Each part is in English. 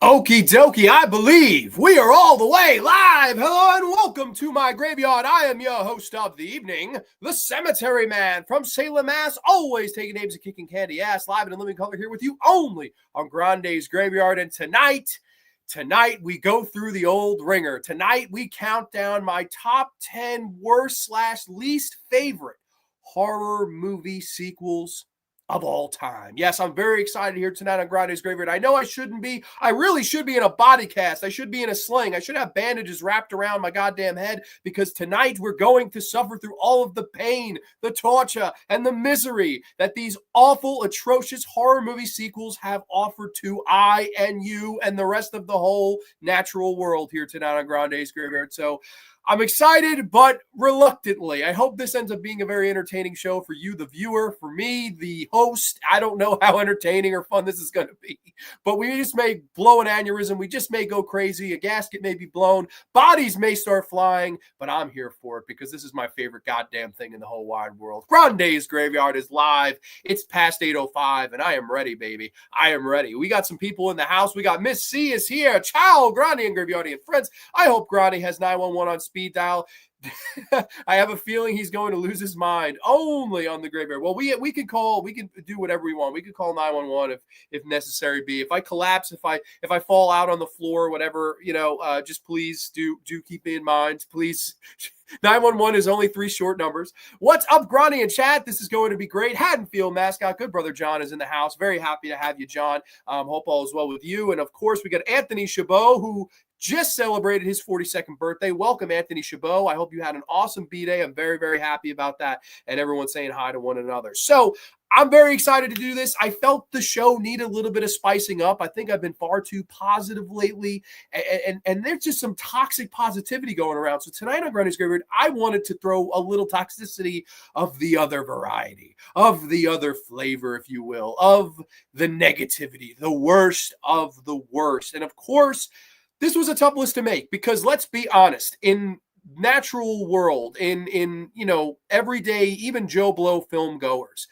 Okie dokie, I believe we are all the way live. Hello and welcome to my graveyard. I am your host of the evening, the Cemetery Man from Salem, Mass. Always taking names and kicking candy ass, live and in living color here with you only on Grande's Graveyard. And tonight we go through the old ringer. Tonight we count down my top 10 worst / least favorite horror movie sequels of all time. Yes, I'm very excited here tonight on Grande's Graveyard. I know I shouldn't be. I really should be in a body cast. I should be in a sling. I should have bandages wrapped around my goddamn head because tonight we're going to suffer through all of the pain, the torture, and the misery that these awful, atrocious horror movie sequels have offered to I and you and the rest of the whole natural world here tonight on Grande's Graveyard. So I'm excited, but reluctantly. I hope this ends up being a very entertaining show for you, the viewer, for me, the host. I don't know how entertaining or fun this is going to be, but we just may blow an aneurysm. We just may go crazy. A gasket may be blown. Bodies may start flying, but I'm here for it because this is my favorite goddamn thing in the whole wide world. Grande's Graveyard is live. It's past 8:05, and I am ready, baby. I am ready. We got some people in the house. We got Miss C is here. Ciao, Grande and Gravyardian friends. I hope Grande has 911 on speed dial. I have a feeling he's going to lose his mind only on the graveyard. Well, we can do whatever we want. We could call 911 if necessary be. If I collapse, if I fall out on the floor, whatever, just please do keep me in mind, please. 911 is only 3 short numbers. What's up, Grande and chat? This is going to be great. Haddonfield mascot, good brother John is in the house. Very happy to have you, John. Hope all is well with you. And of course, we got Anthony Chabot, who just celebrated his 42nd birthday. Welcome, Anthony Chabot. I hope you had an awesome B-Day. I'm very, very happy about that. And everyone saying hi to one another. So I'm very excited to do this. I felt the show needed a little bit of spicing up. I think I've been far too positive lately. And there's just some toxic positivity going around. So tonight on Grande's Graveyard, I wanted to throw a little toxicity of the other variety, of the other flavor, if you will, of the negativity, the worst of the worst. And of course, this was a tough list to make because let's be honest, in natural world, in everyday, even Joe Blow film goers,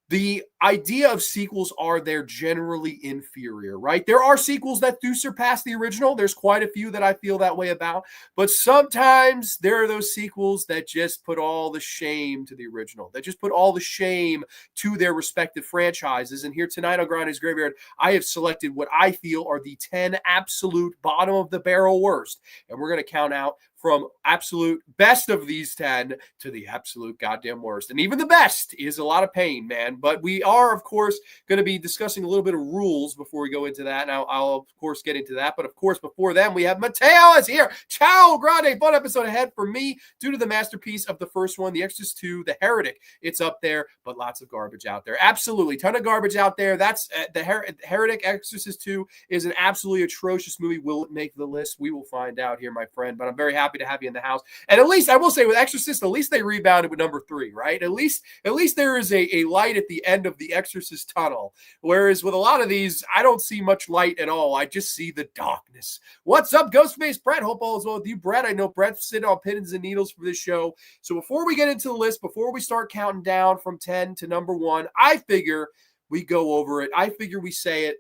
the idea of sequels are they're generally inferior, right? There are sequels that do surpass the original. There's quite a few that I feel that way about. But sometimes there are those sequels that just put all the shame to the original, that just put all the shame to their respective franchises. And here tonight on Grande's Graveyard, I have selected what I feel are the 10 absolute bottom of the barrel worst. And we're going to count out from absolute best of these 10 to the absolute goddamn worst. And even the best is a lot of pain, man. But we are, of course, going to be discussing a little bit of rules before we go into that. And I'll of course, get into that. But, of course, before then, we have Mateo is here. Ciao, Grande. Fun episode ahead for me due to the masterpiece of the first one, The Exorcist 2, The Heretic. It's up there, but lots of garbage out there. Absolutely. Ton of garbage out there. That's the Heretic Exorcist 2 is an absolutely atrocious movie. Will it make the list? We will find out here, my friend. But I'm very happy to have you in the house. And at least I will say with Exorcist, at least they rebounded with number 3, right? At least there is a light at the end of the Exorcist tunnel. Whereas with a lot of these, I don't see much light at all. I just see the darkness. What's up, Ghostface Brett? Hope all is well with you, Brett. I know Brett's sitting on pins and needles for this show. So before we get into the list, before we start counting down from 10 to number 1, I figure we go over it. I figure we say it.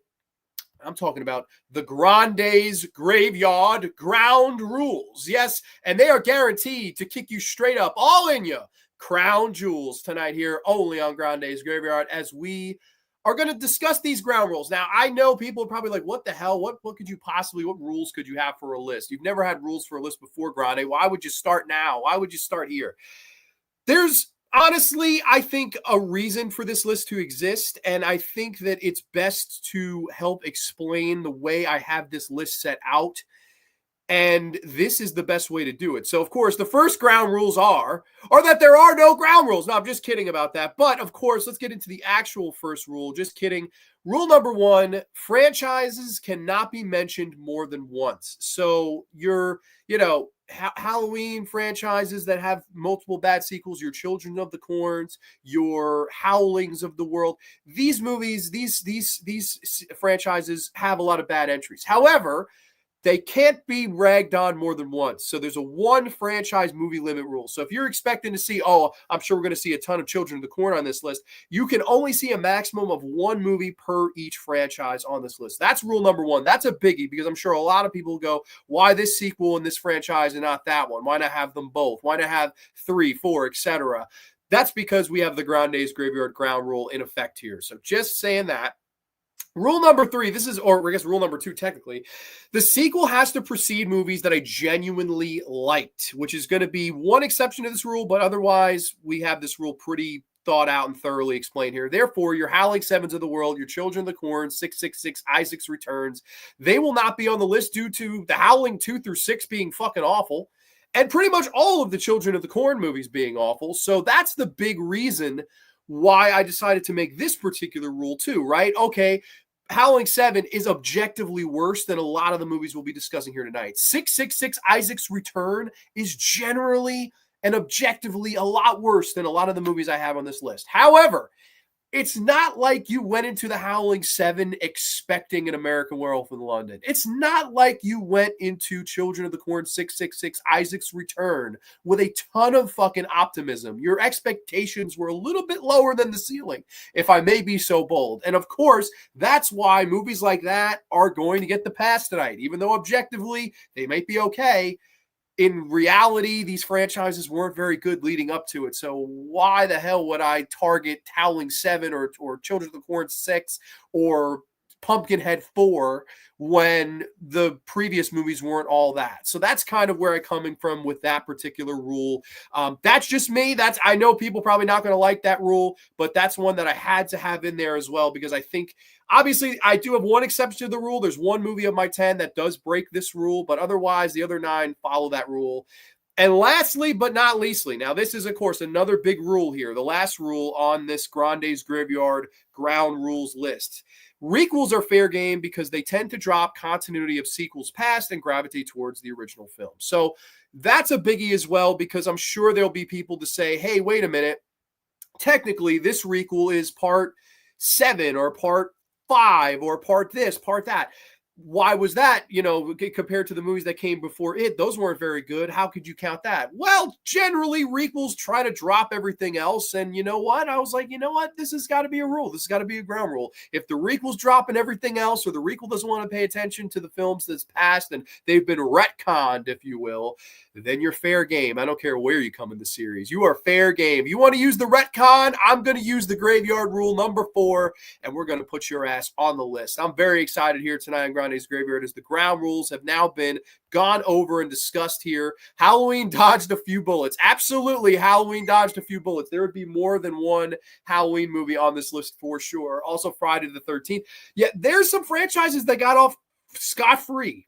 I'm talking about the Grande's Graveyard ground rules. Yes, and they are guaranteed to kick you straight up, all in you, crown jewels tonight here only on Grande's Graveyard as we are going to discuss these ground rules. Now, I know people are probably like, what the hell? What rules could you have for a list? You've never had rules for a list before, Grande. Why would you start now? Why would you start here? There's honestly, I think a reason for this list to exist, and I think that it's best to help explain the way I have this list set out, and this is the best way to do it. So, of course, the first ground rules are that there are no ground rules. No, I'm just kidding about that. But, of course, let's get into the actual first rule. Just kidding. Rule number 1, franchises cannot be mentioned more than once. So, Halloween franchises that have multiple bad sequels, your Children of the Corns, your Howlings of the World. These movies, these franchises have a lot of bad entries. However, they can't be ragged on more than once. So there's a one franchise movie limit rule. So if you're expecting to see, oh, I'm sure we're going to see a ton of Children of the Corn on this list, you can only see a maximum of one movie per each franchise on this list. That's rule number one. That's a biggie because I'm sure a lot of people go, why this sequel in this franchise and not that one? Why not have them both? Why not have 3, 4, etc.? That's because we have the Grande's Graveyard Ground rule in effect here. So just saying that. Rule number 3, this is, or I guess rule number 2, technically, the sequel has to precede movies that I genuinely liked, which is going to be one exception to this rule, but otherwise we have this rule pretty thought out and thoroughly explained here. Therefore, your Howling Sevens of the world, your Children of the Corn, 666, Isaac's Returns, they will not be on the list due to the Howling 2 through 6 being fucking awful, and pretty much all of the Children of the Corn movies being awful. So that's the big reason why I decided to make this particular rule too, right? Okay, Howling 7 is objectively worse than a lot of the movies we'll be discussing here tonight. 666 Isaac's Return is generally and objectively a lot worse than a lot of the movies I have on this list. However, it's not like you went into the Howling 7 expecting an American Werewolf in London. It's not like you went into Children of the Corn 666 Isaac's Return with a ton of fucking optimism. Your expectations were a little bit lower than the ceiling, if I may be so bold. And of course, that's why movies like that are going to get the pass tonight. Even though objectively they might be okay, in reality, these franchises weren't very good leading up to it. So why the hell would I target Howling 7 or Children of the Corn 6 or Pumpkinhead 4 when the previous movies weren't all that? So that's kind of where I'm coming from with that particular rule. That's just me. I know people probably not going to like that rule, but that's one that I had to have in there as well because I think, obviously, I do have one exception to the rule. There's one movie of my 10 that does break this rule, but otherwise the other 9 follow that rule. And lastly, but not leastly, now this is, of course, another big rule here, the last rule on this Grande's Graveyard Ground Rules list. Requels are fair game because they tend to drop continuity of sequels past and gravitate towards the original film. So that's a biggie as well because I'm sure there'll be people to say, hey, wait a minute, technically this requel is part 7 or part 5 or part this, part that. Why was that, compared to the movies that came before it? Those weren't very good. How could you count that? Well, generally, requels try to drop everything else. And you know what? I was like, this has got to be a rule. This has got to be a ground rule. If the requel's dropping everything else or the requel doesn't want to pay attention to the films that's past and they've been retconned, if you will, then you're fair game. I don't care where you come in the series. You are fair game. You want to use the retcon? I'm going to use the graveyard rule number 4, and we're going to put your ass on the list. I'm very excited here tonight on Grande's Graveyard as the ground rules have now been gone over and discussed here. Halloween dodged a few bullets. Absolutely, Halloween dodged a few bullets. There would be more than one Halloween movie on this list for sure. Also, Friday the 13th. Yeah, there's some franchises that got off scot-free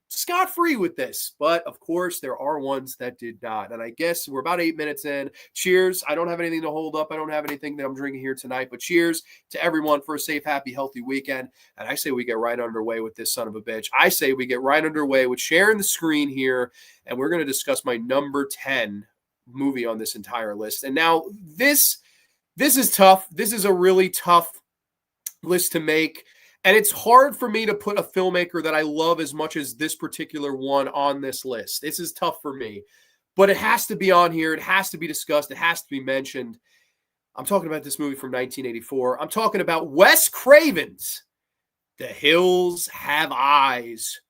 with this, but of course there are ones that did not. And I guess we're about 8 minutes in. Cheers. I don't have anything to hold up. I don't have anything that I'm drinking here tonight, but cheers to everyone for a safe, happy, healthy weekend. And I say we get right underway with this son of a bitch. I say we get right underway with sharing the screen here, and we're going to discuss my number 10 movie on this entire list. And now this is tough. This is a really tough list to make. And it's hard for me to put a filmmaker that I love as much as this particular one on this list. This is tough for me. But it has to be on here. It has to be discussed. It has to be mentioned. I'm talking about this movie from 1984. I'm talking about Wes Craven's The Hills Have Eyes,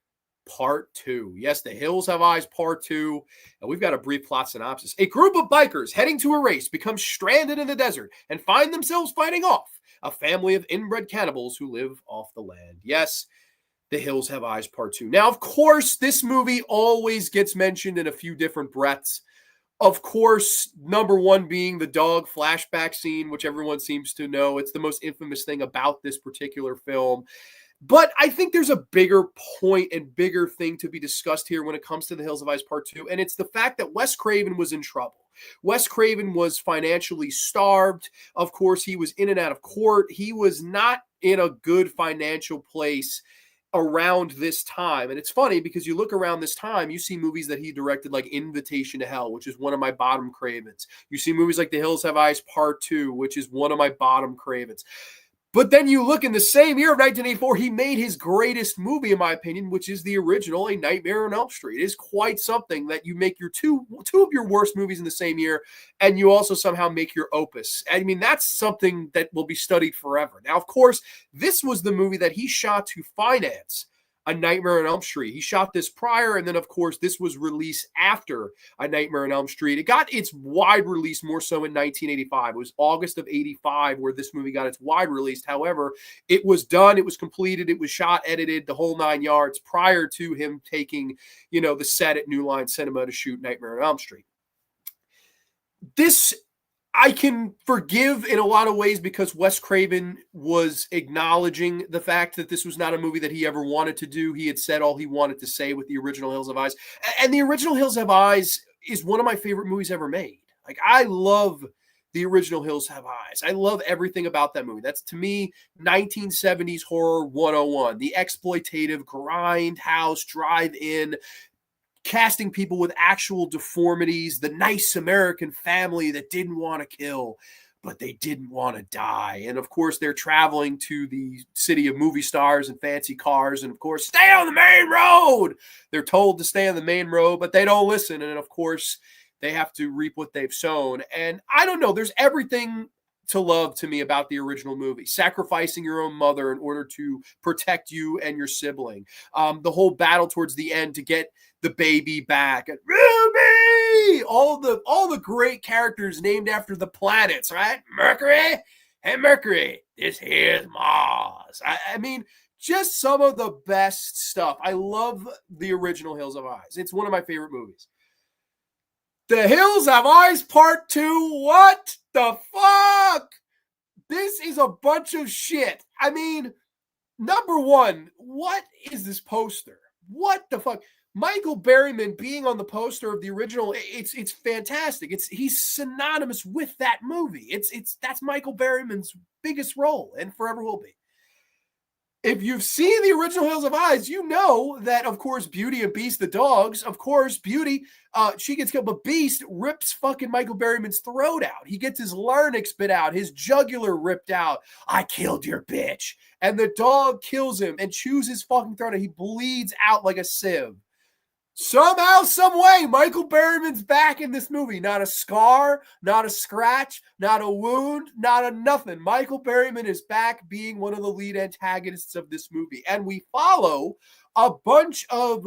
Part 2. Yes, The Hills Have Eyes, Part 2. And we've got a brief plot synopsis. A group of bikers heading to a race become stranded in the desert and find themselves fighting off a family of inbred cannibals who live off the land. Yes, The Hills Have Eyes, Part 2. Now, of course, this movie always gets mentioned in a few different breaths. Of course, number 1 being the dog flashback scene, which everyone seems to know. It's the most infamous thing about this particular film. But I think there's a bigger point and bigger thing to be discussed here when it comes to The Hills of Ice Part 2, and it's the fact that Wes Craven was in trouble. Wes Craven was financially starved. Of course, he was in and out of court. He was not in a good financial place around this time. And it's funny because you look around this time, you see movies that he directed like Invitation to Hell, which is one of my bottom Cravens. You see movies like The Hills Have Eyes Part 2, which is one of my bottom Cravens. But then you look in the same year of 1984, he made his greatest movie, in my opinion, which is the original A Nightmare on Elm Street. It is quite something that you make your two of your worst movies in the same year, and you also somehow make your opus. I mean, that's something that will be studied forever. Now, of course, this was the movie that he shot to finance A Nightmare on Elm Street. He shot this prior, and then, of course, this was released after A Nightmare on Elm Street. It got its wide release more so in 1985. It was August of 85 where this movie got its wide release. However, it was done, it was completed, it was shot, edited, the whole 9 yards prior to him taking, the set at New Line Cinema to shoot Nightmare on Elm Street. This I can forgive in a lot of ways because Wes Craven was acknowledging the fact that this was not a movie that he ever wanted to do. He had said all he wanted to say with the original Hills Have Eyes. And the original Hills Have Eyes is one of my favorite movies ever made. Like, I love the original Hills Have Eyes. I love everything about that movie. That's, to me, 1970s horror 101. The exploitative grindhouse drive-in, casting people with actual deformities, the nice American family that didn't want to kill, but they didn't want to die. And of course, they're traveling to the city of movie stars and fancy cars. And of course, stay on the main road. They're told to stay on the main road, but they don't listen. And of course, they have to reap what they've sown. And I don't know, there's everything to love to me about the original movie. Sacrificing your own mother in order to protect you and your sibling. The whole battle towards the end to get the baby back. And Ruby! All the great characters named after the planets, right? Mercury? Hey, Mercury, this here's Mars. I mean, just some of the best stuff. I love the original Hills Have Eyes. It's one of my favorite movies. The Hills Have Eyes Part 2. What the fuck? This is a bunch of shit. I mean, number one, what is this poster? What the fuck? Michael Berryman being on the poster of the original, it's fantastic. He's synonymous with that movie. That's Michael Berryman's biggest role and forever will be. If you've seen the original Hills Have Eyes, you know that, of course, Beauty and Beast, the dogs, of course, Beauty, she gets killed, but Beast rips fucking Michael Berryman's throat out. He gets his larynx bit out, his jugular ripped out. I killed your bitch. And the dog kills him and chews his fucking throat out. He bleeds out like a sieve. Somehow, some way, Michael Berryman's back in this movie. Not a scar, not a scratch, not a wound, not a nothing. Michael Berryman is back being one of the lead antagonists of this movie. And we follow a bunch of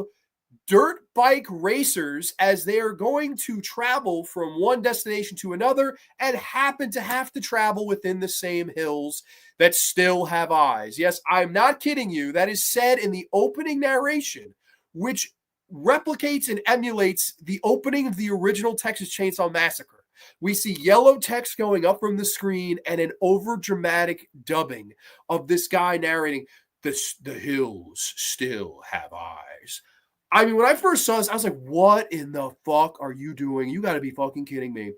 dirt bike racers as they are going to travel from one destination to another and happen to have to travel within the same hills that still have eyes. Yes, I'm not kidding you. That is said in the opening narration, which replicates and emulates the opening of the original Texas Chainsaw Massacre. We see yellow text going up from the screen and an over-dramatic dubbing of this guy narrating, the hills still have eyes. I mean, when I first saw this, I was like, what in the fuck are you doing? You got to be fucking kidding me.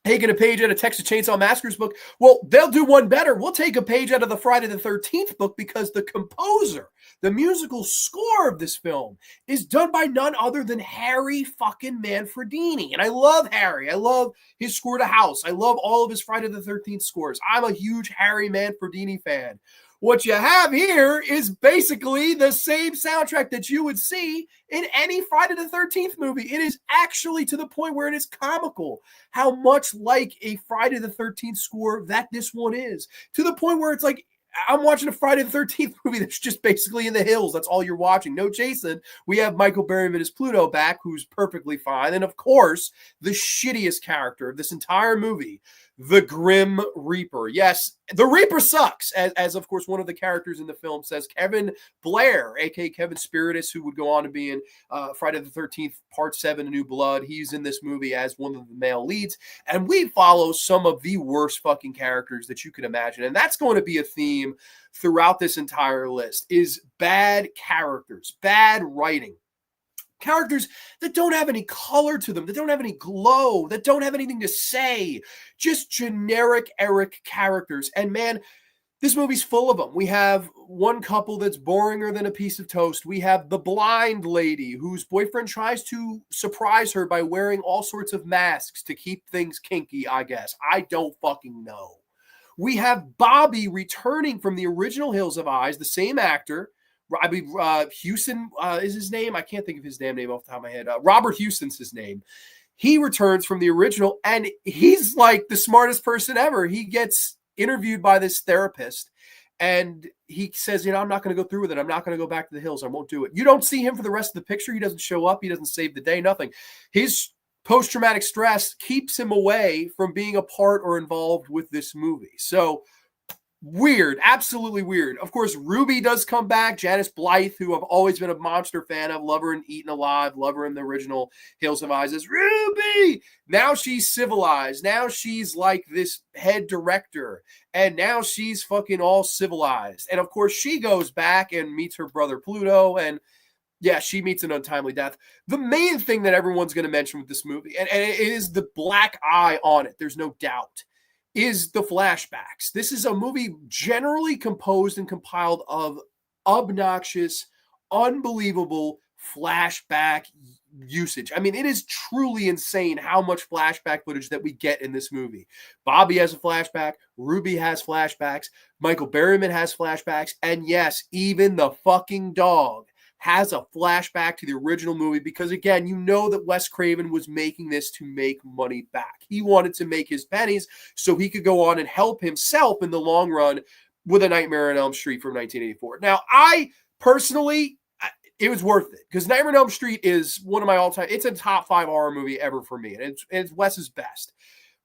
Taking a page out of Texas Chainsaw Massacre's book. Well, they'll do one better. We'll take a page out of the Friday the 13th book because the composer, the musical score of this film is done by none other than Harry fucking Manfredini. And I love Harry. I love his score to House. I love all of his Friday the 13th scores. I'm a huge Harry Manfredini fan. What you have here is basically the same soundtrack that you would see in any Friday the 13th movie. It is actually to the point where it is comical how much like a Friday the 13th score that this one is. To the point where it's like, I'm watching a Friday the 13th movie that's just basically in the hills. That's all you're watching. No Jason. We have Michael Berryman as Pluto back, who's perfectly fine. And of course, the shittiest character of this entire movie, the Grim Reaper. Yes, the Reaper sucks, as of course one of the characters in the film says. Kevin Blair, a.k.a. Kevin Spiritus, who would go on to be in Friday the 13th, Part 7, A New Blood. He's in this movie as one of the male leads. And we follow some of the worst fucking characters that you can imagine. And that's going to be a theme throughout this entire list, is bad characters, bad writing. Characters that don't have any color to them, that don't have any glow, that don't have anything to say. Just generic Eric characters. And man, this movie's full of them. We have one couple that's boringer than a piece of toast. We have the blind lady whose boyfriend tries to surprise her by wearing all sorts of masks to keep things kinky, I guess. I don't fucking know. We have Bobby returning from the original Hills of Eyes, the same actor. I mean, Houston is his name. I can't think of his damn name off the top of my head. Robert Houston's his name. He returns from the original, and he's like the smartest person ever. He gets interviewed by this therapist, and he says, I'm not going to go through with it. I'm not going to go back to the hills. I won't do it. You don't see him for the rest of the picture. He doesn't show up. He doesn't save the day, nothing. His post-traumatic stress keeps him away from being a part or involved with this movie. So weird, absolutely weird. Of course, Ruby does come back. Janice Blythe, who I've always been a monster fan of, love her in Eaten Alive, love her in the original Hills of Eyes, is Ruby. Now she's civilized. Now she's like this head director, and now she's fucking all civilized. And of course, she goes back and meets her brother Pluto, and yeah, she meets an untimely death. The main thing that everyone's going to mention with this movie, and it is the black eye on it, there's no doubt, is the flashbacks. This is a movie generally composed and compiled of obnoxious, unbelievable flashback usage. I mean, it is truly insane how much flashback footage that we get in this movie. Bobby has a flashback. Ruby has flashbacks. Michael Berryman has flashbacks. And yes, even the fucking dog has a flashback to the original movie because, again, you know that Wes Craven was making this to make money back. He wanted to make his pennies so he could go on and help himself in the long run with A Nightmare on Elm Street from 1984. Now, I personally, it was worth it because Nightmare on Elm Street is one of my all-time, it's a top 5 horror movie ever for me, and it's Wes's best.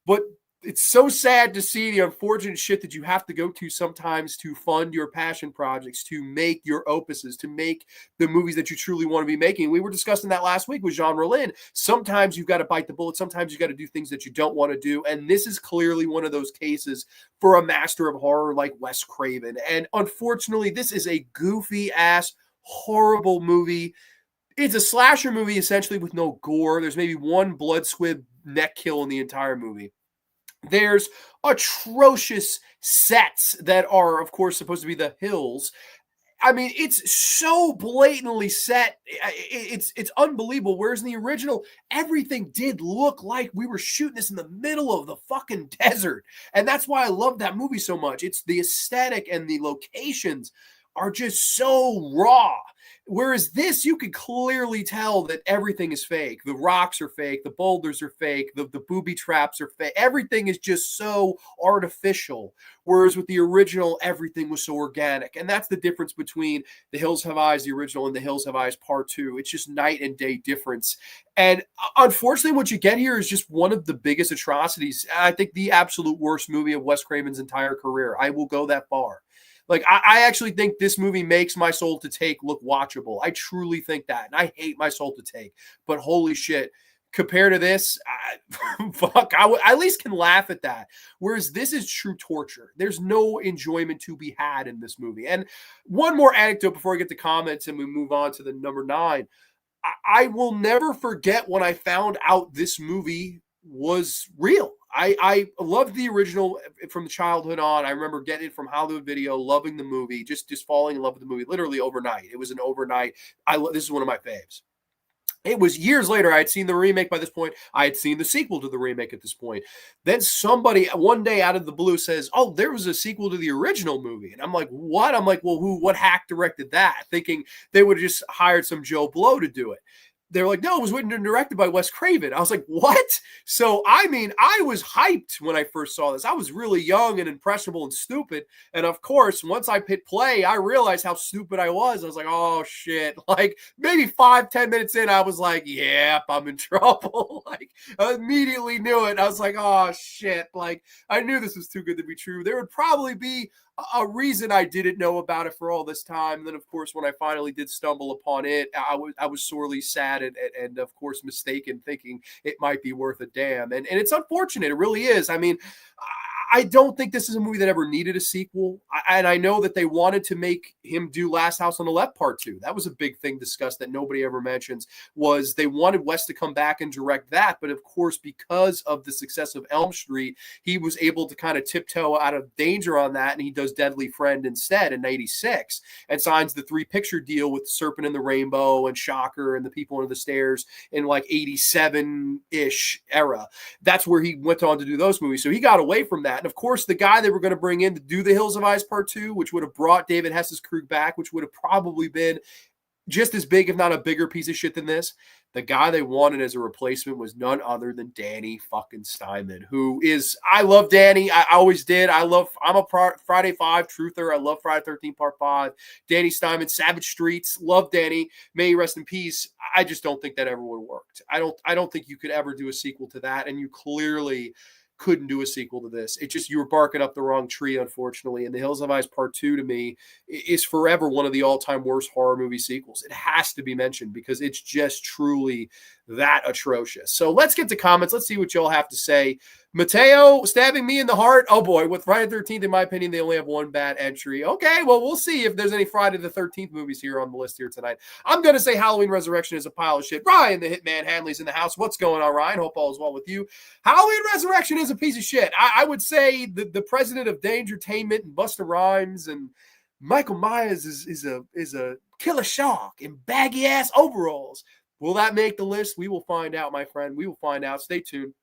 But it's so sad to see the unfortunate shit that you have to go to sometimes to fund your passion projects, to make your opuses, to make the movies that you truly want to be making. We were discussing that last week with Jean Rollin. Sometimes you've got to bite the bullet. Sometimes you've got to do things that you don't want to do. And this is clearly one of those cases for a master of horror like Wes Craven. And unfortunately, this is a goofy ass, horrible movie. It's a slasher movie essentially with no gore. There's maybe one blood squib neck kill in the entire movie. There's atrocious sets that are, of course, supposed to be the hills. I mean, it's so blatantly set. It's unbelievable. Whereas in the original, everything did look like we were shooting this in the middle of the fucking desert. And that's why I love that movie so much. It's the aesthetic and the locations are just so raw. Whereas this, you could clearly tell that everything is fake. The rocks are fake. The boulders are fake. The booby traps are fake. Everything is just so artificial. Whereas with the original, everything was so organic. And that's the difference between The Hills Have Eyes, the original, and The Hills Have Eyes Part 2. It's just night and day difference. And unfortunately, what you get here is just one of the biggest atrocities. I think the absolute worst movie of Wes Craven's entire career. I will go that far. Like, I actually think this movie makes My Soul to Take look watchable. I truly think that. And I hate My Soul to Take. But holy shit, compared to this, I at least can laugh at that. Whereas this is true torture. There's no enjoyment to be had in this movie. And one more anecdote before I get to comments and we move on to the number 9. I will never forget when I found out this movie was real. I loved the original from childhood on. I remember getting it from Hollywood Video, loving the movie, just falling in love with the movie literally overnight. It was an overnight. This is one of my faves. It was years later. I had seen the remake by this point. I had seen the sequel to the remake at this point. Then somebody one day out of the blue says, "Oh, there was a sequel to the original movie." And I'm like, "What?" I'm like, "Well, what hack directed that?" Thinking they would have just hired some Joe Blow to do it. They're like, "No, it was written and directed by Wes Craven." I was like, "What?" So, I mean, I was hyped when I first saw this. I was really young and impressionable and stupid. And of course, once I hit play, I realized how stupid I was. I was like, "Oh shit." Like maybe 5-10 minutes in, I was like, "Yep, I'm in trouble." Like I immediately knew it. I was like, "Oh shit." Like I knew this was too good to be true. There would probably be a reason I didn't know about it for all this time. And then, of course, when I finally did stumble upon it, I was sorely sad and of course, mistaken, thinking it might be worth a damn. And it's unfortunate. It really is. I mean, I don't think this is a movie that ever needed a sequel. And I know that they wanted to make him do Last House on the Left Part 2. That was a big thing discussed that nobody ever mentions, was they wanted Wes to come back and direct that. But of course, because of the success of Elm Street, he was able to kind of tiptoe out of danger on that. And he does Deadly Friend instead in 86 and signs the 3-picture deal with Serpent in the Rainbow and Shocker and The People Under the Stairs in like 87-ish era. That's where he went on to do those movies. So he got away from that. And of course, the guy they were going to bring in to do The Hills of Ice Part 2, which would have brought David Hess's crew back, which would have probably been just as big, if not a bigger piece of shit than this. The guy they wanted as a replacement was none other than Danny fucking Steinman, who is, I love Danny. I always did. I'm a Friday 5 truther. I love Friday 13 Part 5. Danny Steinman, Savage Streets. Love Danny. May he rest in peace. I just don't think that ever would have worked. I don't think you could ever do a sequel to that. And you clearly couldn't do a sequel to this. It just, you were barking up the wrong tree, unfortunately. And The Hills of Ice Part 2 to me is forever one of the all-time worst horror movie sequels. It has to be mentioned because it's just truly that atrocious. So let's get to comments. Let's see what y'all have to say. Mateo stabbing me in the heart. Oh boy, with Friday the 13th, in my opinion, they only have one bad entry. Okay, well, we'll see if there's any Friday the 13th movies here on the list here tonight. I'm going to say Halloween Resurrection is a pile of shit. Ryan, the Hitman Hanley's in the house. What's going on, Ryan? Hope all is well with you. Halloween Resurrection is a piece of shit. I would say the president of Dangertainment and Busta Rhymes and Michael Myers is a killer shark in baggy ass overalls. Will that make the list? We will find out, my friend. We will find out. Stay tuned.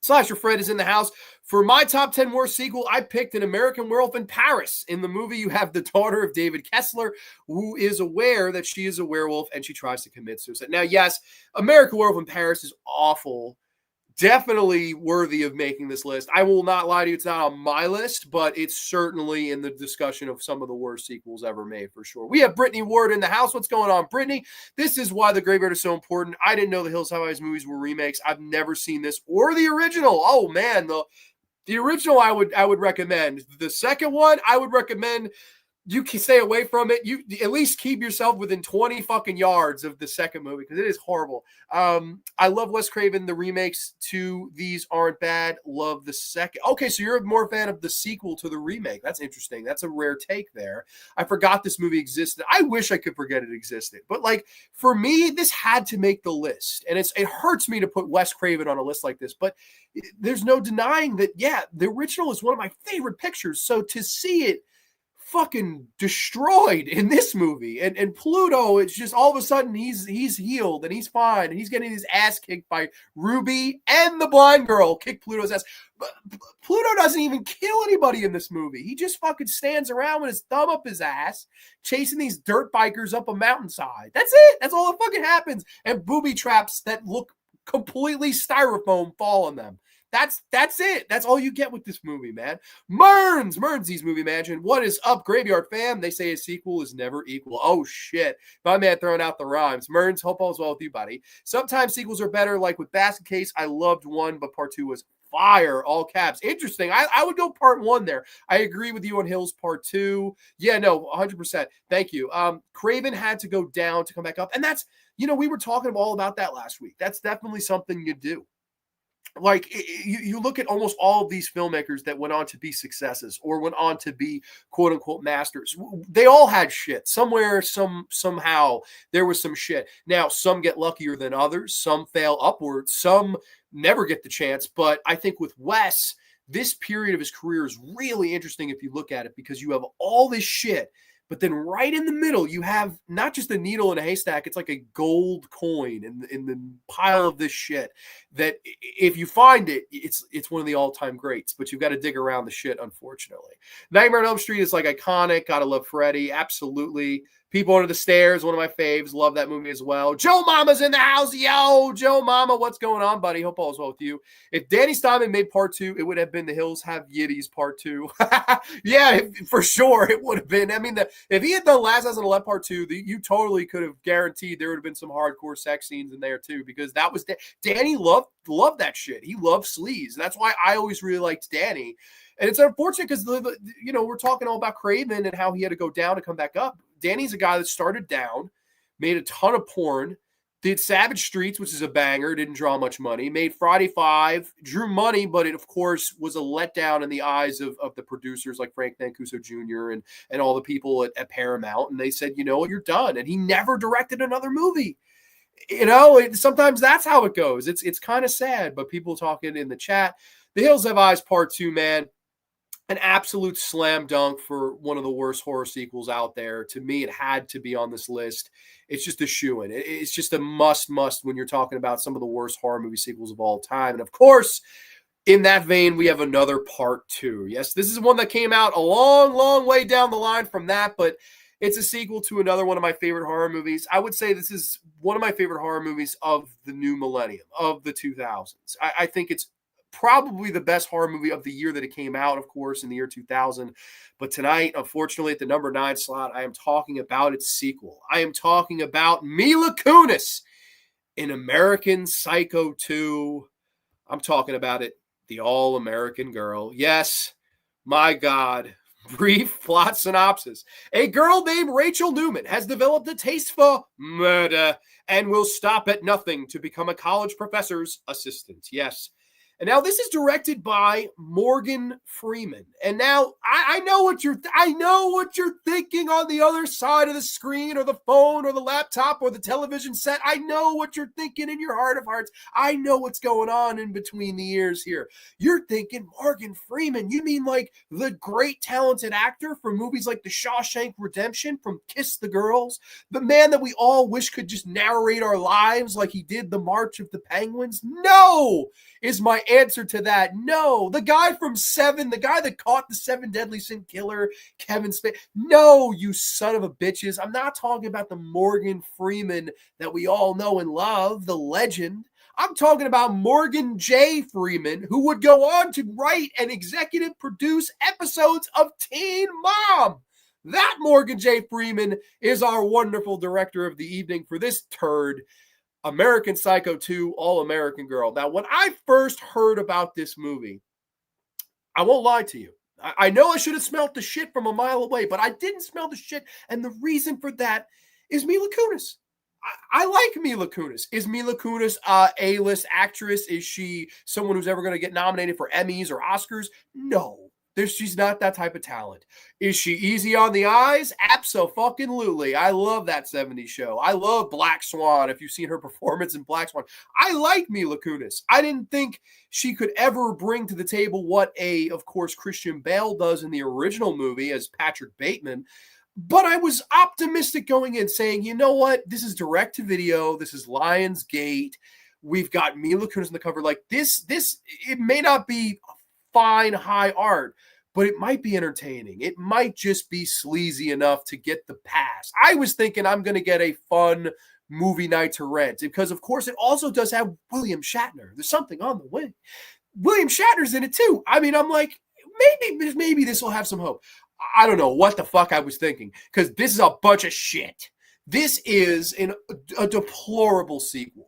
Slasher Fred is in the house. For my top 10 worst sequel, I picked An American Werewolf in Paris. In the movie, you have the daughter of David Kessler, who is aware that she is a werewolf and she tries to commit suicide. Now, yes, American Werewolf in Paris is awful. Definitely worthy of making this list. I will not lie to you, it's not on my list, but it's certainly in the discussion of some of the worst sequels ever made, for sure. We have Brittany Ward in the house. What's going on, Brittany? This is why The Graveyard is so important. I didn't know the Hills Have Eyes movies were remakes. I've never seen this or the original. Oh, man, the original I would recommend. The second one, I would recommend you can stay away from it. You at least keep yourself within 20 fucking yards of the second movie because it is horrible. I love Wes Craven. The remakes to these aren't bad. Love the second. Okay, so you're more a fan of the sequel to the remake. That's interesting. That's a rare take there. I forgot this movie existed. I wish I could forget it existed. But like for me, this had to make the list. And it hurts me to put Wes Craven on a list like this, but there's no denying that, yeah, the original is one of my favorite pictures. So to see it fucking destroyed in this movie, and Pluto, it's just all of a sudden he's healed and he's fine and he's getting his ass kicked by Ruby and the blind girl kick Pluto's ass. But Pluto doesn't even kill anybody in this movie. He just fucking stands around with his thumb up his ass chasing these dirt bikers up a mountainside. That's it. That's all that fucking happens. And booby traps that look completely styrofoam fall on them. That's it. That's all you get with this movie, man. Mernzies Movie Mansion. What is up, Graveyard fam? They say a sequel is never equal. Oh, shit. My man throwing out the rhymes. Merns, hope all's well with you, buddy. Sometimes sequels are better, like with Basket Case. I loved 1, but part 2 was fire, all caps. Interesting. I would go part 1 there. I agree with you on Hills part 2. Yeah, no, 100%. Thank you. Craven had to go down to come back up. And that's, we were talking all about that last week. That's definitely something you do. Like you look at almost all of these filmmakers that went on to be successes or went on to be quote unquote masters. They all had shit somewhere, somehow there was some shit. Now, some get luckier than others. Some fail upwards. Some never get the chance. But I think with Wes, this period of his career is really interesting if you look at it because you have all this shit. But then right in the middle, you have not just a needle in a haystack. It's like a gold coin in the pile of this shit that if you find it, it's one of the all-time greats. But you've got to dig around the shit, unfortunately. Nightmare on Elm Street is like iconic. Gotta love Freddy. Absolutely. People Under the Stairs, one of my faves. Love that movie as well. Joe Mama's in the house. Yo, Joe Mama, what's going on, buddy? Hope all is well with you. If Danny Steinman made part 2, it would have been The Hills Have Yiddies part 2. Yeah, for sure it would have been. I mean, if he had done Last House on the Left part 2, you totally could have guaranteed there would have been some hardcore sex scenes in there too, because that was Danny loved that shit. He loved sleaze. That's why I always really liked Danny. And it's unfortunate because we're talking all about Craven and how he had to go down to come back up. Danny's a guy that started down, made a ton of porn, did Savage Streets, which is a banger, didn't draw much money, made Friday 5, drew money, but it, of course, was a letdown in the eyes of the producers like Frank Mancuso Jr. and all the people at Paramount. And they said, you're done. And he never directed another movie. Sometimes that's how it goes. It's kind of sad, but people talking in the chat. The Hills Have Eyes Part 2, man. An absolute slam dunk for one of the worst horror sequels out there. To me, it had to be on this list. It's just a shoo-in. It's just a must when you're talking about some of the worst horror movie sequels of all time. And of course, In that vein, we have another part 2. Yes, this is one that came out a long, long way down the line from that, but it's a sequel to another one of my favorite horror movies. I would say this is one of my favorite horror movies of the new millennium, of the 2000s. I think it's probably the best horror movie of the year that it came out, of course, in the year 2000. But tonight, unfortunately, at the number 9 slot, I am talking about its sequel. I am talking about Mila Kunis in American Psycho 2. I'm talking about it. The All-American Girl. Yes, my God. Brief plot synopsis. A girl named Rachel Newman has developed a taste for murder and will stop at nothing to become a college professor's assistant. Yes. And now this is directed by Morgan Freeman. And now I know what you're thinking on the other side of the screen or the phone or the laptop or the television set. I know what you're thinking in your heart of hearts. I know what's going on in between the ears here. You're thinking Morgan Freeman. You mean like the great talented actor from movies like The Shawshank Redemption, from Kiss the Girls, the man that we all wish could just narrate our lives like he did The March of the Penguins? No, is my answer to that. No. The guy from Seven, the guy that caught the 7 deadly sin killer, Kevin Spacey. No, you son of a bitches. I'm not talking about the Morgan Freeman that we all know and love, the legend. I'm talking about Morgan J. Freeman, who would go on to write and executive produce episodes of Teen Mom. That Morgan J. Freeman is our wonderful director of the evening for this turd, American Psycho 2, All-American Girl. Now, when I first heard about this movie, I won't lie to you. I know I should have smelled the shit from a mile away, but I didn't smell the shit, and the reason for that is Mila Kunis. I like Mila Kunis. Is Mila Kunis a A-list actress? Is she someone who's ever going to get nominated for Emmys or Oscars? No. She's not that type of talent. Is she easy on the eyes? Abso-fucking-lutely. I love that 70s show. I love Black Swan, if you've seen her performance in Black Swan. I like Mila Kunis. I didn't think she could ever bring to the table what of course, Christian Bale does in the original movie as Patrick Bateman. But I was optimistic going in, saying, you know what? This is direct-to-video. This is Lionsgate. We've got Mila Kunis on the cover. Like, this, it may not be fine, high art, but it might be entertaining. It might just be sleazy enough to get the pass. I was thinking I'm going to get a fun movie night to rent because, of course, it also does have William Shatner. There's something on the way. William Shatner's in it, too. I mean, I'm like, maybe this will have some hope. I don't know what the fuck I was thinking because this is a bunch of shit. This is a deplorable sequel.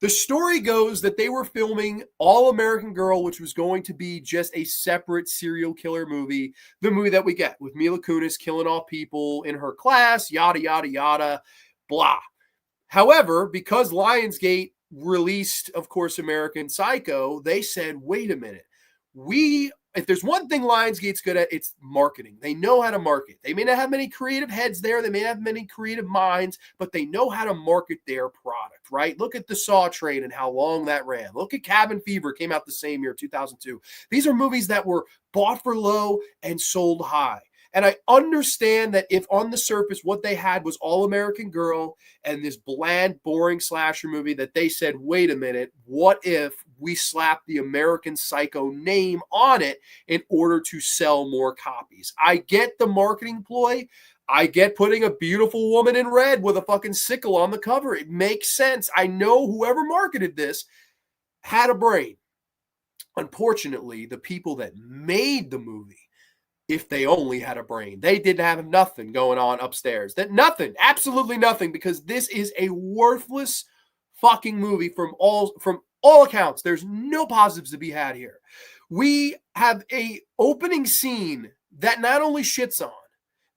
The story goes that they were filming All-American Girl, which was going to be just a separate serial killer movie, the movie that we get with Mila Kunis killing off people in her class, yada, yada, yada, blah. However, because Lionsgate released, of course, American Psycho, they said, wait a minute, if there's one thing Lionsgate's good at, it's marketing. They know how to market. They may not have many creative heads there. They may not have many creative minds, but they know how to market their product, right? Look at the Saw train and how long that ran. Look at Cabin Fever, came out the same year, 2002. These are movies that were bought for low and sold high. And I understand that if on the surface what they had was All-American Girl and this bland, boring slasher movie, that they said, wait a minute, what if we slap the American Psycho name on it in order to sell more copies? I get the marketing ploy. I get putting a beautiful woman in red with a fucking sickle on the cover. It makes sense. I know whoever marketed this had a brain. Unfortunately, the people that made the movie, if they only had a brain, they didn't have nothing going on upstairs. Nothing, absolutely nothing, because this is a worthless fucking movie from all accounts. There's no positives to be had here. We have a opening scene that not only shits on,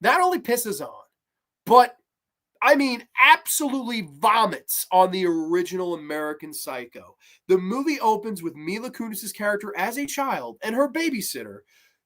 not only pisses on, but I mean, absolutely vomits on the original American Psycho. The movie opens with Mila Kunis' character as a child and her babysitter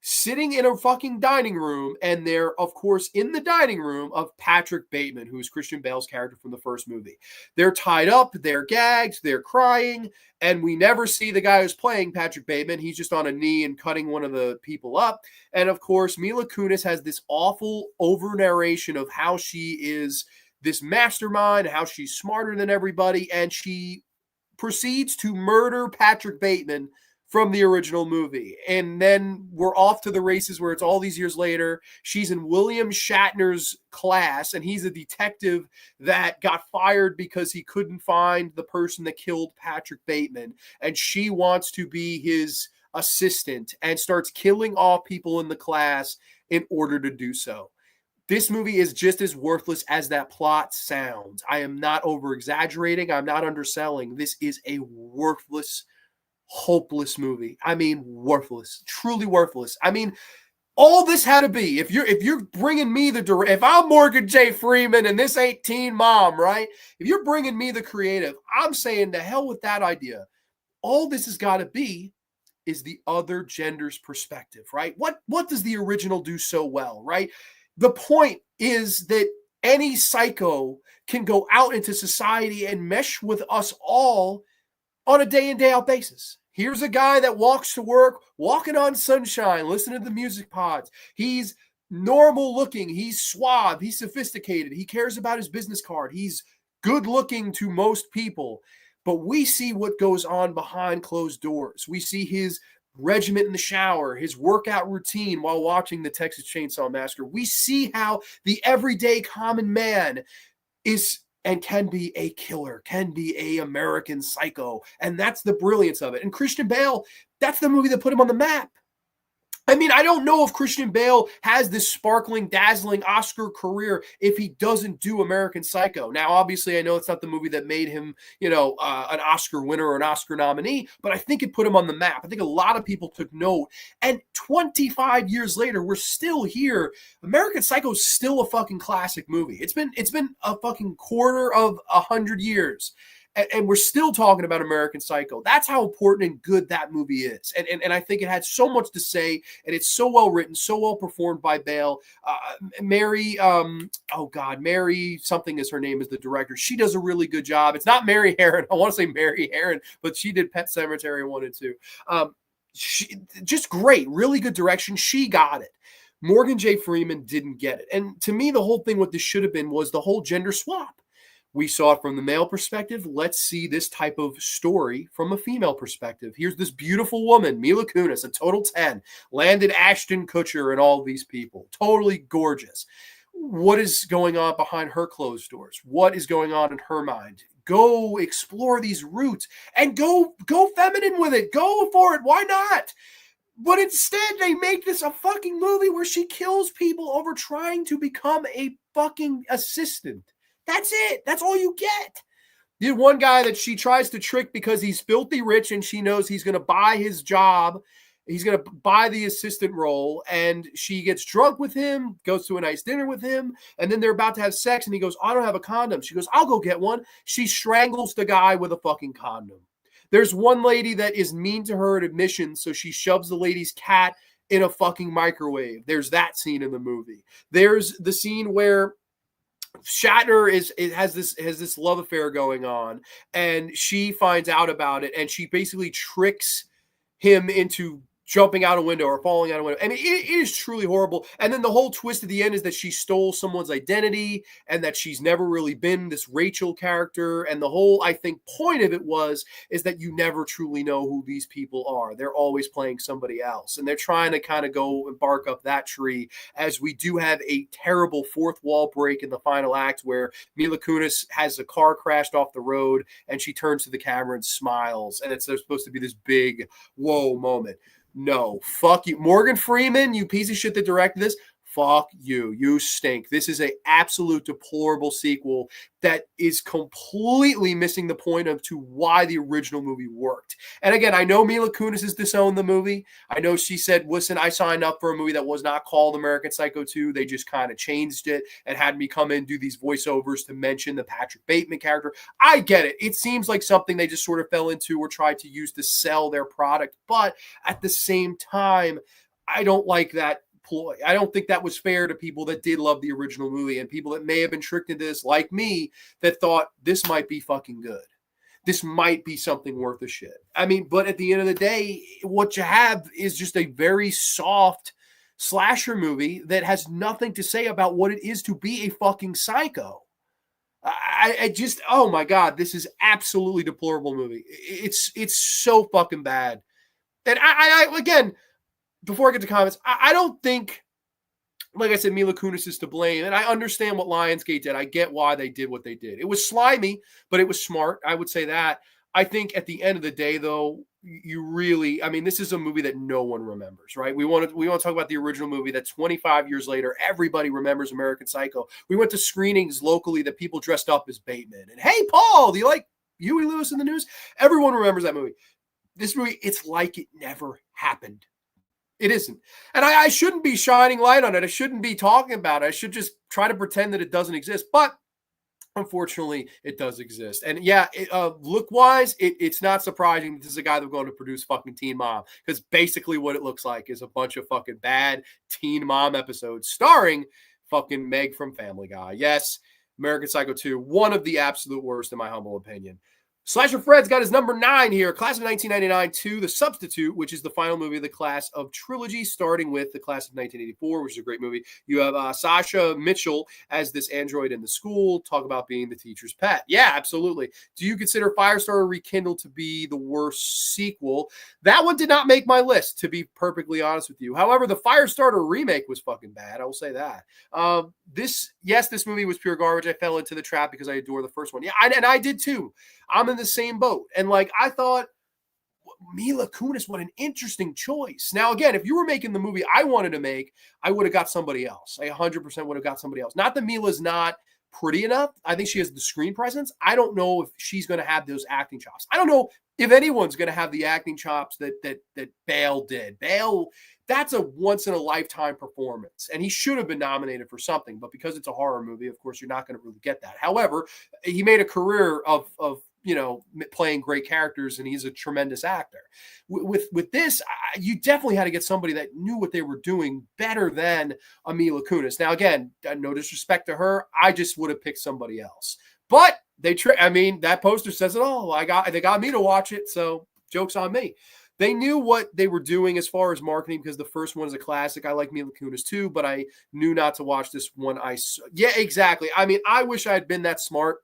sitting in a fucking dining room, and they're, of course, in the dining room of Patrick Bateman, who's Christian Bale's character from the first movie. They're tied up, they're gagged, they're crying, and we never see the guy who's playing Patrick Bateman. He's just on a knee and cutting one of the people up. And, of course, Mila Kunis has this awful over-narration of how she is this mastermind, how she's smarter than everybody, and she proceeds to murder Patrick Bateman from the original movie. And then we're off to the races where it's all these years later. She's in William Shatner's class, and he's a detective that got fired because he couldn't find the person that killed Patrick Bateman. And she wants to be his assistant and starts killing off people in the class in order to do so. This movie is just as worthless as that plot sounds. I am not over exaggerating. I'm not underselling. This is a worthless, hopeless movie. I mean, worthless, truly worthless. I mean, all this had to be, if you're bringing me if I'm Morgan J. Freeman and this ain't Teen Mom, right? If you're bringing me the creative, I'm saying to hell with that idea. All this has got to be is the other gender's perspective, right? What does the original do so well, right? The point is that any psycho can go out into society and mesh with us all on a day in, day out basis. Here's a guy that walks to work, walking on sunshine, listening to the music pods. He's normal looking. He's suave. He's sophisticated. He cares about his business card. He's good looking to most people. But we see what goes on behind closed doors. We see his regiment in the shower, his workout routine while watching the Texas Chainsaw Massacre. We see how the everyday common man is and can be a killer, can be a American psycho. And that's the brilliance of it. And Christian Bale, that's the movie that put him on the map. I mean, I don't know if Christian Bale has this sparkling, dazzling Oscar career if he doesn't do American Psycho. Now, obviously, I know it's not the movie that made him, an Oscar winner or an Oscar nominee, but I think it put him on the map. I think a lot of people took note. And 25 years later, we're still here. American Psycho is still a fucking classic movie. It's been a fucking quarter of 100 years. And we're still talking about American Psycho. That's how important and good that movie is. And I think it had so much to say, and it's so well written, so well performed by Bale. Mary something is her name, is the director. She does a really good job. It's not Mary Herron. I want to say Mary Herron, but she did Pet Sematary 1 and 2. She just great, really good direction. She got it. Morgan J. Freeman didn't get it. And to me, the whole thing, what this should have been was the whole gender swap. We saw it from the male perspective. Let's see this type of story from a female perspective. Here's this beautiful woman, Mila Kunis, a total 10, landed Ashton Kutcher and all these people. Totally gorgeous. What is going on behind her closed doors? What is going on in her mind? Go explore these roots and go feminine with it. Go for it. Why not? But instead, they make this a fucking movie where she kills people over trying to become a fucking assistant. That's it. That's all you get. The one guy that she tries to trick because he's filthy rich and she knows he's going to buy his job. He's going to buy the assistant role, and she gets drunk with him, goes to a nice dinner with him, and then they're about to have sex, and he goes, I don't have a condom. She goes, I'll go get one. She strangles the guy with a fucking condom. There's one lady that is mean to her at admission, so she shoves the lady's cat in a fucking microwave. There's that scene in the movie. There's the scene where Shatner has this love affair going on, and she finds out about it, and she basically tricks him into jumping out a window or falling out a window. I mean, it is truly horrible. And then the whole twist at the end is that she stole someone's identity and that she's never really been this Rachel character. And the whole, I think, point of it is that you never truly know who these people are. They're always playing somebody else. And they're trying to kind of go and bark up that tree, as we do have a terrible fourth wall break in the final act where Mila Kunis has a car crashed off the road and she turns to the camera and smiles. And there's supposed to be this big whoa moment. No, fuck you. Morgan Freeman, you piece of shit that directed this, fuck you. You stink. This is an absolute deplorable sequel that is completely missing the point of to why the original movie worked. And again, I know Mila Kunis has disowned the movie. I know she said, listen, I signed up for a movie that was not called American Psycho 2. They just kind of changed it and had me come in and do these voiceovers to mention the Patrick Bateman character. I get it. It seems like something they just sort of fell into or tried to use to sell their product. But at the same time, I don't like that ploy. I don't think that was fair to people that did love the original movie and people that may have been tricked into this, like me, that thought this might be fucking good. This might be something worth a shit. I mean, but at the end of the day, what you have is just a very soft slasher movie that has nothing to say about what it is to be a fucking psycho. I just, oh my God, this is absolutely deplorable movie. It's so fucking bad. And I again, before I get to comments, I don't think, like I said, Mila Kunis is to blame. And I understand what Lionsgate did. I get why they did what they did. It was slimy, but it was smart. I would say that. I think at the end of the day, though, you really, I mean, this is a movie that no one remembers, right? We want to talk about the original movie that 25 years later, everybody remembers American Psycho. We went to screenings locally that people dressed up as Bateman. And hey, Paul, do you like Huey Lewis in the News? Everyone remembers that movie. This movie, it's like it never happened. It isn't. And I shouldn't be shining light on it. I shouldn't be talking about it. I should just try to pretend that it doesn't exist. But unfortunately, it does exist. And yeah, look-wise, it's not surprising this is a guy that's going to produce fucking Teen Mom. Because basically what it looks like is a bunch of fucking bad Teen Mom episodes starring fucking Meg from Family Guy. Yes, American Psycho 2, one of the absolute worst in my humble opinion. Slasher Fred's got his number 9 here. Class of 1999 to The Substitute, which is the final movie of the class of trilogy, starting with the class of 1984, which is a great movie. You have Sasha Mitchell as this android in the school. Talk about being the teacher's pet. Yeah, absolutely. Do you consider Firestarter Rekindled to be the worst sequel? That one did not make my list, to be perfectly honest with you. However, the Firestarter remake was fucking bad. I will say that. This movie was pure garbage. I fell into the trap because I adore the first one. Yeah, and I did too. I'm in the same boat. And like, I thought, Mila Kunis, what an interesting choice. Now, again, if you were making the movie I wanted to make, I would have got somebody else. I 100% would have got somebody else. Not that Mila's not pretty enough. I think she has the screen presence. I don't know if she's going to have those acting chops. I don't know if anyone's going to have the acting chops that Bale did. Bale, that's a once-in-a-lifetime performance, and he should have been nominated for something, but because it's a horror movie, of course, you're not going to really get that. However, he made a career of playing great characters, and he's a tremendous actor. With this, you definitely had to get somebody that knew what they were doing better than Mila Kunis. Now, again, no disrespect to her, I just would have picked somebody else. But that poster says it all. They got me to watch it, so joke's on me. They knew what they were doing as far as marketing because the first one is a classic. I like Mila Kunis too, but I knew not to watch this one. Yeah, exactly. I mean, I wish I had been that smart.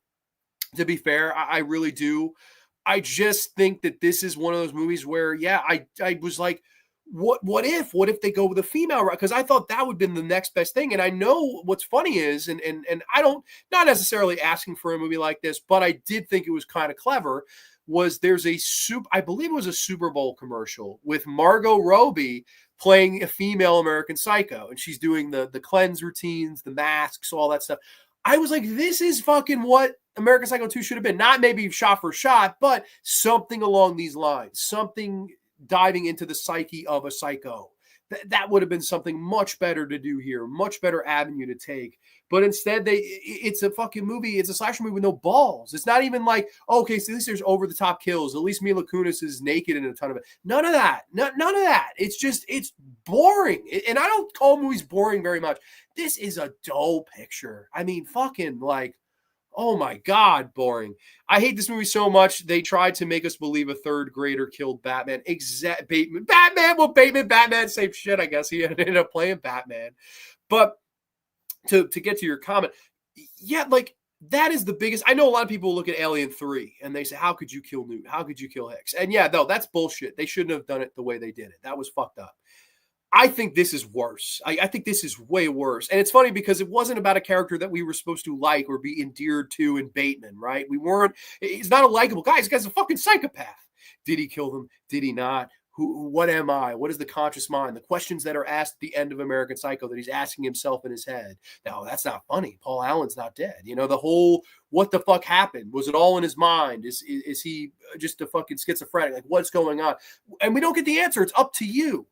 To be fair, I really do. I just think that this is one of those movies where, yeah, I was like, what if they go with a female route? Because I thought that would have been the next best thing. And I know what's funny is, and I don't, not necessarily asking for a movie like this, but I did think it was kind of clever, was I believe it was a Super Bowl commercial with Margot Robbie playing a female American Psycho. And she's doing the cleanse routines, the masks, all that stuff. I was like, this is fucking what American Psycho 2 should have been. Not maybe shot for shot, but something along these lines. Something diving into the psyche of a psycho. That would have been something much better to do here. Much better avenue to take. But instead, it's a fucking movie. It's a slasher movie with no balls. It's not even like, okay, so at least there's over-the-top kills. At least Mila Kunis is naked in a ton of it. None of that. None of that. It's boring. And I don't call movies boring very much. This is a dull picture. I mean, fucking like, oh my God, boring. I hate this movie so much. They tried to make us believe a third grader killed Batman. Batman, same shit, I guess. He ended up playing Batman. But to get to your comment, yeah, like that is the biggest. I know a lot of people look at Alien 3 and they say, how could you kill Newt? How could you kill Hicks? And yeah, no, that's bullshit. They shouldn't have done it the way they did it. That was fucked up. I think this is worse. I think this is way worse. And it's funny because it wasn't about a character that we were supposed to like or be endeared to in Bateman, right? He's not a likable guy. This guy's a fucking psychopath. Did he kill them? Did he not? What am I? What is the conscious mind? The questions that are asked at the end of American Psycho that he's asking himself in his head. Now, that's not funny. Paul Allen's not dead. The whole, what the fuck happened? Was it all in his mind? Is he just a fucking schizophrenic? Like, what's going on? And we don't get the answer. It's up to you.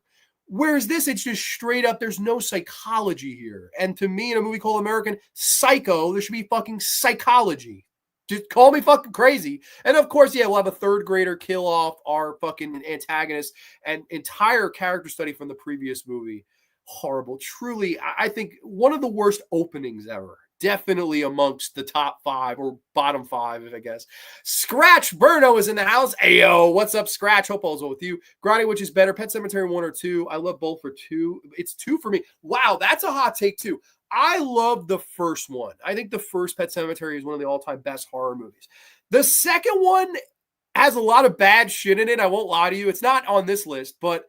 Whereas this, it's just straight up, there's no psychology here. And to me, in a movie called American Psycho, there should be fucking psychology. Just call me fucking crazy. And of course, yeah, we'll have a third grader kill off our fucking antagonist and entire character study from the previous movie. Horrible. Truly, I think one of the worst openings ever. Definitely amongst the top 5 or bottom 5, I guess. Scratch Burno is in the house. Ayo, what's up, Scratch? Hope all's well with you. Grande, which is better, Pet Sematary 1 or 2? I love both for 2. It's 2 for me. Wow, that's a hot take too. I love the first one. I think the first Pet Sematary is one of the all-time best horror movies. The second one has a lot of bad shit in it. I won't lie to you. It's not on this list, but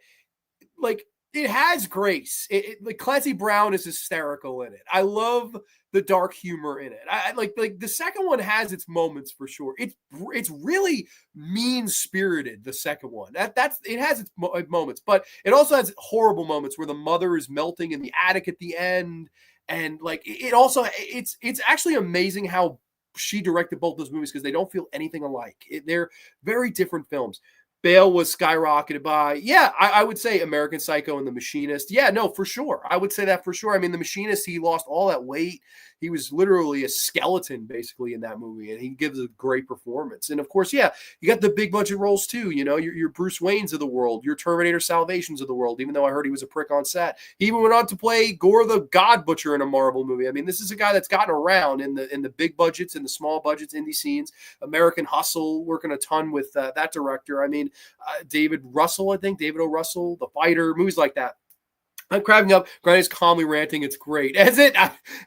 like it has grace. Like Clancy Brown is hysterical in it. I love the dark humor in it. I like the second one has its moments for sure. It's really mean spirited. The second one that's it has its moments, but it also has horrible moments where the mother is melting in the attic at the end, and like it also it's actually amazing how she directed both those movies because they don't feel anything alike. They're very different films. Bale was skyrocketed by, yeah, I would say American Psycho and The Machinist. Yeah, no, for sure. I would say that for sure. I mean, The Machinist, he lost all that weight. He was literally a skeleton basically in that movie, and he gives a great performance. And of course, yeah, you got the big budget roles too. You know, your Bruce Waynes of the world, your Terminator Salvations of the world, even though I heard he was a prick on set. He even went on to play Gore the God Butcher in a Marvel movie. I mean, this is a guy that's gotten around in the big budgets and the small budgets, indie scenes. American Hustle, working a ton with that director. I mean, David Russell, I think, David O. Russell, The Fighter, movies like that. I'm cracking up. Grande is calmly ranting. It's great.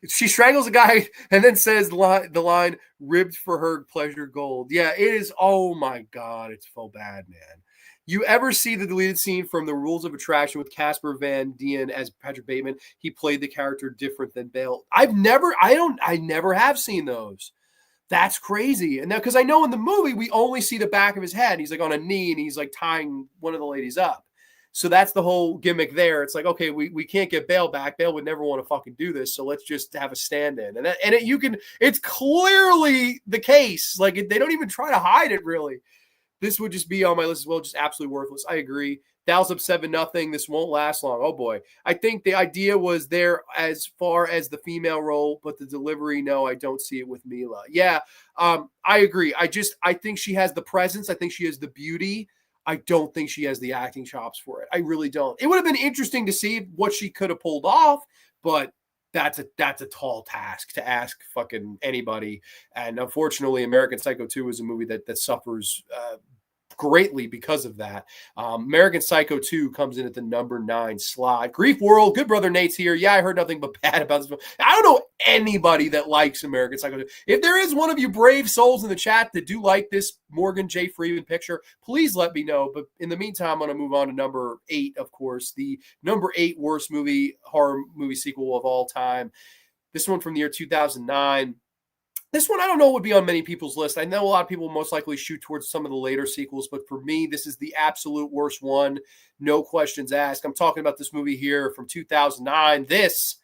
She strangles a guy and then says the line, ribbed for her pleasure gold. Yeah, it is. Oh my God. It's so bad, man. You ever see the deleted scene from The Rules of Attraction with Casper Van Dien as Patrick Bateman? He played the character different than Bale. I never have seen those. That's crazy. And now, because I know in the movie, we only see the back of his head. He's like on a knee and he's like tying one of the ladies up. So that's the whole gimmick there. It's like, okay, we can't get Bale back. Bale would never want to fucking do this. So let's just have a stand-in. It's clearly the case. Like they don't even try to hide it really. This would just be on my list as well. Just absolutely worthless. I agree. Dallas up 7-0. This won't last long. Oh boy. I think the idea was there as far as the female role, but the delivery, no, I don't see it with Mila. Yeah. I agree. I think she has the presence. I think she has the beauty. I don't think she has the acting chops for it. I really don't. It would have been interesting to see what she could have pulled off, but that's a tall task to ask fucking anybody. And unfortunately, American Psycho 2 is a movie that suffers greatly because of that. American Psycho 2 comes in at the number 9 slot. Grief World, good brother Nate's here. Yeah, I heard nothing but bad about this film. I don't know anybody that likes American Psycho 2. If there is one of you brave souls in the chat that do like this Morgan J. Freeman picture, please let me know. But in the meantime, I'm going to move on to number 8, of course, the number 8 worst horror movie sequel of all time. This one from the year 2009. This one, I don't know, would be on many people's list. I know a lot of people most likely shoot towards some of the later sequels, but for me, this is the absolute worst one. No questions asked. I'm talking about this movie here from 2009. This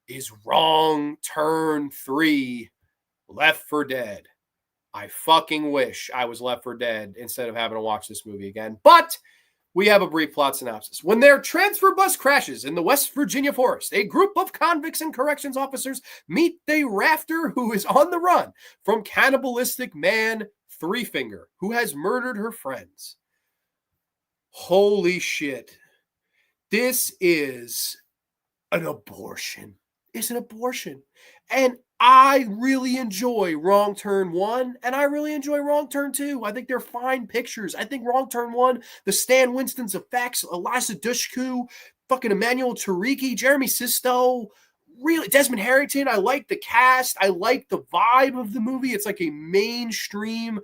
is Wrong Turn 3, Left 4 Dead. I fucking wish I was Left 4 Dead instead of having to watch this movie again. But we have a brief plot synopsis. When their transfer bus crashes in the West Virginia forest, a group of convicts and corrections officers meet a rafter who is on the run from cannibalistic man Three Finger, who has murdered her friends. Holy shit. This is an abortion. It's an abortion. And I really enjoy Wrong Turn 1, and I really enjoy Wrong Turn 2. I think they're fine pictures. I think Wrong Turn 1, the Stan Winston's effects, Eliza Dushku, fucking Emmanuel Tariki, Jeremy Sisto, really, Desmond Harrington. I like the cast. I like the vibe of the movie. It's like a mainstream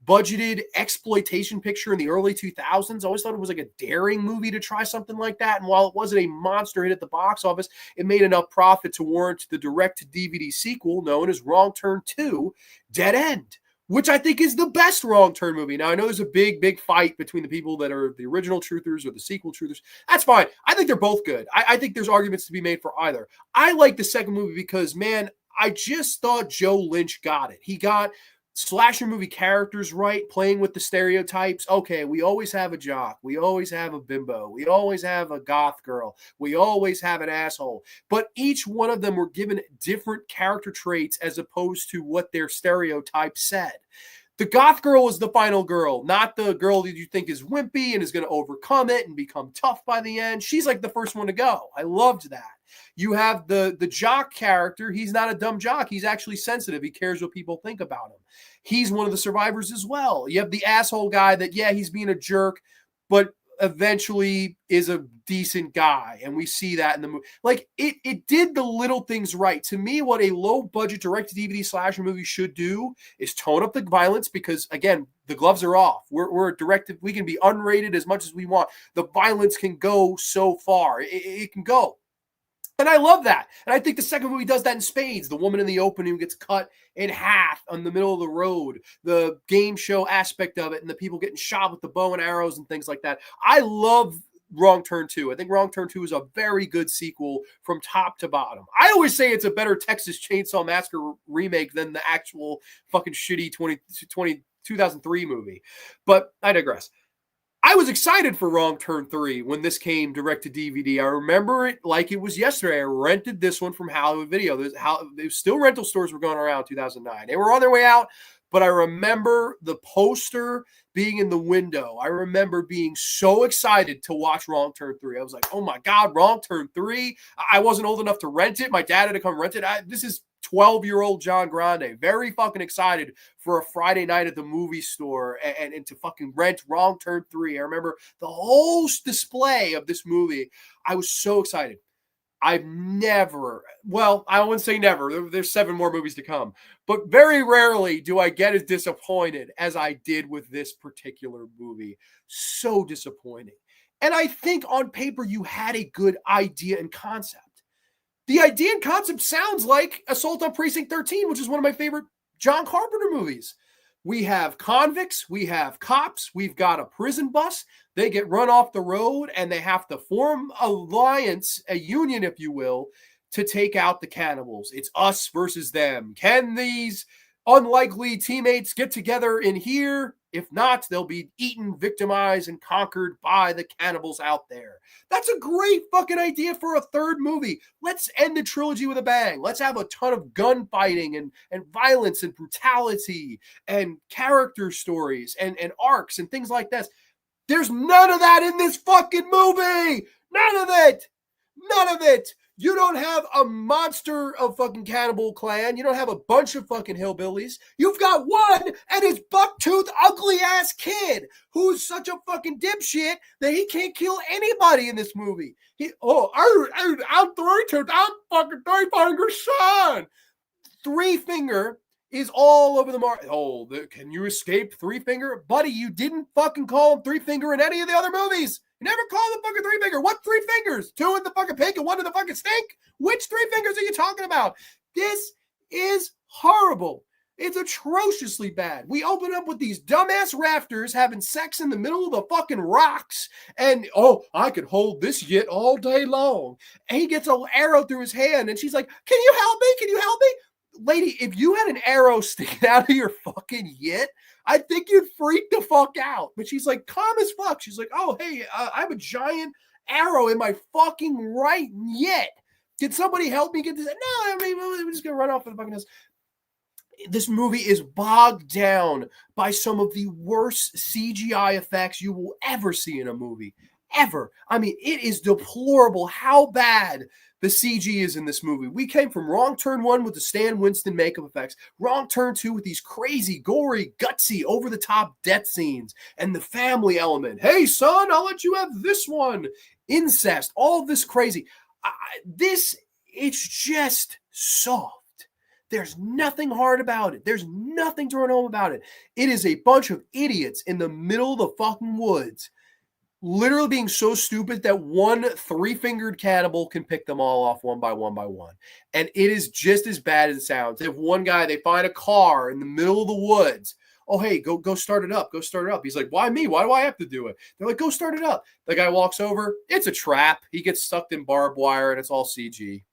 budgeted exploitation picture in the early 2000s. I always thought it was like a daring movie to try something like that. And while it wasn't a monster hit at the box office, it made enough profit to warrant the direct-to-DVD sequel known as Wrong Turn 2, Dead End, which I think is the best Wrong Turn movie. Now, I know there's a big fight between the people that are the original truthers or the sequel truthers. That's fine. I think they're both good. I think there's arguments to be made for either. I like the second movie because, man, I just thought Joe Lynch got it. He got slasher movie characters right, playing with the stereotypes. Okay, we always have a jock. We always have a bimbo. We always have a goth girl. We always have an asshole. But each one of them were given different character traits as opposed to what their stereotype said. The goth girl is the final girl, not the girl that you think is wimpy and is going to overcome it and become tough by the end. She's like the first one to go. I loved that. You have the jock character. He's not a dumb jock. He's actually sensitive. He cares what people think about him. He's one of the survivors as well. You have the asshole guy that, yeah, he's being a jerk, but eventually is a decent guy, and we see that in the movie. Like, it did the little things right. To me, what a low-budget direct-to-DVD slasher movie should do is tone up the violence, because, again, the gloves are off. We're directed. We can be unrated as much as we want. The violence can go so far. It can go. And I love that. And I think the second movie does that in spades. The woman in the opening gets cut in half on the middle of the road, the game show aspect of it, and the people getting shot with the bow and arrows and things like that. I love Wrong Turn 2. I think Wrong Turn 2 is a very good sequel from top to bottom. I always say it's a better Texas Chainsaw Massacre remake than the actual fucking shitty 2003 movie. But I digress. I was excited for Wrong Turn 3 when this came direct to DVD. I remember it like it was yesterday. I rented this one from Hollywood Video. There's still rental stores were going around in 2009. They were on their way out, but I remember the poster being in the window. I remember being so excited to watch Wrong Turn 3. I was like, oh my God, Wrong Turn 3. I wasn't old enough to rent it. My dad had to come rent it. This is 12-year-old John Grande, very fucking excited for a Friday night at the movie store and to fucking rent Wrong Turn 3. I remember the whole display of this movie. I was so excited. I've never, well, I wouldn't say never. There's 7 more movies to come. But very rarely do I get as disappointed as I did with this particular movie. So disappointing. And I think on paper you had a good idea and concept. The idea and concept sounds like Assault on Precinct 13, which is one of my favorite John Carpenter movies. We have convicts, we have cops, we've got a prison bus. They get run off the road and they have to form an alliance, a union, if you will, to take out the cannibals. It's us versus them. Can these unlikely teammates get together in here? If not, they'll be eaten, victimized, and conquered by the cannibals out there. That's a great fucking idea for a third movie. Let's end the trilogy with a bang. Let's have a ton of gunfighting and violence and brutality and character stories and arcs and things like this. There's none of that in this fucking movie. None of it. None of it. You don't have a monster of fucking cannibal clan. You don't have a bunch of fucking hillbillies. You've got one and his buck-toothed, ugly-ass kid who's such a fucking dipshit that he can't kill anybody in this movie. I'm three-toothed. I'm fucking three-finger son. Three-finger is all over the market. Oh, can you escape Three-Finger? Buddy, you didn't fucking call him Three-Finger in any of the other movies. You never called him fucking Three-Finger. What 3 fingers? 2 in the fucking pink and 1 in the fucking stink? Which 3 fingers are you talking about? This is horrible. It's atrociously bad. We open up with these dumbass rafters having sex in the middle of the fucking rocks. And, oh, I could hold this yit all day long. And he gets an arrow through his hand. And she's like, can you help me? Can you help me? Lady, if you had an arrow sticking out of your fucking yit, I think you'd freak the fuck out. But she's like, calm as fuck. She's like, oh, hey, I have a giant arrow in my fucking right yit. Can somebody help me get this? No, I mean, we're just going to run off with the fucking house. This movie is bogged down by some of the worst CGI effects you will ever see in a movie. Ever. I mean, it is deplorable how bad the CG is in this movie. We came from Wrong Turn 1 with the Stan Winston makeup effects, Wrong Turn 2 with these crazy, gory, gutsy, over-the-top death scenes, and the family element. Hey, son, I'll let you have this one. Incest, all this crazy. It's just soft. There's nothing hard about it. There's nothing to run home about it. It is a bunch of idiots in the middle of the fucking woods literally being so stupid that one 3-fingered cannibal can pick them all off one by one by one. And it is just as bad as it sounds. If one guy, they find a car in the middle of the woods. Oh, hey, go start it up. Go start it up. He's like, why me? Why do I have to do it? They're like, go start it up. The guy walks over. It's a trap. He gets sucked in barbed wire and it's all CG.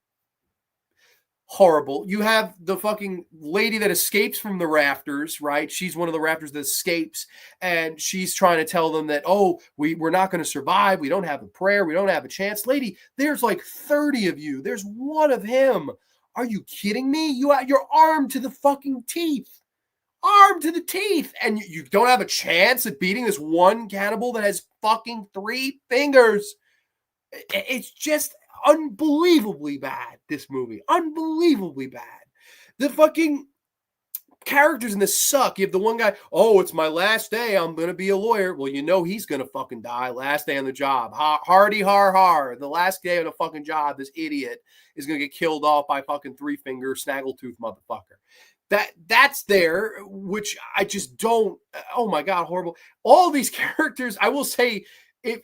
Horrible. You have the fucking lady that escapes from the rafters, right? She's one of the rafters that escapes, and she's trying to tell them that, oh, we're not going to survive. We don't have a prayer. We don't have a chance. Lady, there's like 30 of you. There's one of him. Are you kidding me? You're armed to the fucking teeth. Armed to the teeth. And you don't have a chance at beating this one cannibal that has fucking 3 fingers. It's just unbelievably bad, this movie. Unbelievably bad. The fucking characters in this suck. You have the one guy, oh, it's my last day. I'm going to be a lawyer. Well, you know he's going to fucking die. Last day on the job. Hardy har har. The last day on the fucking job, this idiot is going to get killed off by fucking three-finger snaggletooth motherfucker. That's there, which I just don't. Oh my God, horrible. All these characters, I will say,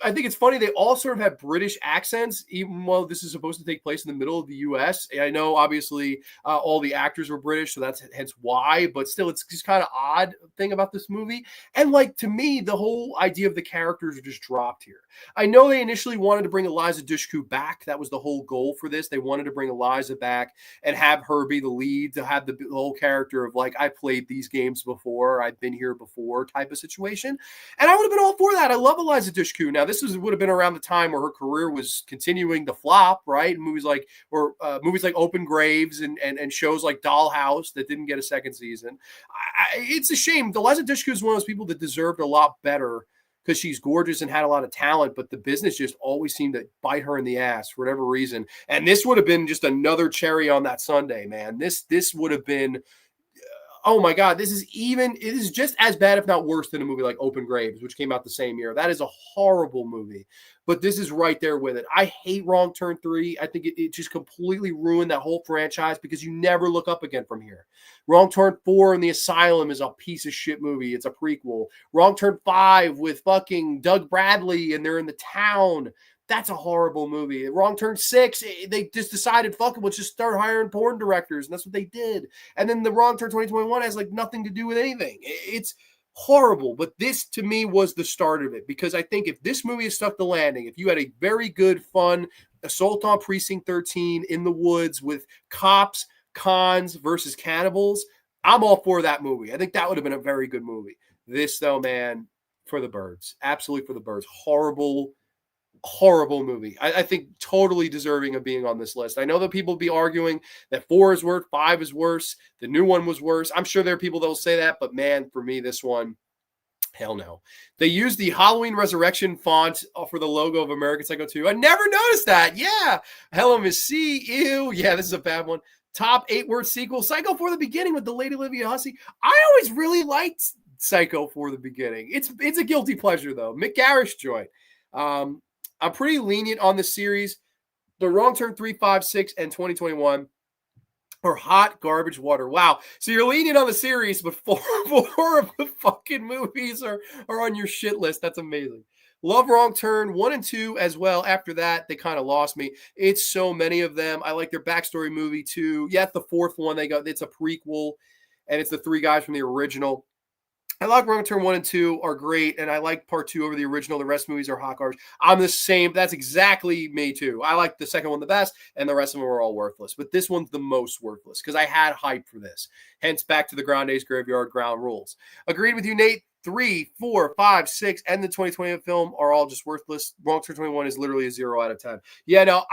I think it's funny. They all sort of have British accents, even though this is supposed to take place in the middle of the U.S. I know, obviously, all the actors were British, so that's hence why. But still, it's just kind of odd thing about this movie. And like to me, the whole idea of the characters are just dropped here. I know they initially wanted to bring Eliza Dushku back. That was the whole goal for this. They wanted to bring Eliza back and have her be the lead, to have the whole character of like, I played these games before, I've been here before type of situation. And I would have been all for that. I love Eliza Dushku. Now, this would have been around the time where her career was continuing to flop, right? Movies like Open Graves and shows like Dollhouse that didn't get a second season. It's a shame. Eliza Dushku is one of those people that deserved a lot better because she's gorgeous and had a lot of talent, but the business just always seemed to bite her in the ass for whatever reason. And this would have been just another cherry on that sundae, man. This would have been. Oh my God, it is just as bad, if not worse, than a movie like Open Graves, which came out the same year. That is a horrible movie, but this is right there with it. I hate Wrong Turn 3. I think it just completely ruined that whole franchise because you never look up again from here. Wrong Turn 4 and The Asylum is a piece of shit movie. It's a prequel. Wrong Turn 5 with fucking Doug Bradley and they're in the town. That's a horrible movie. Wrong Turn 6, they just decided, fuck it, let's just start hiring porn directors. And that's what they did. And then the Wrong Turn 2021 has like nothing to do with anything. It's horrible. But this, to me, was the start of it. Because I think if this movie has stuck the landing, if you had a very good, fun Assault on Precinct 13 in the woods with cops, cons versus cannibals, I'm all for that movie. I think that would have been a very good movie. This, though, man, for the birds. Absolutely for the birds. Horrible movie. I think totally deserving of being on this list. I know that people be arguing that 4 is worse, 5 is worse, the new one was worse. I'm sure there are people that will say that, but man, for me, this one, hell no. They used the Halloween Resurrection font for the logo of American Psycho 2. I never noticed that. Yeah. Hell, Miss C. Ew. Yeah, this is a bad one. Top 8-word sequel, Psycho for the Beginning with the late Olivia Hussey. I always really liked Psycho for the Beginning. It's a guilty pleasure, though. Mick Garrish joint. I'm pretty lenient on the series. The Wrong Turn 3, 5, 6, and 2021 are hot garbage water. Wow. So you're lenient on the series, but four of the fucking movies are on your shit list. That's amazing. Love Wrong Turn 1 and 2 as well. After that, they kind of lost me. It's so many of them. I like their backstory movie too. Yeah, it's the fourth one they got. It's a prequel, and it's the 3 guys from the original. I like Wrong Turn 1 and 2 are great, and I like part 2 over the original. The rest of the movies are hot garbage. I'm the same. That's exactly me, too. I like the second one the best, and the rest of them are all worthless. But this one's the most worthless because I had hype for this. Hence, back to the Grande's Graveyard ground rules. Agreed with you, Nate. 3, 4, 5, 6, and the 2020 film are all just worthless. Wrong Turn 21 is literally a 0 out of 10. Yeah, no,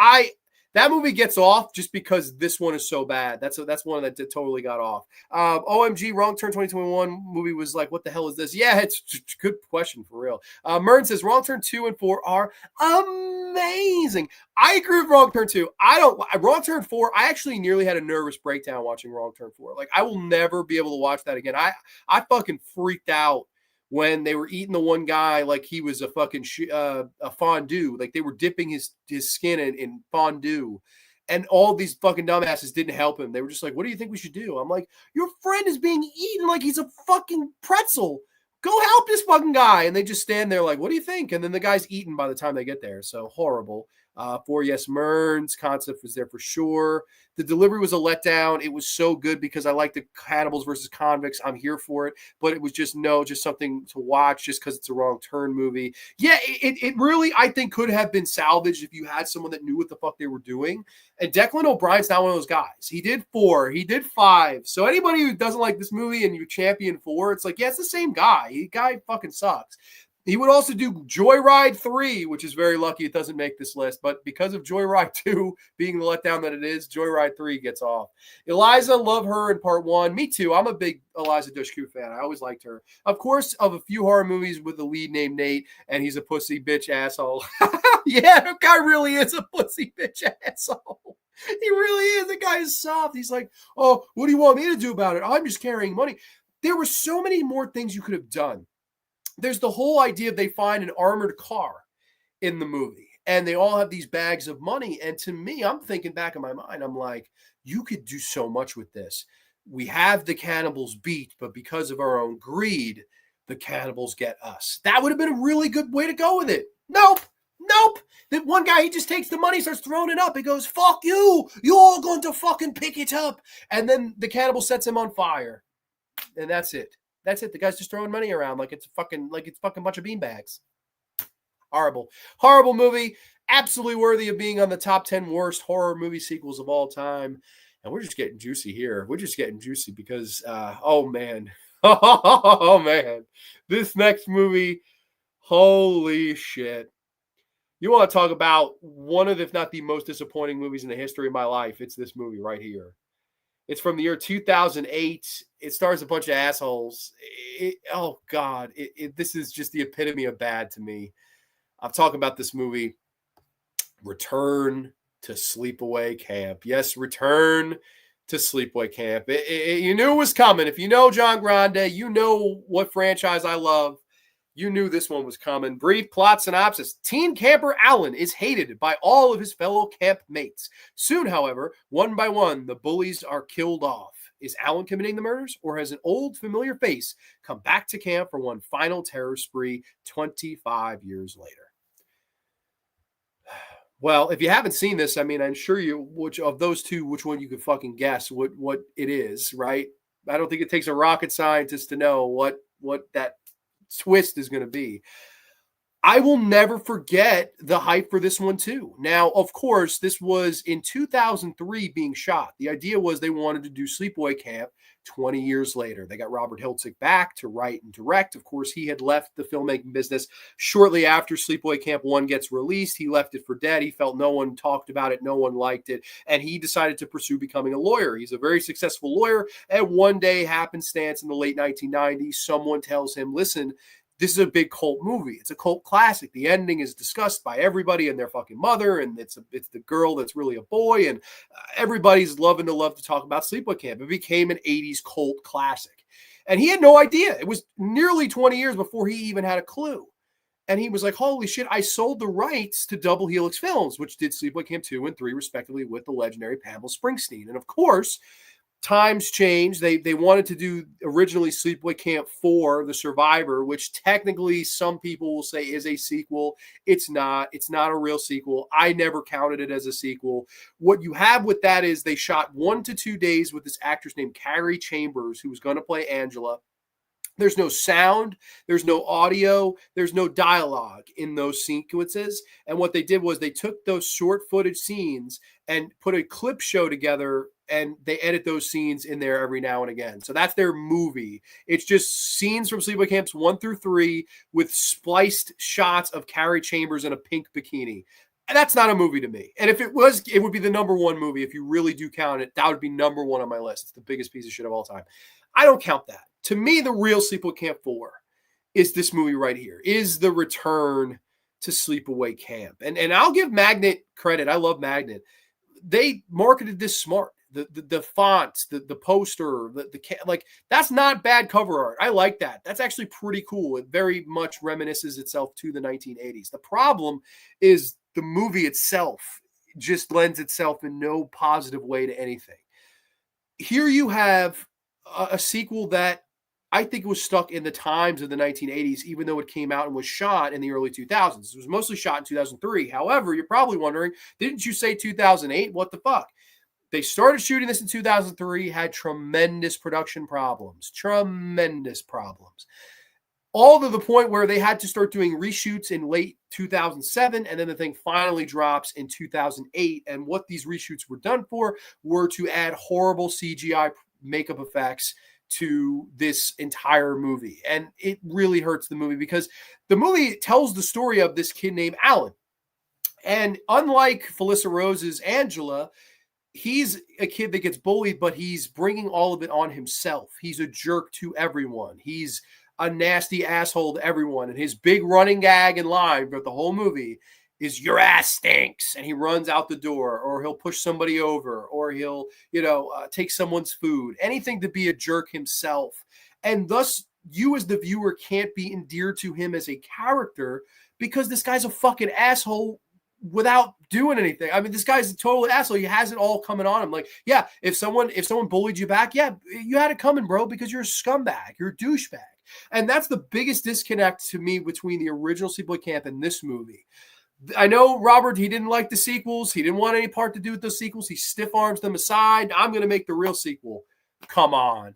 that movie gets off just because this one is so bad. That's one that totally got off. OMG, Wrong Turn 2021 movie was like, what the hell is this? Yeah, it's a good question for real. Mern says Wrong Turn 2 and 4 are amazing. I agree with Wrong Turn 2. Wrong Turn 4, I actually nearly had a nervous breakdown watching Wrong Turn 4. Like, I will never be able to watch that again. I fucking freaked out when they were eating the one guy like he was a fucking a fondue. Like they were dipping his skin in fondue. And all these fucking dumbasses didn't help him. They were just like, what do you think we should do? I'm like, your friend is being eaten like he's a fucking pretzel. Go help this fucking guy. And they just stand there like, what do you think? And then the guy's eaten by the time they get there. So horrible. 4 Yes Merns concept was there for sure. The delivery was a letdown. It was so good because I like the cannibals versus convicts. I'm here for it, but it was just something to watch just because it's a Wrong Turn movie. Yeah, it really, I think, could have been salvaged if you had someone that knew what the fuck they were doing. And Declan O'Brien's not one of those guys. He did 4. He did 5. So anybody who doesn't like this movie and you champion 4, it's like, yeah, it's the same guy. The guy fucking sucks. He would also do Joyride 3, which is very lucky it doesn't make this list. But because of Joyride 2 being the letdown that it is, Joyride 3 gets off. Eliza, love her in part 1. Me too. I'm a big Eliza Dushku fan. I always liked her. Of course, of a few horror movies with the lead named Nate, and he's a pussy bitch asshole. Yeah, that guy really is a pussy bitch asshole. He really is. The guy is soft. He's like, oh, what do you want me to do about it? I'm just carrying money. There were so many more things you could have done. There's the whole idea they find an armored car in the movie, and they all have these bags of money. And to me, I'm thinking back in my mind, I'm like, you could do so much with this. We have the cannibals beat, but because of our own greed, the cannibals get us. That would have been a really good way to go with it. Nope. That one guy, he just takes the money, starts throwing it up. He goes, fuck you. You're all going to fucking pick it up. And then the cannibal sets him on fire. And that's it. That's it. The guy's just throwing money around like it's fucking bunch of beanbags. Horrible movie. Absolutely worthy of being on the top 10 worst horror movie sequels of all time. And we're just getting juicy here. We're just getting juicy because, oh man. Oh man. This next movie, holy shit. You want to talk about one of, if not the most disappointing movies in the history of my life, it's this movie right here. It's from the year 2008. It stars a bunch of assholes. Oh, God. This is just the epitome of bad to me. I'm talking about this movie, Return to Sleepaway Camp. Yes, Return to Sleepaway Camp. You knew it was coming. If you know John Grande, you know what franchise I love. You knew this one was coming. Brief plot synopsis. Teen camper Alan is hated by all of his fellow camp mates. Soon, however, one by one, the bullies are killed off. Is Alan committing the murders, or has an old familiar face come back to camp for one final terror spree 25 years later? Well, if you haven't seen this, I mean, I'm sure you, which of those two, which one you could fucking guess what it is, right? I don't think it takes a rocket scientist to know what that twist is going to be. I will never forget the hype for this one too. Now, of course, this was in 2003 being shot. The idea was they wanted to do Sleepaway Camp 20 years later. They got Robert Hiltzik back to write and direct. Of course, he had left the filmmaking business shortly after Sleepaway Camp 1 gets released. He left it for dead. He felt no one talked about it. No one liked it. And he decided to pursue becoming a lawyer. He's a very successful lawyer. And one day, happenstance in the late 1990s, someone tells him, listen, this is a big cult movie. It's a cult classic. The ending is discussed by everybody and their fucking mother, and it's the girl that's really a boy, and everybody's loving to love to talk about Sleepaway Camp. It became an 80s cult classic. And he had no idea. It was nearly 20 years before he even had a clue. And he was like, holy shit, I sold the rights to Double Helix Films, which did Sleepaway Camp 2 and 3, respectively, with the legendary Pamela Springsteen. And of course, times changed. They wanted to do originally Sleepaway Camp 4, The Survivor, which technically some people will say is a sequel. It's not. It's not a real sequel. I never counted it as a sequel. What you have with that is they shot 1 to 2 days with this actress named Carrie Chambers, who was going to play Angela. There's no sound, there's no audio, there's no dialogue in those sequences. And what they did was they took those short footage scenes and put a clip show together, and they edit those scenes in there every now and again. So that's their movie. It's just scenes from Sleepaway Camps 1 through 3 with spliced shots of Carrie Chambers in a pink bikini. And that's not a movie to me. And if it was, it would be the number one movie. If you really do count it, that would be number one on my list. It's the biggest piece of shit of all time. I don't count that. To me, the real Sleepaway Camp 4 is this movie right here, is the return to Sleepaway Camp. And I'll give Magnet credit. I love Magnet. They marketed this smart. The fonts, the poster, like that's not bad cover art. I like that. That's actually pretty cool. It very much reminisces itself to the 1980s. The problem is the movie itself just lends itself in no positive way to anything. Here you have a sequel that I think was stuck in the times of the 1980s, even though it came out and was shot in the early 2000s. It was mostly shot in 2003. However, you're probably wondering, didn't you say 2008? What the fuck? They started shooting this in 2003, had tremendous production problems, all to the point where they had to start doing reshoots in late 2007, and then the thing finally drops in 2008. And what these reshoots were done for were to add horrible CGI makeup effects to this entire movie. And it really hurts the movie because the movie tells the story of this kid named Alan. And unlike Felissa Rose's Angela, he's a kid that gets bullied, but he's bringing all of it on himself. He's a jerk to everyone. He's a nasty asshole to everyone. And his big running gag and line for the whole movie is your ass stinks, and he runs out the door, or he'll push somebody over, or he'll, take someone's food, anything to be a jerk himself. And thus, you as the viewer can't be endeared to him as a character because this guy's a fucking asshole without doing anything. I mean, this guy's a total asshole. He has it all coming on him. Like, yeah, if someone bullied you back, yeah, you had it coming, bro, because you're a scumbag. You're a douchebag. And that's the biggest disconnect to me between the original Sleepaway Camp and this movie. I know Robert, he didn't like the sequels. He didn't want any part to do with those sequels. He stiff arms them aside. I'm going to make the real sequel. Come on.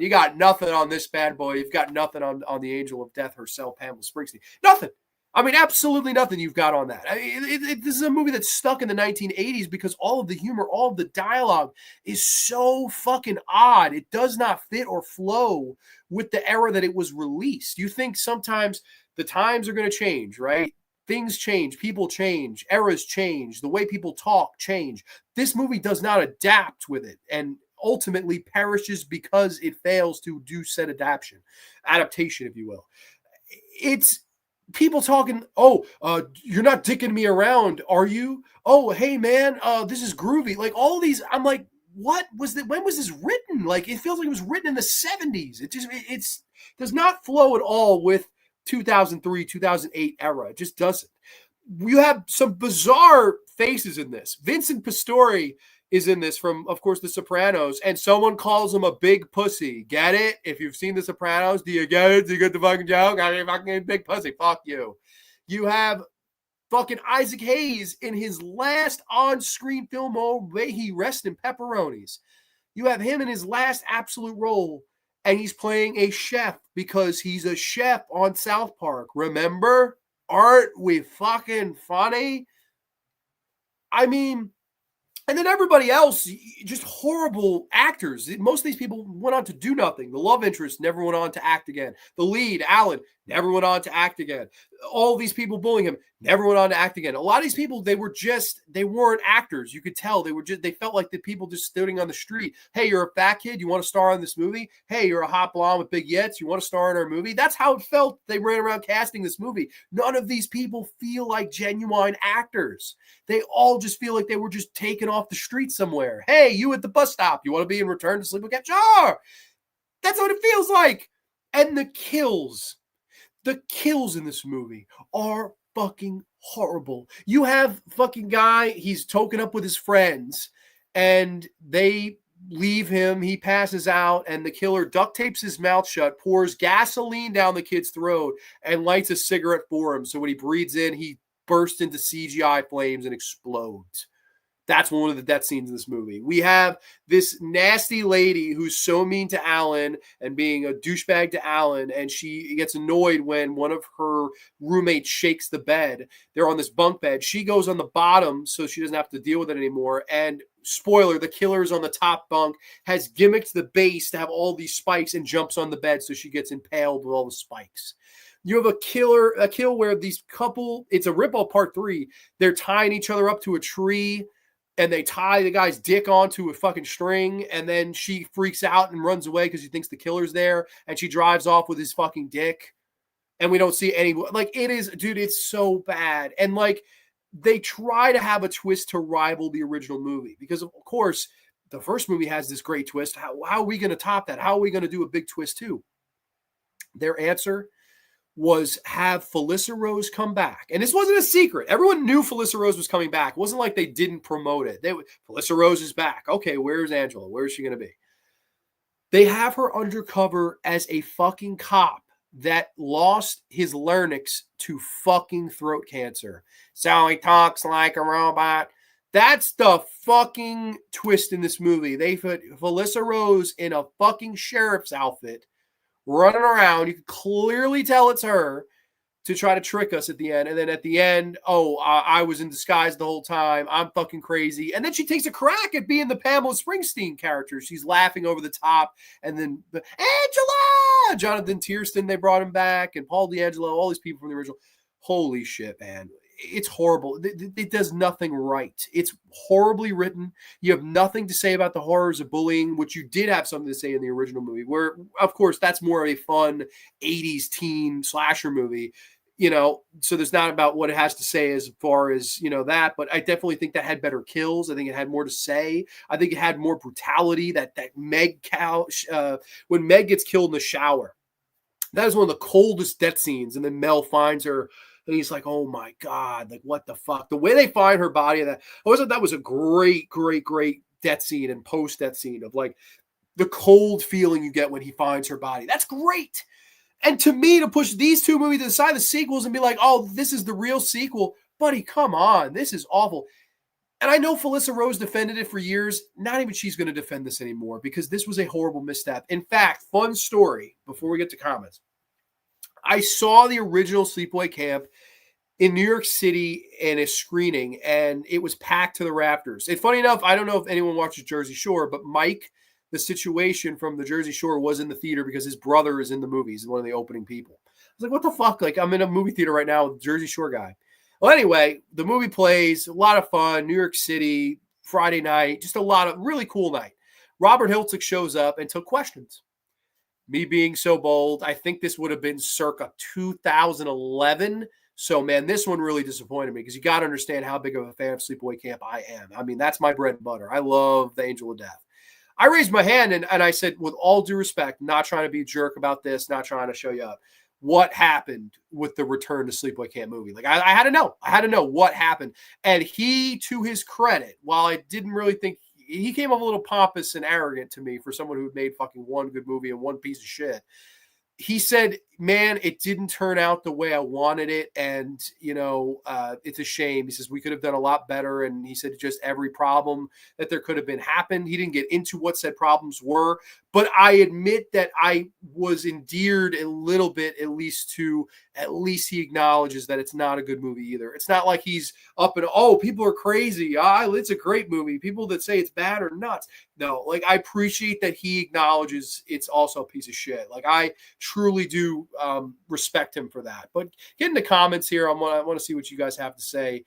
You got nothing on this bad boy. You've got nothing on the angel of death herself, Pamela Springsteen. Nothing. I mean, absolutely nothing you've got on that. This is a movie that's stuck in the 1980s because all of the humor, all of the dialogue is so fucking odd. It does not fit or flow with the era that it was released. You think sometimes the times are going to change, right? Things change, people change, eras change, the way people talk change. This movie does not adapt with it and ultimately perishes because it fails to do said adaptation, if you will. It's people talking, you're not dicking me around, are you? Oh, hey, man, this is groovy. Like, all these, I'm like, what was that? When was this written? Like, it feels like it was written in the 70s. It does not flow at all with 2003, 2008 era. It just doesn't. You have some bizarre faces in this. Vincent Pastore is in this from, of course, The Sopranos, and someone calls him a big pussy. Get it? If you've seen The Sopranos, do you get it? Do you get the fucking joke? I mean, fucking big pussy. Fuck you. You have fucking Isaac Hayes in his last on-screen film, oh, may he rest in pepperonis. You have him in his last absolute role, and he's playing a chef because he's a chef on South Park. Remember? Aren't we fucking funny? I mean, and then everybody else, just horrible actors. Most of these people went on to do nothing. The love interest never went on to act again. The lead, Alan, never went on to act again. All these people bullying him never went on to act again. A lot of these people, they weren't actors. You could tell they felt like the people just standing on the street. Hey, you're a fat kid. You want to star in this movie? Hey, you're a hot blonde with big yets. You want to star in our movie? That's how it felt. They ran around casting this movie. None of these people feel like genuine actors. They all just feel like they were just taken off the street somewhere. Hey, you at the bus stop. You want to be in Return to Sleepaway Camp? Sure. That's what it feels like. And the kills in this movie are fucking horrible. You have fucking guy, he's token up with his friends, and they leave him. He passes out, and the killer duct tapes his mouth shut, pours gasoline down the kid's throat, and lights a cigarette for him. So when he breathes in, he bursts into CGI flames and explodes. That's one of the death scenes in this movie. We have this nasty lady who's so mean to Alan and being a douchebag to Alan, and she gets annoyed when one of her roommates shakes the bed. They're on this bunk bed. She goes on the bottom so she doesn't have to deal with it anymore. And spoiler, the killer is on the top bunk, has gimmicked the base to have all these spikes, and jumps on the bed so she gets impaled with all the spikes. You have a kill where these couple, it's a rip-off part 3. They're tying each other up to a tree, and they tie the guy's dick onto a fucking string, and then she freaks out and runs away because she thinks the killer's there, and she drives off with his fucking dick, and we don't see any, like, it is, dude, it's so bad. And, like, they try to have a twist to rival the original movie, because, of course, the first movie has this great twist. How are we going to top that? How are we going to do a big twist, too? Their answer was have Felissa Rose come back. And this wasn't a secret. Everyone knew Felissa Rose was coming back. It wasn't like they didn't promote it. Felissa Rose is back. Okay, where's Angela? Where's she going to be? They have her undercover as a fucking cop that lost his larynx to fucking throat cancer. So he talks like a robot. That's the fucking twist in this movie. They put Felissa Rose in a fucking sheriff's outfit, running around. You can clearly tell it's her, to try to trick us at the end. And then at the end, I was in disguise the whole time. I'm fucking crazy. And then she takes a crack at being the Pamela Springsteen character. She's laughing over the top. And then Angela! Jonathan Tiersten, they brought him back. And Paul D'Angelo, all these people from the original. Holy shit, man. It's horrible. It does nothing right. It's horribly written. You have nothing to say about the horrors of bullying, which you did have something to say in the original movie, where, of course, that's more of a fun 80s teen slasher movie. so there's not about what it has to say as far as, that, but I definitely think that had better kills. I think it had more to say. I think it had more brutality. That Meg when Meg gets killed in the shower, that is one of the coldest death scenes. And then Mel finds her and he's like, oh my God, like what the fuck? The way they find her body, I always thought that was a great, great, great death scene and post-death scene of like the cold feeling you get when he finds her body. That's great. And to me, to push these two movies to the side, the sequels, and be like, oh, this is the real sequel. Buddy, come on. This is awful. And I know Felissa Rose defended it for years. Not even she's going to defend this anymore because this was a horrible misstep. In fact, fun story before we get to comments. I saw the original Sleepaway Camp in New York City in a screening, and it was packed to the rafters. And funny enough, I don't know if anyone watches Jersey Shore, but Mike, the situation from the Jersey Shore, was in the theater because his brother is in the movies and one of the opening people. I was like, what the fuck? Like, I'm in a movie theater right now with Jersey Shore guy. Well, anyway, the movie plays, a lot of fun, New York City, Friday night, just a lot of really cool night. Robert Hiltzik shows up and took questions. Me being so bold, I think this would have been circa 2011. So, man, this one really disappointed me because you got to understand how big of a fan of Sleepaway Camp I am. I mean, that's my bread and butter. I love The Angel of Death. I raised my hand and I said, with all due respect, not trying to be a jerk about this, not trying to show you up, what happened with the Return to Sleepaway Camp movie? Like, I had to know. I had to know what happened. And he, to his credit, while I didn't really think, he came off a little pompous and arrogant to me for someone who made fucking one good movie and one piece of shit. He said, man, it didn't turn out the way I wanted it. And, it's a shame. He says, we could have done a lot better. And he said, just every problem that there could have been happened. He didn't get into what said problems were. But I admit that I was endeared a little bit, at least he acknowledges that it's not a good movie either. It's not like he's up and, oh, people are crazy. It's a great movie. People that say it's bad are nuts. No, like, I appreciate that he acknowledges it's also a piece of shit. Like, I truly do respect him for that. But get in the comments here. I want to see what you guys have to say.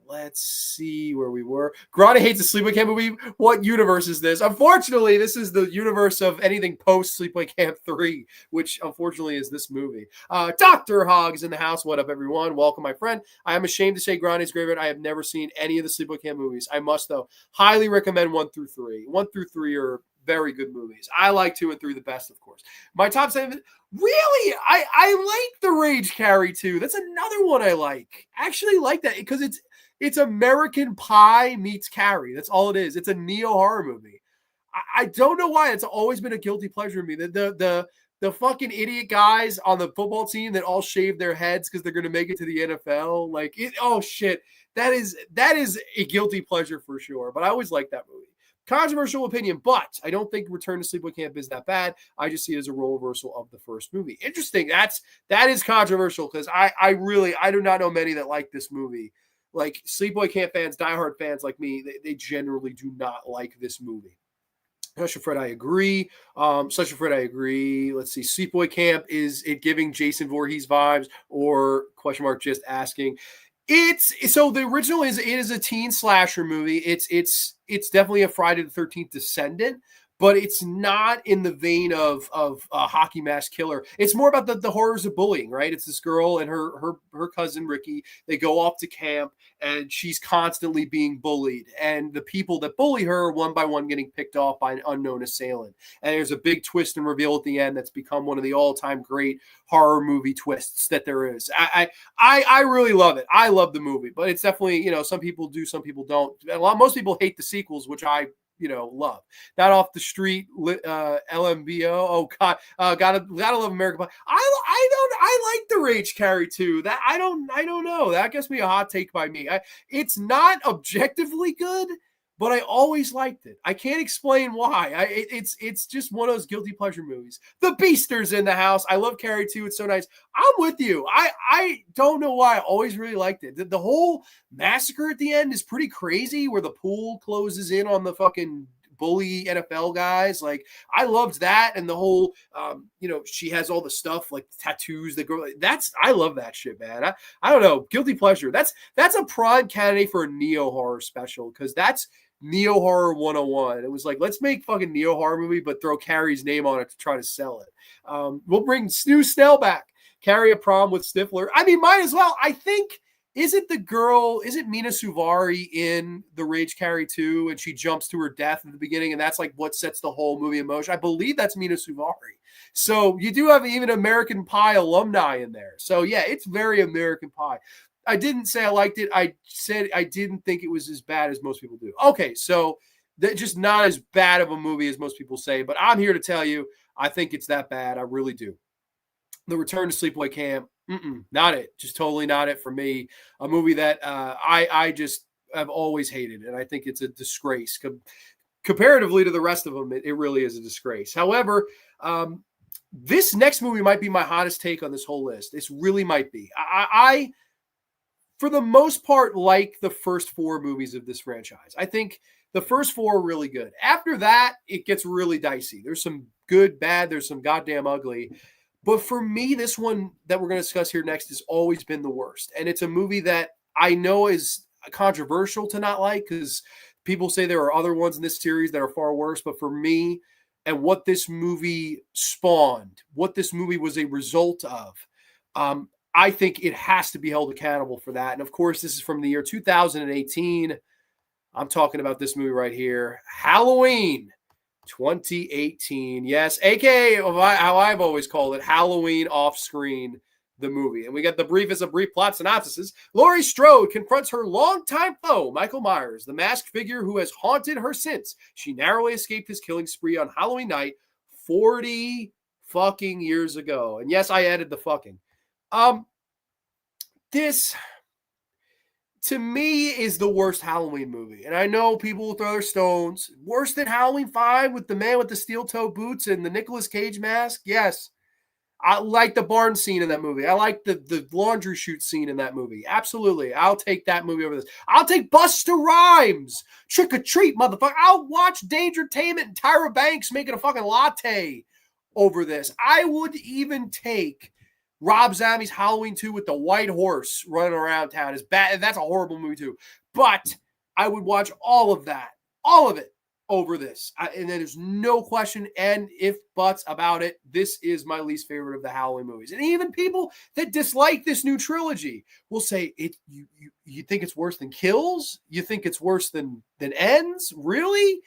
Let's see where we were. Grande hates the Sleepaway Camp movie. What universe is this? Unfortunately, this is the universe of anything post Sleepaway Camp 3, which unfortunately is this movie. Dr. Hogg is in the house. What up, everyone? Welcome, my friend. I am ashamed to say Grande's Graveyard. I have never seen any of the Sleepaway Camp movies. I must, though, highly recommend 1 through 3. 1 through 3 are very good movies. I like 2 and 3 the best, of course. My top 7, really, I like The Rage Carry 2. That's another one I like. I actually like that because it's American Pie meets Carrie. That's all it is. It's a neo-horror movie. I don't know why. It's always been a guilty pleasure to me. The fucking idiot guys on the football team that all shave their heads because they're going to make it to the NFL. Like, oh, shit. That is a guilty pleasure for sure. But I always like that movie. Controversial opinion, but I don't think Return to Sleepaway Camp is that bad. I just see it as a role reversal of the first movie. Interesting. That is controversial because I do not know many that like this movie. Like, Sleepaway Camp fans, diehard fans like me, they generally do not like this movie. Fred, I agree. Let's see. Sleepaway Camp, is it giving Jason Voorhees vibes or ? Just asking. So the original is a teen slasher movie. It's definitely a Friday the 13th descendant, but it's not in the vein of a hockey mask killer. It's more about the horrors of bullying, right? It's this girl and her cousin Ricky. They go off to camp and she's constantly being bullied. And the people that bully her, one by one, getting picked off by an unknown assailant. And there's a big twist and reveal at the end that's become one of the all-time great horror movie twists that there is. I really love it. I love the movie, but it's definitely, some people do, some people don't. Most people hate the sequels, which I love. Not Off the Street, LMBO. Oh God, gotta love American Pie. I like The Rage Carry 2. That I don't know. That gets me a hot take by me. It's not objectively good, but I always liked it. I can't explain why. It's just one of those guilty pleasure movies. The Beaster's in the house. I love Carrie 2. It's so nice. I'm with you. I don't know why. I always really liked it. The whole massacre at the end is pretty crazy where the pool closes in on the fucking bully NFL guys. Like, I loved that. And the whole, she has all the stuff, like tattoos that go, I love that shit, man. I don't know. Guilty pleasure. That's a prime candidate for a neo horror special. Cause that's neo horror 101. It was like, let's make fucking neo horror movie, but throw Carrie's name on it to try to sell it. We'll bring Snoo Snell back. Carry a Prom with Stifler. I mean, might as well. I think, isn't Mina Suvari in The Rage Carry 2 and she jumps to her death at the beginning and that's like what sets the whole movie in motion? I believe that's Mina Suvari. So you do have even American Pie alumni in there. So yeah, it's very American Pie. I didn't say I liked it. I said I didn't think it was as bad as most people do. Okay, so just not as bad of a movie as most people say, but I'm here to tell you, I think it's that bad. I really do. The Return to Sleepaway Camp, not it. Just totally not it for me. A movie that I just have always hated, and I think it's a disgrace. Comparatively to the rest of them, it really is a disgrace. However, this next movie might be my hottest take on this whole list. This really might be. I for the most part, like the first 4 movies of this franchise. I think the first 4 are really good. After that, it gets really dicey. There's some good, bad. There's some goddamn ugly. But for me, this one that we're going to discuss here next has always been the worst. And it's a movie that I know is controversial to not like because people say there are other ones in this series that are far worse. But for me, and what this movie spawned, what this movie was a result of, I think it has to be held accountable for that. And of course, this is from the year 2018. I'm talking about this movie right here, Halloween 2018. Yes, aka how I've always called it, Halloween Off-Screen, the movie. And we got the briefest of brief plot synopsises. Laurie Strode confronts her longtime foe, Michael Myers, the masked figure who has haunted her since she narrowly escaped his killing spree on Halloween night 40 fucking years ago. And yes, I added the fucking. This, to me, is the worst Halloween movie. And I know people will throw their stones. Worse than Halloween 5 with the man with the steel-toe boots and the Nicolas Cage mask? Yes. I like the barn scene in that movie. I like the laundry chute scene in that movie. Absolutely. I'll take that movie over this. I'll take Busta Rhymes. Trick or treat, motherfucker. I'll watch Dangertainment and Tyra Banks making a fucking latte over this. I would even take Rob Zombie's Halloween 2 with the white horse running around town. Is bad. That's a horrible movie too. But I would watch all of that, all of it, over this. And there's no question and if buts about it. This is my least favorite of the Halloween movies. And even people that dislike this new trilogy will say, you think it's worse than Kills? You think it's worse than Ends? Really?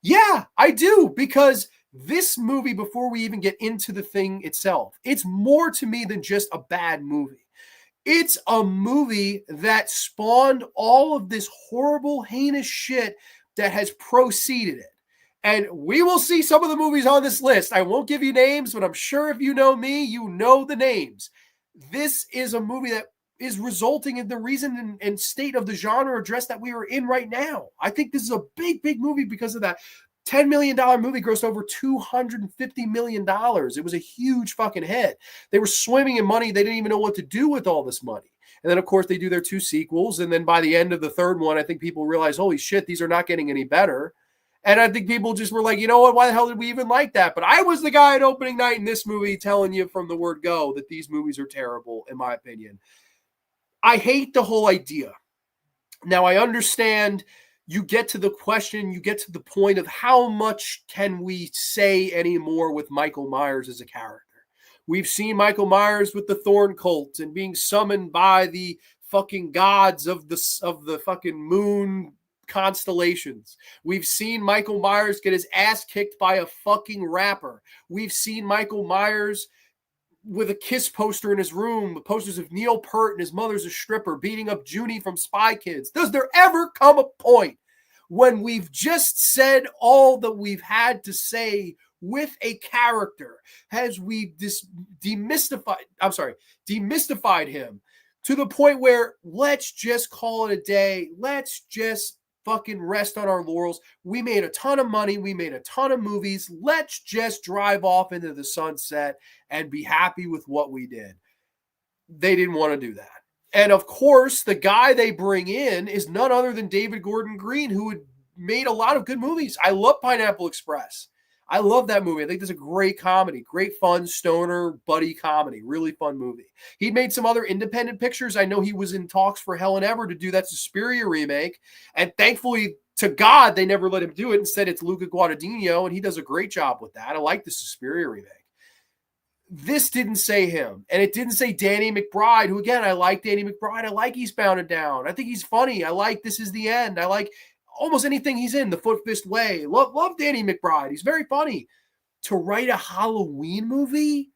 Yeah, I do, because this movie, before we even get into the thing itself, it's more to me than just a bad movie. It's a movie that spawned all of this horrible, heinous shit that has proceeded it. And we will see some of the movies on this list. I won't give you names, but I'm sure if you know me, you know the names. This is a movie that is resulting in the reason and state of the genre address that we are in right now. I think this is a big, big movie because of that. $10 million movie grossed over $250 million. It was a huge fucking hit. They were swimming in money. They didn't even know what to do with all this money. And then, of course, they do their 2 sequels. And then by the end of the third one, I think people realize, holy shit, these are not getting any better. And I think people just were like, you know what? Why the hell did we even like that? But I was the guy at opening night in this movie telling you from the word go that these movies are terrible, in my opinion. I hate the whole idea. Now, I understand you get to the question, you get to the point of how much can we say anymore with Michael Myers as a character. We've seen Michael Myers with the Thorn Cult and being summoned by the fucking gods of the fucking moon constellations. We've seen Michael Myers get his ass kicked by a fucking rapper. We've seen Michael Myers with a Kiss poster in his room, posters of Neil Peart and his mother's a stripper, beating up Junie from Spy Kids. Does there ever come a point when we've just said all that we've had to say with a character, as we demystified him to the point where let's just call it a day. Let's just fucking rest on our laurels. We made a ton of money. We made a ton of movies. Let's just drive off into the sunset and be happy with what we did. They didn't want to do that. And of course, the guy they bring in is none other than David Gordon Green, who had made a lot of good movies. I love Pineapple Express. I love that movie. I think it's a great comedy, great fun, stoner, buddy comedy, really fun movie. He made some other independent pictures. I know he was in talks for Hell and Ever to do that Suspiria remake. And thankfully, to God, they never let him do it. Instead, it's Luca Guadagnino, and he does a great job with that. I like the Suspiria remake. This didn't say him, and it didn't say Danny McBride, who, again, I like Danny McBride. I like Eastbound and Down. I think he's funny. I like This Is the End. I like almost anything he's in, The Foot Fist Way. Love Danny McBride. He's very funny. To write a Halloween movie?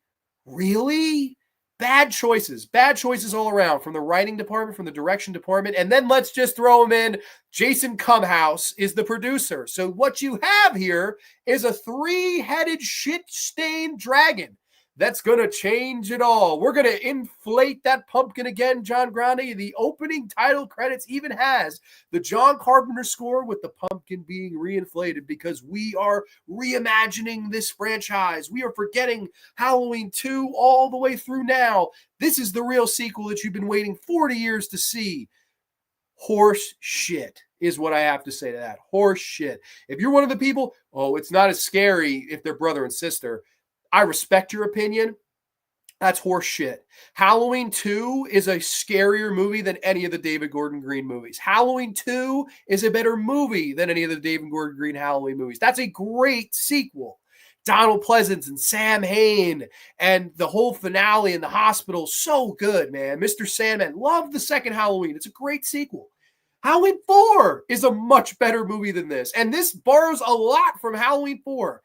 Really? Bad choices all around, from the writing department, from the direction department. And then let's just throw him in. Jason Cumhouse is the producer. So what you have here is a 3-headed shit-stained dragon that's going to change it all. We're going to inflate that pumpkin again, John Grande. The opening title credits even has the John Carpenter score with the pumpkin being reinflated, because we are reimagining this franchise. We are forgetting Halloween 2 all the way through now. This is the real sequel that you've been waiting 40 years to see. Horse shit is what I have to say to that. Horse shit. If you're one of the people, oh, it's not as scary if they're brother and sister, I respect your opinion. That's horse shit. Halloween 2 is a scarier movie than any of the David Gordon Green movies. Halloween 2 is a better movie than any of the David Gordon Green Halloween movies. That's a great sequel. Donald Pleasance and Sam Hain and the whole finale in the hospital, so good, man. Mr. Sandman, love the second Halloween. It's a great sequel. Halloween 4 is a much better movie than this, and this borrows a lot from Halloween 4.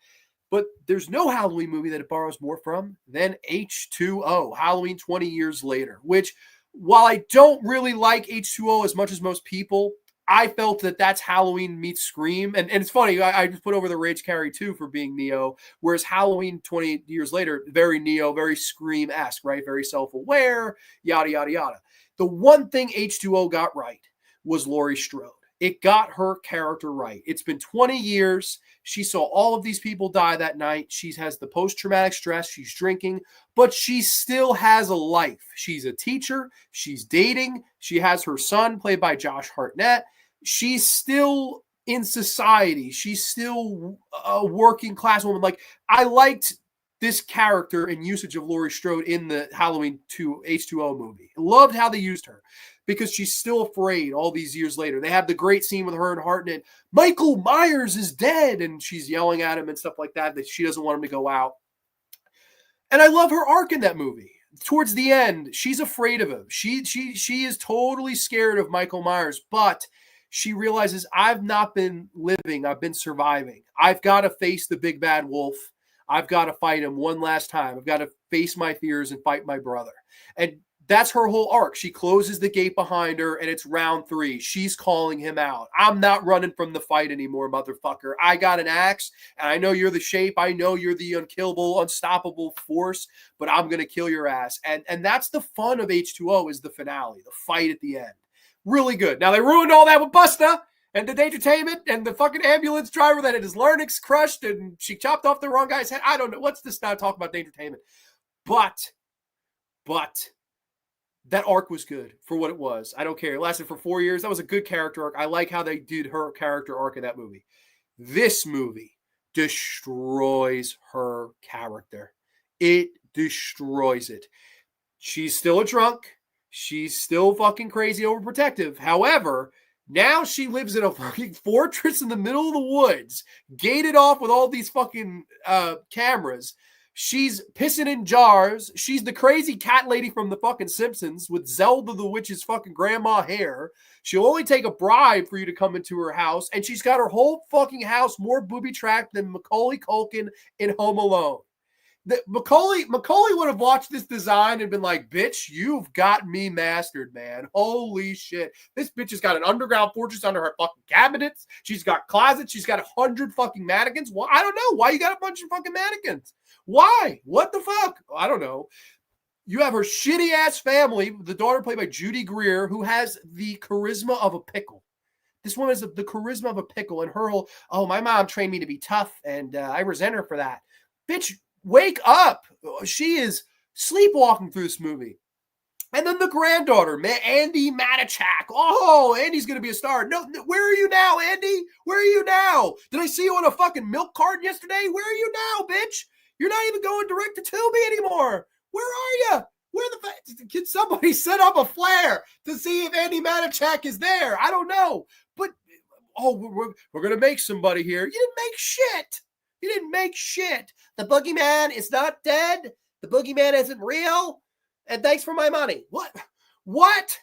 But there's no Halloween movie that it borrows more from than H2O, Halloween 20 Years Later, which, while I don't really like H2O as much as most people, I felt that that's Halloween meets Scream. And it's funny, I just put over the Rage Carry 2 for being Neo, whereas Halloween 20 Years Later, very Neo, very Scream-esque, right? Very self-aware, yada, yada, yada. The one thing H2O got right was Laurie Strode. It got her character right. It's been 20 years. She saw all of these people die that night. She has the post-traumatic stress. She's drinking, but she still has a life. She's a teacher. She's dating. She has her son, played by Josh Hartnett. She's still in society. She's still a working class woman. Like, I liked this character and usage of Laurie Strode in the Halloween 2 H2O movie. Loved how they used her, because she's still afraid all these years later. They have the great scene with her and Hartnett. Michael Myers is dead. And she's yelling at him and stuff like that she doesn't want him to go out. And I love her arc in that movie. Towards the end, she's afraid of him. She is totally scared of Michael Myers, but she realizes, I've not been living, I've been surviving. I've got to face the big bad wolf. I've got to fight him one last time. I've got to face my fears and fight my brother. And that's her whole arc. She closes the gate behind her, and it's round 3. She's calling him out. I'm not running from the fight anymore, motherfucker. I got an axe, and I know you're the Shape. I know you're the unkillable, unstoppable force, but I'm going to kill your ass. And that's the fun of H2O, is the finale, the fight at the end. Really good. Now, they ruined all that with Busta and the Dangertainment and the fucking ambulance driver that had his larynx crushed and she chopped off the wrong guy's head. I don't know. What's this now talk about Dangertainment? But that arc was good for what it was. I don't care. It lasted for 4 years. That was a good character arc. I like how they did her character arc in that movie. This movie destroys her character. It destroys it. She's still a drunk. She's still fucking crazy overprotective. However, now she lives in a fucking fortress in the middle of the woods, gated off with all these fucking cameras. She's pissing in jars. She's the crazy cat lady from the fucking Simpsons with Zelda the Witch's fucking grandma hair. She'll only take a bribe for you to come into her house. And she's got her whole fucking house more booby-trapped than Macaulay Culkin in Home Alone. Macaulay would have watched this design and been like, bitch, you've got me mastered, man. Holy shit. This bitch has got an underground fortress under her fucking cabinets. She's got closets. She's got 100 fucking mannequins. Well, I don't know. Why you got a bunch of fucking mannequins? Why? What the fuck? I don't know. You have her shitty-ass family, the daughter played by Judy Greer, who has the charisma of a pickle. This woman has the charisma of a pickle, and her whole, oh, my mom trained me to be tough, and I resent her for that. Bitch, wake up. She is sleepwalking through this movie. And then the granddaughter, Andy Matichak. Oh, Andy's going to be a star. No, where are you now, Andy? Where are you now? Did I see you on a fucking milk carton yesterday? Where are you now, bitch? You're not even going direct to Tubi anymore. Where are you? Where the fuck? Can somebody set up a flare to see if Andy Matichak is there? I don't know. But, oh, we're going to make somebody here. You didn't make shit. You didn't make shit. The boogeyman is not dead. The boogeyman isn't real. And thanks for my money. What?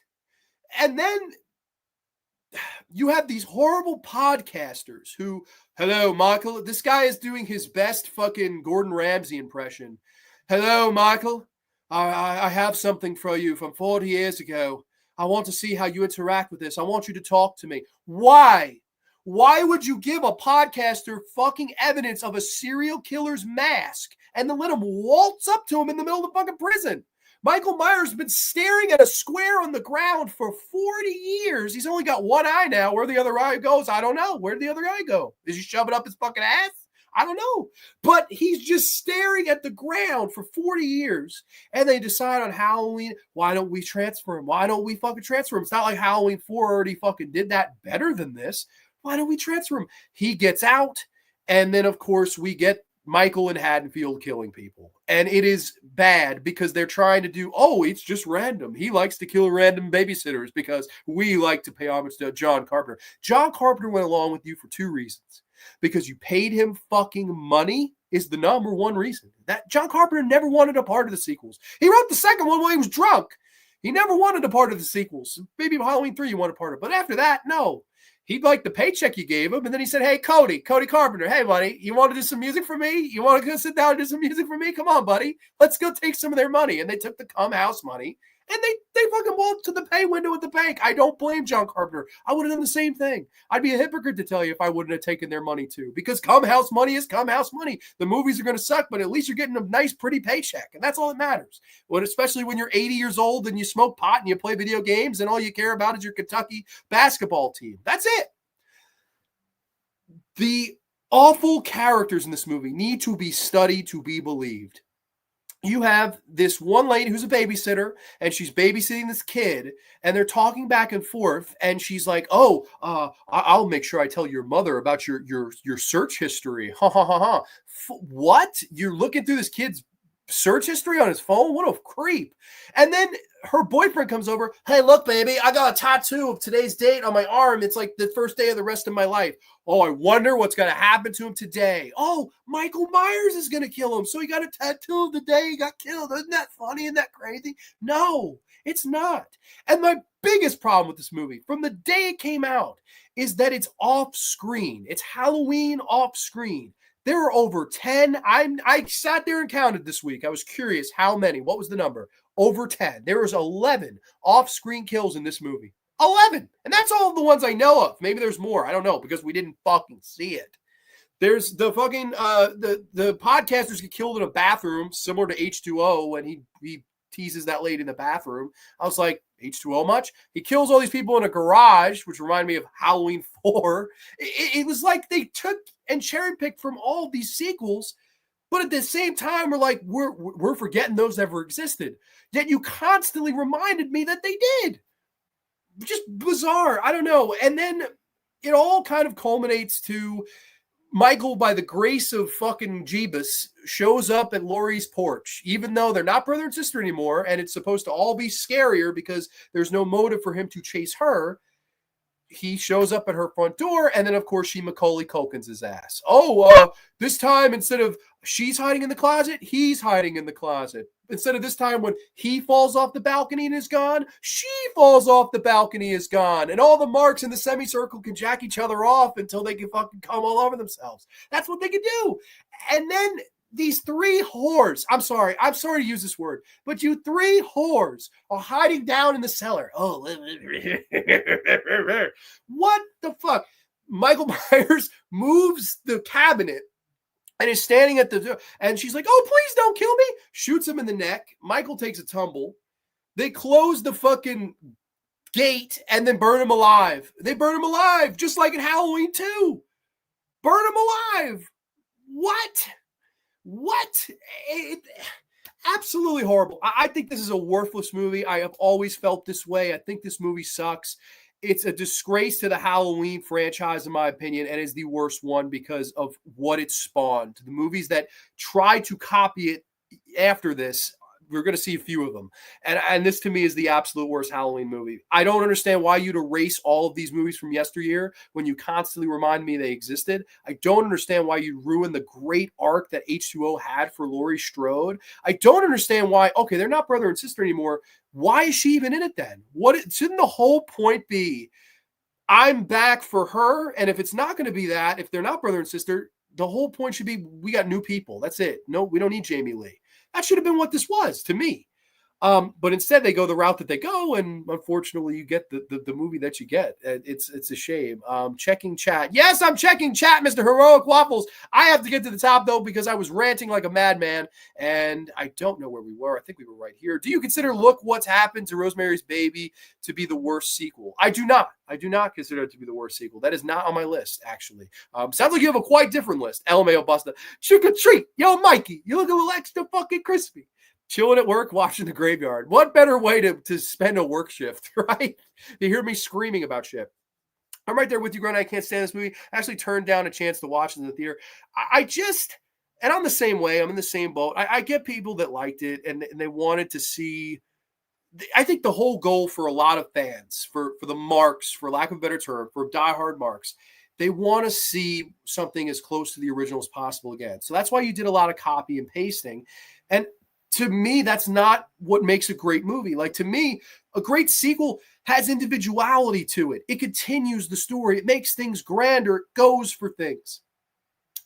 And then you have these horrible podcasters who, hello, Michael. This guy is doing his best fucking Gordon Ramsay impression. Hello, Michael. I have something for you from 40 years ago. I want to see how you interact with this. I want you to talk to me. Why? Why would you give a podcaster fucking evidence of a serial killer's mask and then let him waltz up to him in the middle of the fucking prison? Michael Myers has been staring at a square on the ground for 40 years. He's only got one eye now. Where the other eye goes, I don't know. Where did the other eye go? Is he shoving up his fucking ass? I don't know. But he's just staring at the ground for 40 years. And they decide on Halloween, why don't we transfer him? Why don't we fucking transfer him? It's not like Halloween 4 already fucking did that better than this. Why don't we transfer him? He gets out. And then, of course, we get Michael and Haddonfield killing people. And it is bad because they're trying to do, it's just random. He likes to kill random babysitters because we like to pay homage to John Carpenter. John Carpenter went along with you for 2 reasons. Because you paid him fucking money is the number one reason. That John Carpenter never wanted a part of the sequels. He wrote the second one while he was drunk. He never wanted a part of the sequels. Maybe Halloween 3 you wanted a part of. But after that, no. He liked the paycheck you gave him. And then he said, hey, Cody Carpenter, hey, buddy, you want to do some music for me? You want to go sit down and do some music for me? Come on, buddy. Let's go take some of their money. And they took the Cum House money. And they fucking walked to the pay window at the bank. I don't blame John Carpenter. I would have done the same thing. I'd be a hypocrite to tell you if I wouldn't have taken their money too. Because Cum House money is Cum House money. The movies are going to suck, but at least you're getting a nice, pretty paycheck. And that's all that matters. Especially when you're 80 years old and you smoke pot and you play video games and all you care about is your Kentucky basketball team. That's it. The awful characters in this movie need to be studied to be believed. You have this one lady who's a babysitter, and she's babysitting this kid, and they're talking back and forth, and she's like, I'll make sure I tell your mother about your search history. Ha, ha, ha, ha. What? You're looking through this kid's search history on his phone? What a creep. And then her boyfriend comes over. Hey, look, baby, I got a tattoo of today's date on my arm. It's like the first day of the rest of my life. Oh, I wonder what's going to happen to him today. Oh, Michael Myers is going to kill him. So he got a tattoo of the day he got killed. Isn't that funny? Isn't that crazy? No, it's not. And my biggest problem with this movie from the day it came out is that it's off screen. It's Halloween off screen. There are over 10. I sat there and counted this week. I was curious how many. What was the number? Over 10. There was 11 off-screen kills in this movie. 11. And that's all the ones I know of. Maybe there's more. I don't know because we didn't fucking see it. There's the fucking the podcasters get killed in a bathroom similar to H2O when he teases that lady in the bathroom. I was like, H2O much? He kills all these people in a garage, which reminded me of Halloween 4. It was like they took and cherry-picked from all these sequels, but at the same time, we're like, we're forgetting those ever existed. Yet you constantly reminded me that they did. Just bizarre. I don't know. And then it all kind of culminates to Michael, by the grace of fucking Jeebus, shows up at Laurie's porch, even though they're not brother and sister anymore, and it's supposed to all be scarier because there's no motive for him to chase her. He shows up at her front door, and then, of course, she Macaulay Culkins his ass. This time, instead of she's hiding in the closet, he's hiding in the closet. Instead of this time when he falls off the balcony and is gone, she falls off the balcony and is gone. And all the marks in the semicircle can jack each other off until they can fucking come all over themselves. That's what they can do. And then these 3 whores, I'm sorry to use this word, but you 3 whores are hiding down in the cellar. Oh, what the fuck? Michael Myers moves the cabinet and is standing at the door, and she's like, oh, please don't kill me. Shoots him in the neck. Michael takes a tumble. They close the fucking gate and then burn him alive. They burn him alive, just like in Halloween 2. Burn him alive. What? Absolutely horrible. I think this is a worthless movie. I have always felt this way. I think this movie sucks. It's a disgrace to the Halloween franchise, in my opinion, and is the worst one because of what it spawned. The movies that try to copy it after this we're going to see a few of them. And this to me is the absolute worst Halloween movie. I don't understand why you'd erase all of these movies from yesteryear when you constantly remind me they existed. I don't understand why you ruin the great arc that H2O had for Laurie Strode. I don't understand why, okay, they're not brother and sister anymore. Why is she even in it then? Shouldn't the whole point be I'm back for her? And if it's not going to be that, if they're not brother and sister, the whole point should be we got new people. That's it. No, we don't need Jamie Lee. That should have been what this was to me. But instead they go the route that they go, and unfortunately you get the movie that you get. It's a shame. Checking chat. Yes, I'm checking chat, Mr. Heroic Waffles. I have to get to the top though because I was ranting like a madman, and I don't know where we were. I think we were right here. Do you consider Look What's Happened to Rosemary's Baby to be the worst sequel? I do not. I do not consider it to be the worst sequel. That is not on my list, actually. Sounds like you have a quite different list. LMAO Busta. Trick or treat. Yo, Mikey, you look a little extra fucking crispy. Chilling at work, watching The Graveyard. What better way to spend a work shift, right? You hear me screaming about shit. I'm right there with you, Grande. I can't stand this movie. I actually turned down a chance to watch it in the theater. And I'm the same way. I'm in the same boat. I get people that liked it and they wanted to see. I think the whole goal for a lot of fans, for the marks, for lack of a better term, for diehard marks, they want to see something as close to the original as possible again. So that's why you did a lot of copy and pasting. And to me, that's not what makes a great movie. Like, to me, a great sequel has individuality to it. It continues the story. It makes things grander. It goes for things.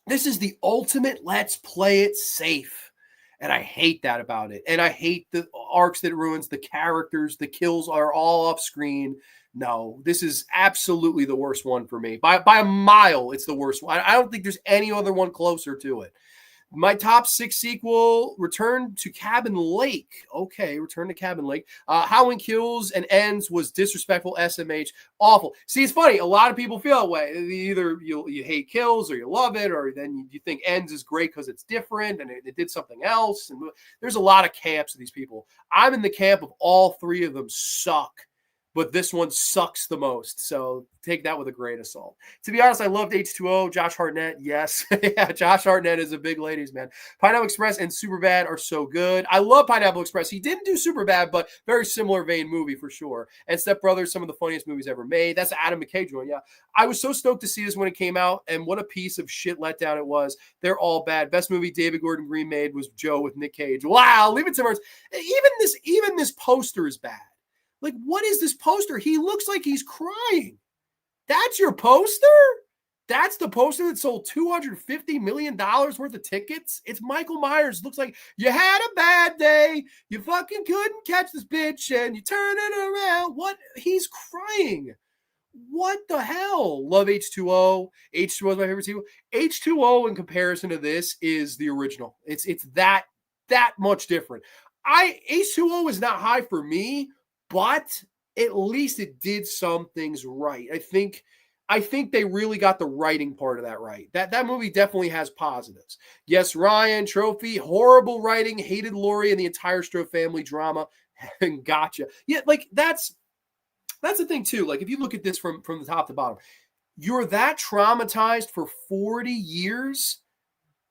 This is the ultimate let's play it safe. And I hate that about it. And I hate the arcs that it ruins, the characters, the kills are all off screen. No, this is absolutely the worst one for me. By a mile, it's the worst one. I don't think there's any other one closer to it. My top 6 sequel, Return to Cabin Lake. Okay, Return to Cabin Lake. Halloween Kills and Ends was disrespectful, SMH, awful. See, it's funny. A lot of people feel that way. Either you hate Kills or you love it, or then you think Ends is great because it's different and it did something else. And there's a lot of camps of these people. I'm in the camp of all 3 of them suck. But this one sucks the most. So take that with a grain of salt. To be honest, I loved H2O. Josh Hartnett, yes. Yeah, Josh Hartnett is a big ladies, man. Pineapple Express and Superbad are so good. I love Pineapple Express. He didn't do Superbad, but very similar vein movie for sure. And Step Brothers, some of the funniest movies ever made. That's Adam McKay joint, yeah. I was so stoked to see this when it came out, and what a piece of shit letdown it was. They're all bad. Best movie David Gordon Green made was Joe with Nick Cage. Wow, leave it to Mars. Even this poster is bad. Like, what is this poster? He looks like he's crying. That's your poster? That's the poster that sold $250 million worth of tickets? It's Michael Myers. Looks like you had a bad day. You fucking couldn't catch this bitch and you turn it around. What? He's crying. What the hell? Love H2O. H2O is my favorite sequel. H2O in comparison to this is the original. It's that much different. H2O is not high for me, but at least it did some things right. I think they really got the writing part of that right. That movie definitely has positives. Yes, Ryan, Trophy, horrible writing, hated Laurie and the entire Strode family drama. And gotcha. Yeah, like that's the thing too. Like, if you look at this from the top to bottom, you're that traumatized for 40 years.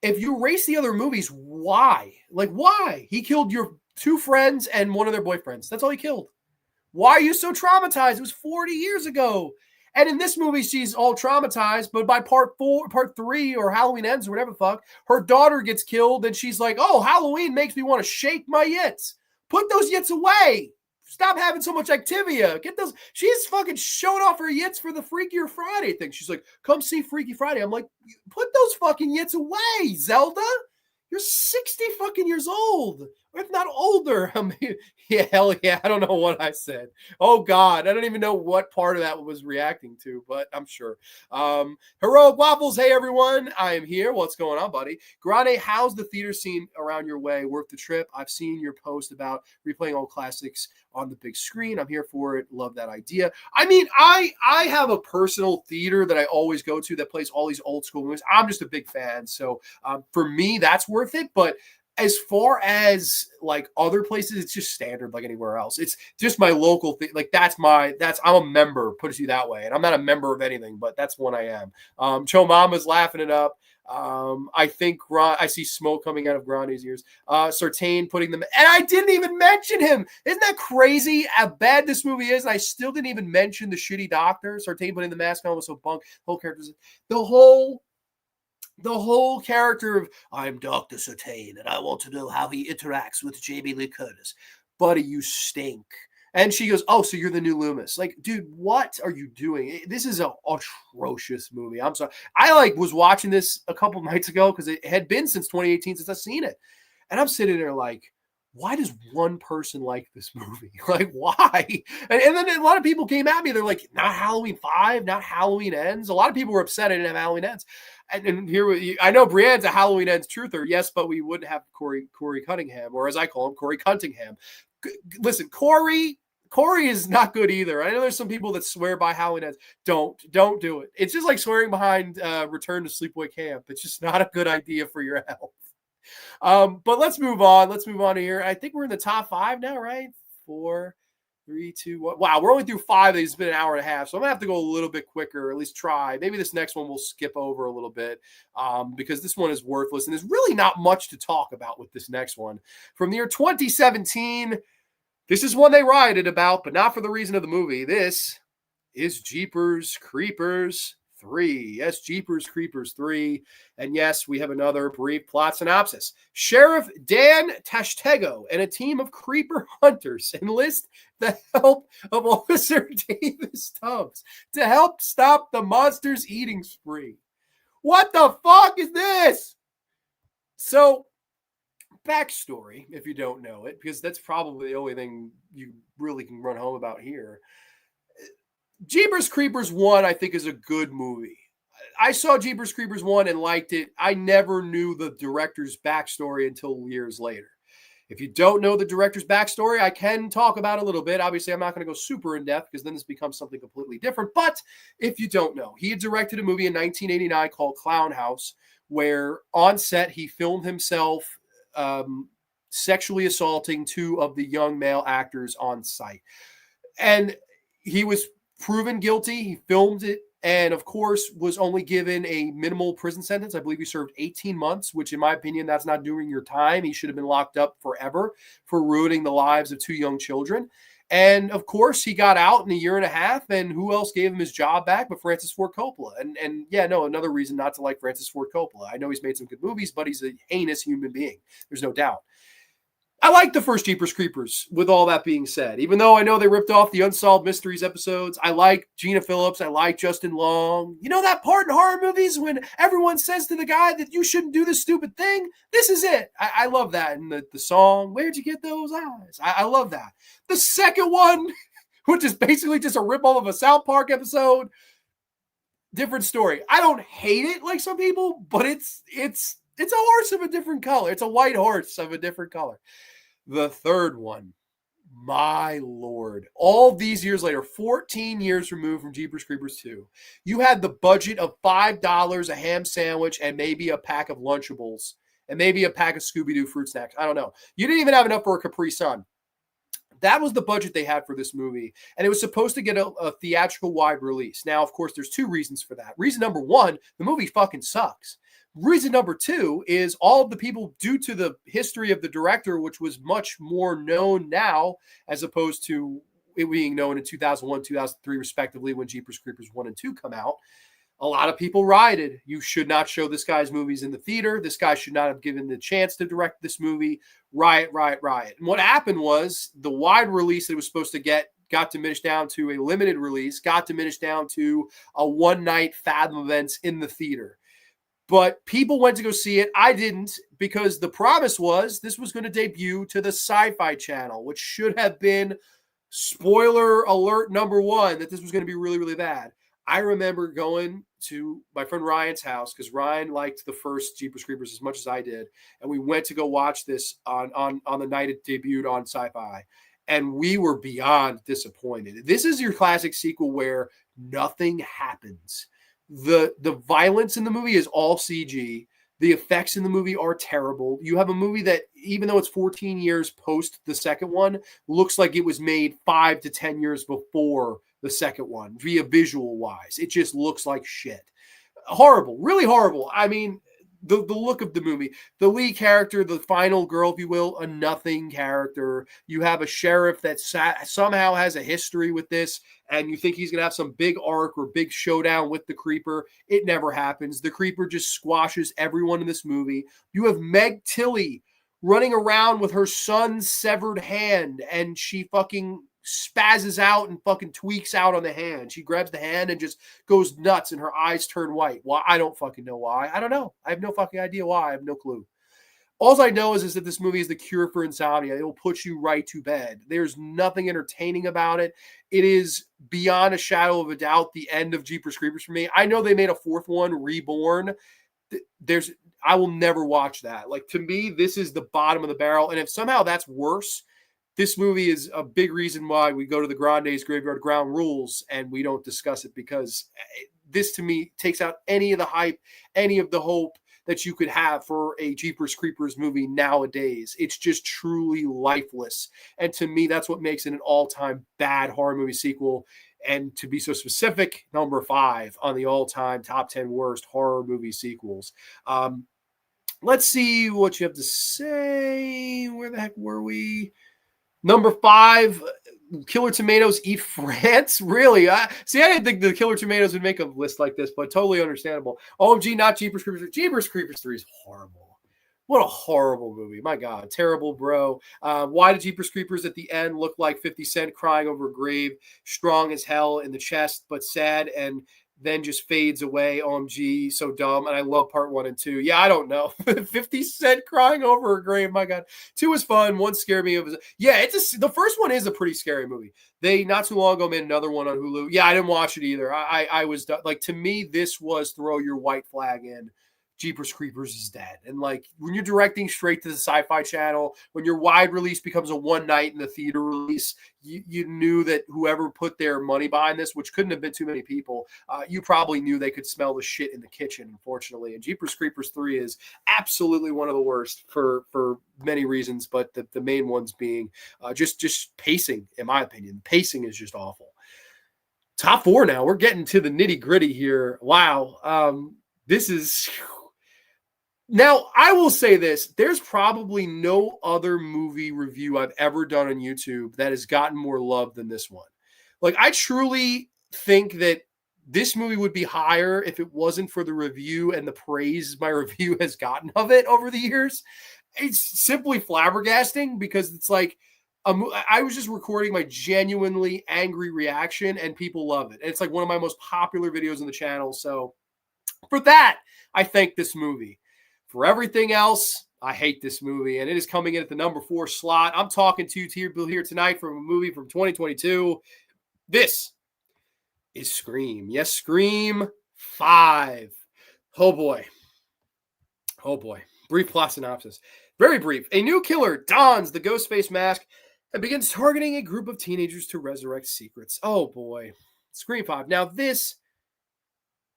If you erase the other movies, why? Like, why? He killed your 2 friends and one of their boyfriends. That's all he killed. Why are you so traumatized? It was 40 years ago. And in this movie, she's all traumatized, but by part 3, or Halloween Ends, or whatever the fuck, her daughter gets killed, and she's like, oh, Halloween makes me want to shake my yits. Put those yits away. Stop having so much Activia. Get those. She's fucking showing off her yits for the Freakier Friday thing. She's like, come see Freaky Friday. I'm like, put those fucking yits away, Zelda. You're 60 fucking years old, or if not older. I mean, yeah, hell yeah. I don't know what I said. Oh, God. I don't even know what part of that was reacting to, but I'm sure. Heroic Waffles. Hey, everyone. I am here. What's going on, buddy? Grande, how's the theater scene around your way? Worth the trip? I've seen your post about replaying old classics on the big screen. I'm here for it. Love that idea. I mean, I have a personal theater that I always go to that plays all these old school movies. I'm just a big fan. So for me, that's worth it. But as far as like other places, it's just standard like anywhere else. It's just my local thing. Like I'm a member, put it to you that way. And I'm not a member of anything, but that's one I am. Cho Mama's laughing it up. I think I see smoke coming out of Grande's ears. Sartain putting them, and I didn't even mention him. Isn't that crazy how bad this movie is? And I still didn't even mention the shitty doctor. Sartain putting the mask on was so bunk. The whole character, the whole character of I'm Dr. Sartain, and I want to know how he interacts with Jamie Lee Curtis. Buddy, you stink. And she goes, oh, so you're the new Loomis. Like, dude, what are you doing? This is an atrocious movie. I'm sorry. I was watching this a couple nights ago because it had been since 2018 since I've seen it. And I'm sitting there like, why does one person like this movie? Like, why? And then a lot of people came at me. They're like, not Halloween 5, not Halloween Ends. A lot of people were upset I didn't have Halloween Ends. And here, I know Brienne's a Halloween Ends truther. Yes, but we wouldn't have Corey Cunningham, or as I call him, Corey Cuntingham. Listen, Corey is not good either. I know there's some people that swear by Halloween Ends. Don't do it. It's just like swearing behind Return to Sleepaway Camp. It's just not a good idea for your health. But let's move on. Let's move on here. I think we're in the top 5 now, right? 4, 3, 2, 1. Wow, we're only through 5 of these. It's been an hour and a half, so I'm gonna have to go a little bit quicker, or at least try. Maybe this next one we'll skip over a little bit because this one is worthless, and there's really not much to talk about with this next one. From the year 2017, this is one they rioted about, but not for the reason of the movie. This is Jeepers Creepers 3. Yes, Jeepers Creepers 3. And yes, we have another brief plot synopsis. Sheriff Dan Tashtego and a team of creeper hunters enlist the help of Officer Davis Tubbs to help stop the monster's eating spree. What the fuck is this? So, backstory, if you don't know it, because that's probably the only thing you really can run home about here. Jeepers Creepers 1, I think, is a good movie. I saw Jeepers Creepers 1 and liked it. I never knew the director's backstory until years later. If you don't know the director's backstory, I can talk about it a little bit. Obviously, I'm not going to go super in depth because then this becomes something completely different. But if you don't know, he had directed a movie in 1989 called Clown House, where on set he filmed himself sexually assaulting 2 of the young male actors on site. And he was proven guilty. He filmed it and, of course, was only given a minimal prison sentence. I believe he served 18 months, which, in my opinion, that's not doing your time. He should have been locked up forever for ruining the lives of 2 young children. And, of course, he got out in a year and a half, and who else gave him his job back but Francis Ford Coppola? And yeah, no, another reason not to like Francis Ford Coppola. I know he's made some good movies, but he's a heinous human being. There's no doubt. I like the first Jeepers Creepers, with all that being said. Even though I know they ripped off the Unsolved Mysteries episodes, I like Gina Phillips, I like Justin Long. You know that part in horror movies when everyone says to the guy that you shouldn't do this stupid thing? This is it. I love that. And the song, Where'd You Get Those Eyes? I love that. The second one, which is basically just a ripoff of a South Park episode, different story. I don't hate it like some people, but it's a horse of a different color. It's a white horse of a different color. The third one, my Lord, all these years later, 14 years removed from Jeepers Creepers 2, you had the budget of $5, a ham sandwich, and maybe a pack of Lunchables, and maybe a pack of Scooby-Doo fruit snacks. I don't know. You didn't even have enough for a Capri Sun. That was the budget they had for this movie, and it was supposed to get a theatrical wide release. Now, of course, there's 2 reasons for that. Reason number 1, the movie fucking sucks. Reason number 2 is all of the people, due to the history of the director, which was much more known now as opposed to it being known in 2001, 2003, respectively, when Jeepers Creepers 1 and 2 come out. A lot of people rioted. You should not show this guy's movies in the theater. This guy should not have given the chance to direct this movie. Riot, riot, riot. And what happened was the wide release that it was supposed to get got diminished down to a limited release, got diminished down to a one-night Fathom events in the theater. But people went to go see it. I didn't, because the promise was this was going to debut to the Sci-Fi Channel, which should have been spoiler alert number 1, that this was going to be really, really bad. I remember going to my friend Ryan's house because Ryan liked the first Jeepers Creepers as much as I did. And we went to go watch this on the night it debuted on Sci-Fi. And we were beyond disappointed. This is your classic sequel where nothing happens. The violence in the movie is all CG. The effects in the movie are terrible. You have a movie that, even though it's 14 years post the second one, looks like it was made 5 to 10 years before the second one, via visual wise. It just looks like shit. Horrible, really horrible. I mean, the look of the movie. The lead character, the final girl, if you will, a nothing character. You have a sheriff that somehow has a history with this, and you think he's going to have some big arc or big showdown with the Creeper. It never happens. The Creeper just squashes everyone in this movie. You have Meg Tilly running around with her son's severed hand, and she fucking spazzes out and fucking tweaks out on the hand. She grabs the hand and just goes nuts, and her eyes turn white. Why? I don't fucking know why. I don't know. I have no fucking idea why. I have no clue. All I know is that this movie is the cure for insomnia. It will put you right to bed. There's nothing entertaining about it. It is beyond a shadow of a doubt the end of Jeepers Creepers for me. I know they made a fourth one, Reborn. I will never watch that. Like, to me, this is the bottom of the barrel. And if somehow that's worse, this movie is a big reason why we go to the Grande's Graveyard Ground Rules and we don't discuss it, because this, to me, takes out any of the hype, any of the hope that you could have for a Jeepers Creepers movie nowadays. It's just truly lifeless. And to me, that's what makes it an all-time bad horror movie sequel. And to be so specific, number 5 on the all-time top 10 worst horror movie sequels. Let's see what you have to say. Where the heck were we? Number 5, Killer Tomatoes Eat France. Really? I didn't think the Killer Tomatoes would make a list like this, but totally understandable. OMG, not Jeepers Creepers. Jeepers Creepers 3 is horrible. What a horrible movie. My God. Terrible, bro. Why did Jeepers Creepers at the end look like 50 Cent crying over a grave, strong as hell in the chest, but sad, and then just fades away? OMG, so dumb. And I love part 1 and 2. Yeah, I don't know. 50 Cent crying over a grave. My God. 2 was fun. 1 scared me. The first one is a pretty scary movie. They not too long ago made another one on Hulu. Yeah, I didn't watch it either. I was like, to me, this was throw your white flag in. Jeepers Creepers is dead. And like, when you're directing straight to the Sci-Fi Channel, when your wide release becomes a one night in the theater release, you knew that whoever put their money behind this, which couldn't have been too many people, you probably knew they could smell the shit in the kitchen, unfortunately. And Jeepers Creepers 3 is absolutely one of the worst for many reasons, but the main ones being just pacing, in my opinion. Pacing is just awful. Top 4 now. We're getting to the nitty gritty here. Wow. This is... Now, I will say this. There's probably no other movie review I've ever done on YouTube that has gotten more love than this one. Like, I truly think that this movie would be higher if it wasn't for the review and the praise my review has gotten of it over the years. It's simply flabbergasting, because it's like, I was just recording my genuinely angry reaction and people love it. And it's like one of my most popular videos on the channel. So for that, I thank this movie. For everything else, I hate this movie, and it is coming in at the number 4 slot. I'm talking to you here tonight from a movie from 2022. This is Scream. Yes, Scream 5. Oh, boy. Oh, boy. Brief plot synopsis. Very brief. A new killer dons the ghost face mask and begins targeting a group of teenagers to resurrect secrets. Oh, boy. Scream 5. Now,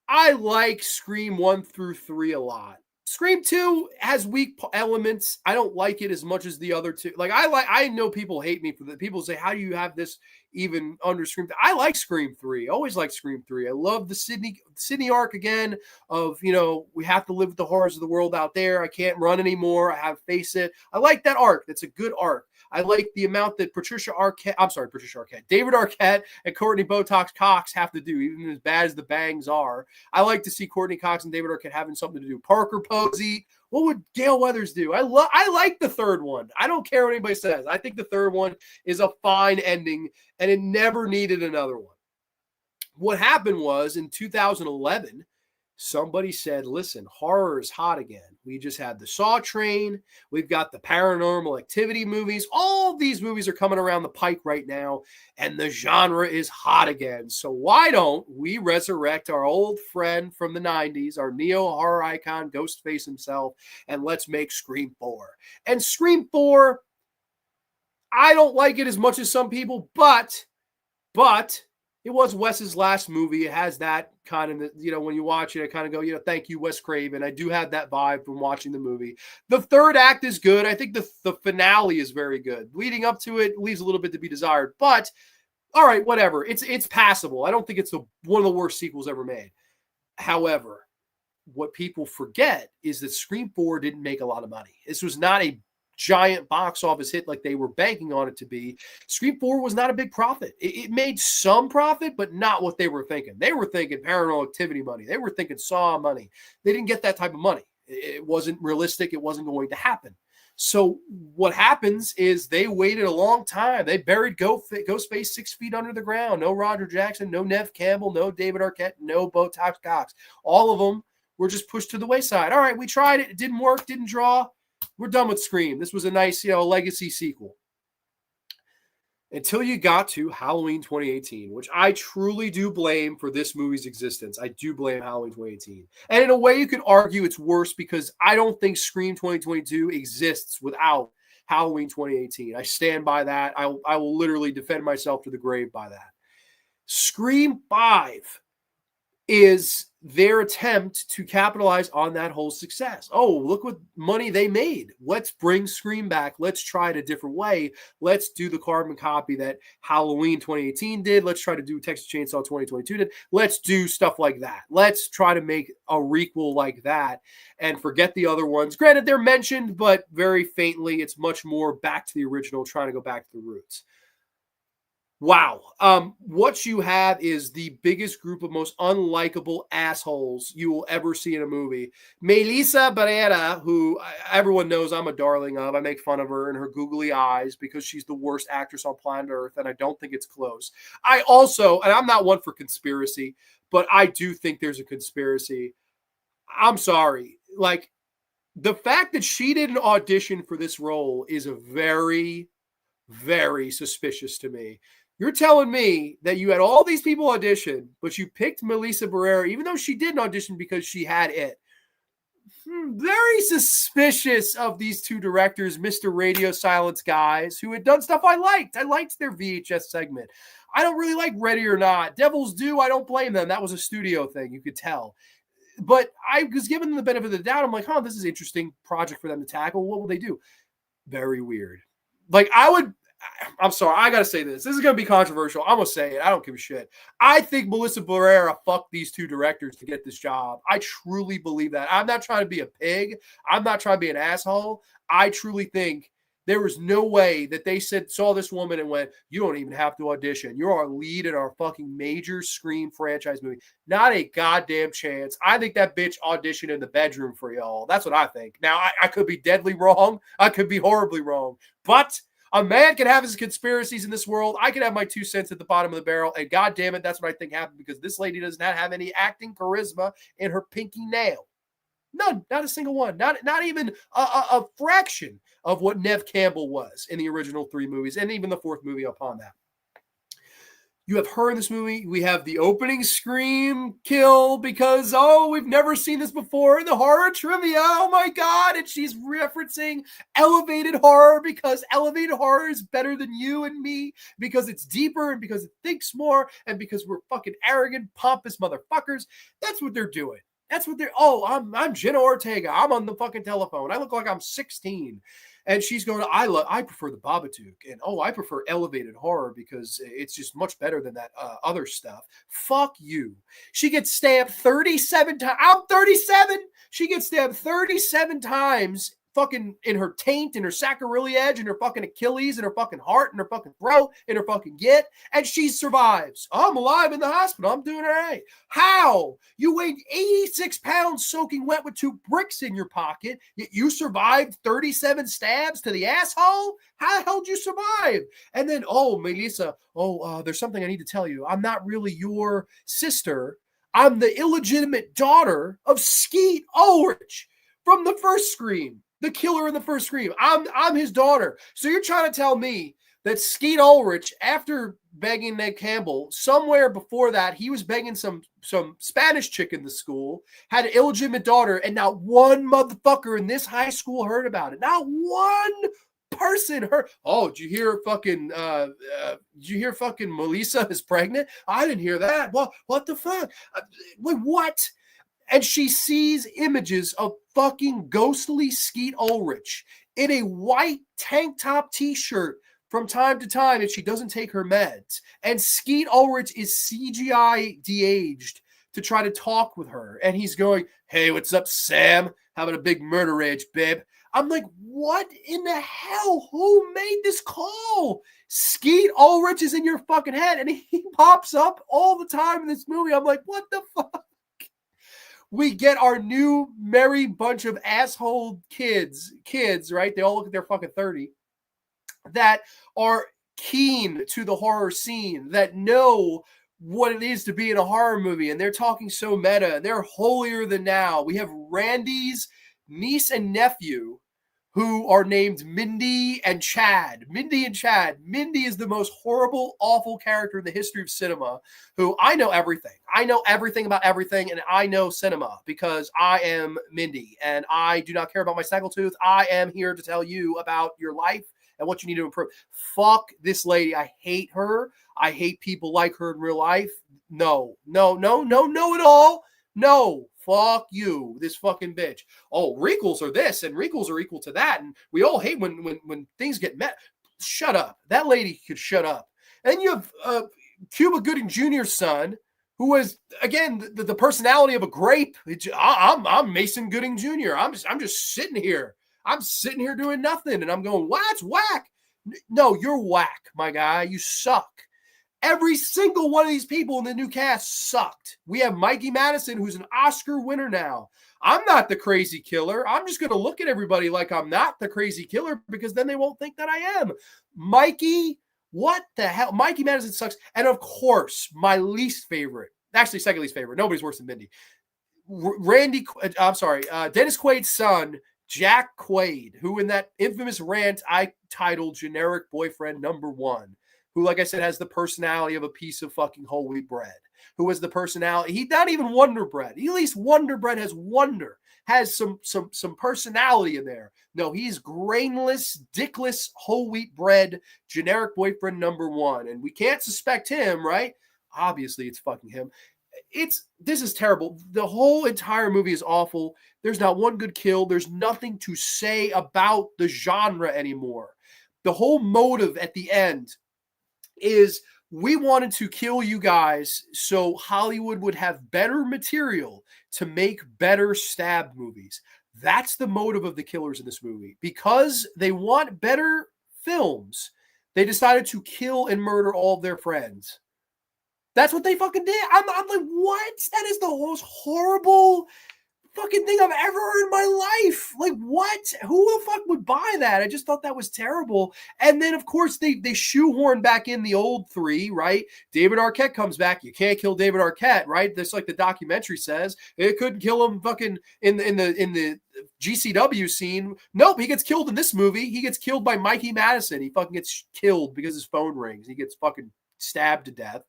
I like Scream 1 through 3 a lot. Scream 2 has weak elements. I don't like it as much as the other two. Like, I know people hate me for that. People say, how do you have this even under Scream? I like Scream 3. Always like Scream 3. I love the Sydney arc again of, we have to live with the horrors of the world out there. I can't run anymore. I have to face it. I like that arc. That's a good arc. I like the amount that David Arquette and Courtney Botox Cox have to do, even as bad as the bangs are. I like to see Courtney Cox and David Arquette having something to do. Parker Posey. What would Gale Weathers do? I like the third one. I don't care what anybody says. I think the third one is a fine ending, and it never needed another one. What happened was, in 2011, somebody said, listen, horror is hot again. We just had the Saw train. We've got the Paranormal Activity movies. All these movies are coming around the pike right now, and the genre is hot again. So why don't we resurrect our old friend from the 90s, our neo-horror icon, Ghostface himself, and let's make Scream 4. And Scream 4, I don't like it as much as some people, but it was Wes's last movie. It has that kind of, when you watch it, I kind of go, thank you, Wes Craven. I do have that vibe from watching the movie. The third act is good. I think the finale is very good. Leading up to it leaves a little bit to be desired, but all right, whatever. It's passable. I don't think it's one of the worst sequels ever made. However, what people forget is that Scream 4 didn't make a lot of money. This was not a giant box office hit like they were banking on it to be. Scream 4 was not a big profit. It made some profit, but not what they were thinking. They were thinking Paranormal Activity money. They were thinking Saw money. They didn't get that type of money. It wasn't realistic. It wasn't going to happen. So what happens is they waited a long time. They buried Ghostface 6 feet under the ground. No Roger Jackson, no Nev Campbell, no David Arquette, no Botox Cox. All of them were just pushed to the wayside. All right, we tried it. It didn't work, didn't draw. We're done with Scream. This was a nice, legacy sequel. Until you got to Halloween 2018, which I truly do blame for this movie's existence. I do blame Halloween 2018. And in a way, you could argue it's worse because I don't think Scream 2022 exists without Halloween 2018. I stand by that. I will literally defend myself to the grave by that. Scream 5 is their attempt to capitalize on that whole success. Oh, look what money they made. Let's bring Scream back. Let's try it a different way. Let's do the carbon copy that Halloween 2018 did. Let's try to do Texas Chainsaw 2022 did. Let's do stuff like that. Let's try to make a requel like that and forget the other ones. Granted, they're mentioned, but very faintly. It's much more back to the original, trying to go back to the roots. Wow. What you have is the biggest group of most unlikable assholes you will ever see in a movie. Melissa Barrera, who everyone knows I'm a darling of. I make fun of her and her googly eyes because she's the worst actress on planet Earth, and I don't think it's close. I also, and I'm not one for conspiracy, but I do think there's a conspiracy. I'm sorry. Like, the fact that she didn't audition for this role is a very, very suspicious to me. You're telling me that you had all these people audition, but you picked Melissa Barrera, even though she didn't audition because she had it. Very suspicious of these two directors, Mr. Radio Silence guys, who had done stuff I liked. I liked their VHS segment. I don't really like Ready or Not. Devils Do, I don't blame them. That was a studio thing, you could tell. But I was given them the benefit of the doubt. I'm like, this is an interesting project for them to tackle. What will they do? Very weird. Like, I'm sorry, I got to say this. This is going to be controversial. I'm going to say it. I don't give a shit. I think Melissa Barrera fucked these two directors to get this job. I truly believe that. I'm not trying to be a pig. I'm not trying to be an asshole. I truly think there was no way that they saw this woman and went, you don't even have to audition. You're our lead in our fucking major Scream franchise movie. Not a goddamn chance. I think that bitch auditioned in the bedroom for y'all. That's what I think. Now, I could be deadly wrong. I could be horribly wrong. But a man can have his conspiracies in this world. I can have my 2 cents at the bottom of the barrel. And God damn it, that's what I think happened because this lady does not have any acting charisma in her pinky nail. None. Not a single one. Not even a fraction of what Nev Campbell was in the original 3 movies and even the 4th movie upon that. You have her in this movie. We have the opening scream kill because, we've never seen this before in the horror trivia. Oh my God. And she's referencing elevated horror because elevated horror is better than you and me because it's deeper and because it thinks more and because we're fucking arrogant, pompous motherfuckers. That's what they're doing. That's what I'm Jenna Ortega. I'm on the fucking telephone. I look like I'm 16. And she's going, I prefer the Babadook. And, I prefer elevated horror because it's just much better than that other stuff. Fuck you. She gets stabbed 37 times. I'm 37. She gets stabbed 37 times fucking in her taint, in her sacroiliac, in her fucking Achilles, in her fucking heart, in her fucking throat, in her fucking git, and she survives. I'm alive in the hospital. I'm doing all right. How? You weighed 86 pounds soaking wet with 2 bricks in your pocket, yet you survived 37 stabs to the asshole? How the hell did you survive? And then, Melissa, there's something I need to tell you. I'm not really your sister. I'm the illegitimate daughter of Skeet Ulrich from the first Scream. The killer in the first Scream. I'm his daughter. So you're trying to tell me that Skeet Ulrich, after begging Ned Campbell, somewhere before that, he was begging some Spanish chick in the school, had an illegitimate daughter, and not one motherfucker in this high school heard about it. Not one person heard. Did you hear fucking Melissa is pregnant? I didn't hear that. What the fuck? Wait, what? And she sees images of fucking ghostly Skeet Ulrich in a white tank top t-shirt from time to time, and she doesn't take her meds. And Skeet Ulrich is CGI de-aged to try to talk with her. And he's going, Hey, what's up, Sam? Having a big murder rage, babe. I'm like, what in the hell? Who made this call? Skeet Ulrich is in your fucking head, and he pops up all the time in this movie. I'm like, what the fuck? We get our new merry bunch of asshole kids, right? They all look like they're fucking 30, that are keen to the horror scene, that know what it is to be in a horror movie, and they're talking so meta. They're holier than thou. We have Randy's niece and nephew, who are named Mindy and Chad. Mindy and Chad. Mindy is the most horrible, awful character in the history of cinema, who I know everything. I know everything about everything, and I know cinema because I am Mindy, and I do not care about my snaggletooth. I am here to tell you about your life and what you need to improve. Fuck this lady. I hate her. I hate people like her in real life. No at all. No. Fuck you, this fucking bitch. Oh, Recals are this and Recals are equal to that. And we all hate when things get met. Shut up. That lady could shut up. And you have Cuba Gooding Jr.'s son, who was, again, the personality of a grape. I'm Mason Gooding Jr. I'm just sitting here. I'm sitting here doing nothing. And I'm going, wow, it's whack. No, you're whack, my guy. You suck. Every single one of these people in the new cast sucked. We have Mikey Madison, who's an Oscar winner now. I'm not the crazy killer. I'm just going to look at everybody like I'm not the crazy killer because then they won't think that I am. Mikey, what the hell? Mikey Madison sucks. And of course, my least favorite, actually second least favorite, nobody's worse than Mindy. Dennis Quaid's son, Jack Quaid, who in that infamous rant I titled Generic Boyfriend Number 1. Who, like I said, has the personality of a piece of fucking whole wheat bread. Who has the personality? He's not even Wonder Bread. At least Wonder Bread has wonder, has some personality in there. No, he's grainless, dickless, whole wheat bread, generic boyfriend number 1. And we can't suspect him, right? Obviously, it's fucking him. This is terrible. The whole entire movie is awful. There's not one good kill. There's nothing to say about the genre anymore. The whole motive at the end is we wanted to kill you guys so Hollywood would have better material to make better stab movies. That's the motive of the killers in this movie. Because they want better films, they decided to kill and murder all of their friends. That's what they fucking did. I'm like, what? That is the most horrible fucking thing I've ever heard in my life. Like, what? Who the fuck would buy that? I just thought that was terrible. And then, of course, they shoehorn back in the old 3, right? David Arquette comes back. You can't kill David Arquette, right? That's like the documentary says. It couldn't kill him fucking in the GCW scene. Nope, he gets killed in this movie. He gets killed by Mikey Madison. He fucking gets killed because his phone rings. He gets fucking stabbed to death.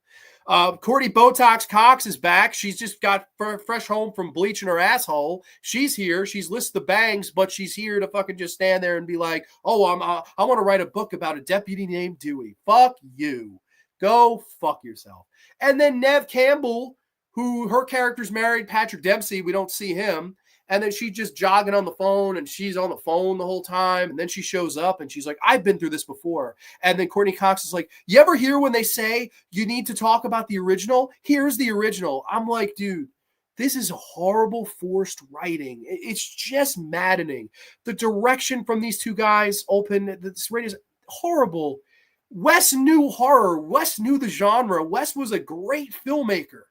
Courtney Botox Cox is back. She's just got fresh home from bleaching her asshole. She's here. She's listed the bangs, but she's here to fucking just stand there and be like, oh, I want to write a book about a deputy named Dewey. Fuck you. Go fuck yourself. And then Nev Campbell, who her character's married, Patrick Dempsey. We don't see him. And then she's just jogging on the phone, and she's on the phone the whole time. And then she shows up, and she's like, I've been through this before. And then Courtney Cox is like, you ever hear when they say you need to talk about the original? Here's the original. I'm like, dude, this is horrible forced writing. It's just maddening. The direction from these two guys this rate is horrible. Wes knew horror. Wes knew the genre. Wes was a great filmmaker.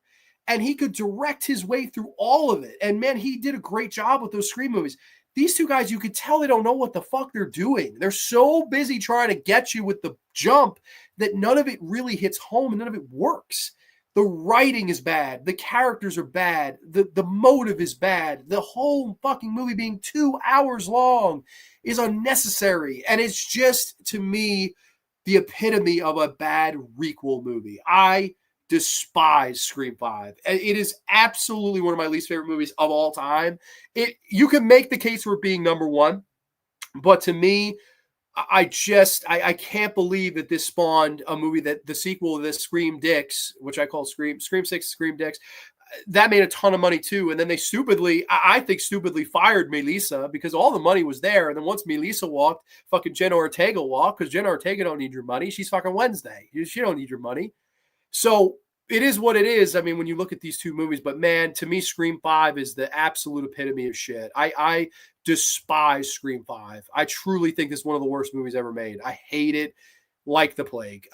And he could direct his way through all of it. And man, he did a great job with those Scream movies. These two guys, you could tell they don't know what the fuck they're doing. They're so busy trying to get you with the jump that none of it really hits home and none of it works. The writing is bad. The characters are bad. The motive is bad. The whole fucking movie being 2 hours long is unnecessary. And it's just, to me, the epitome of a bad requel movie. I despise Scream 5. It is absolutely one of my least favorite movies of all time. You can make the case for it being number 1, but to me, I can't believe that this spawned a movie that the sequel to this, Scream Dicks, which I call Scream 6, Scream Dicks, that made a ton of money too. And then they stupidly fired Melissa because all the money was there. And then once Melissa walked, fucking Jenna Ortega walked, because Jenna Ortega don't need your money. She's fucking Wednesday. She don't need your money. So it is what it is. I mean, when you look at these two movies, but man, to me, Scream 5 is the absolute epitome of shit. I despise Scream 5. I truly think it's one of the worst movies ever made. I hate it like the plague.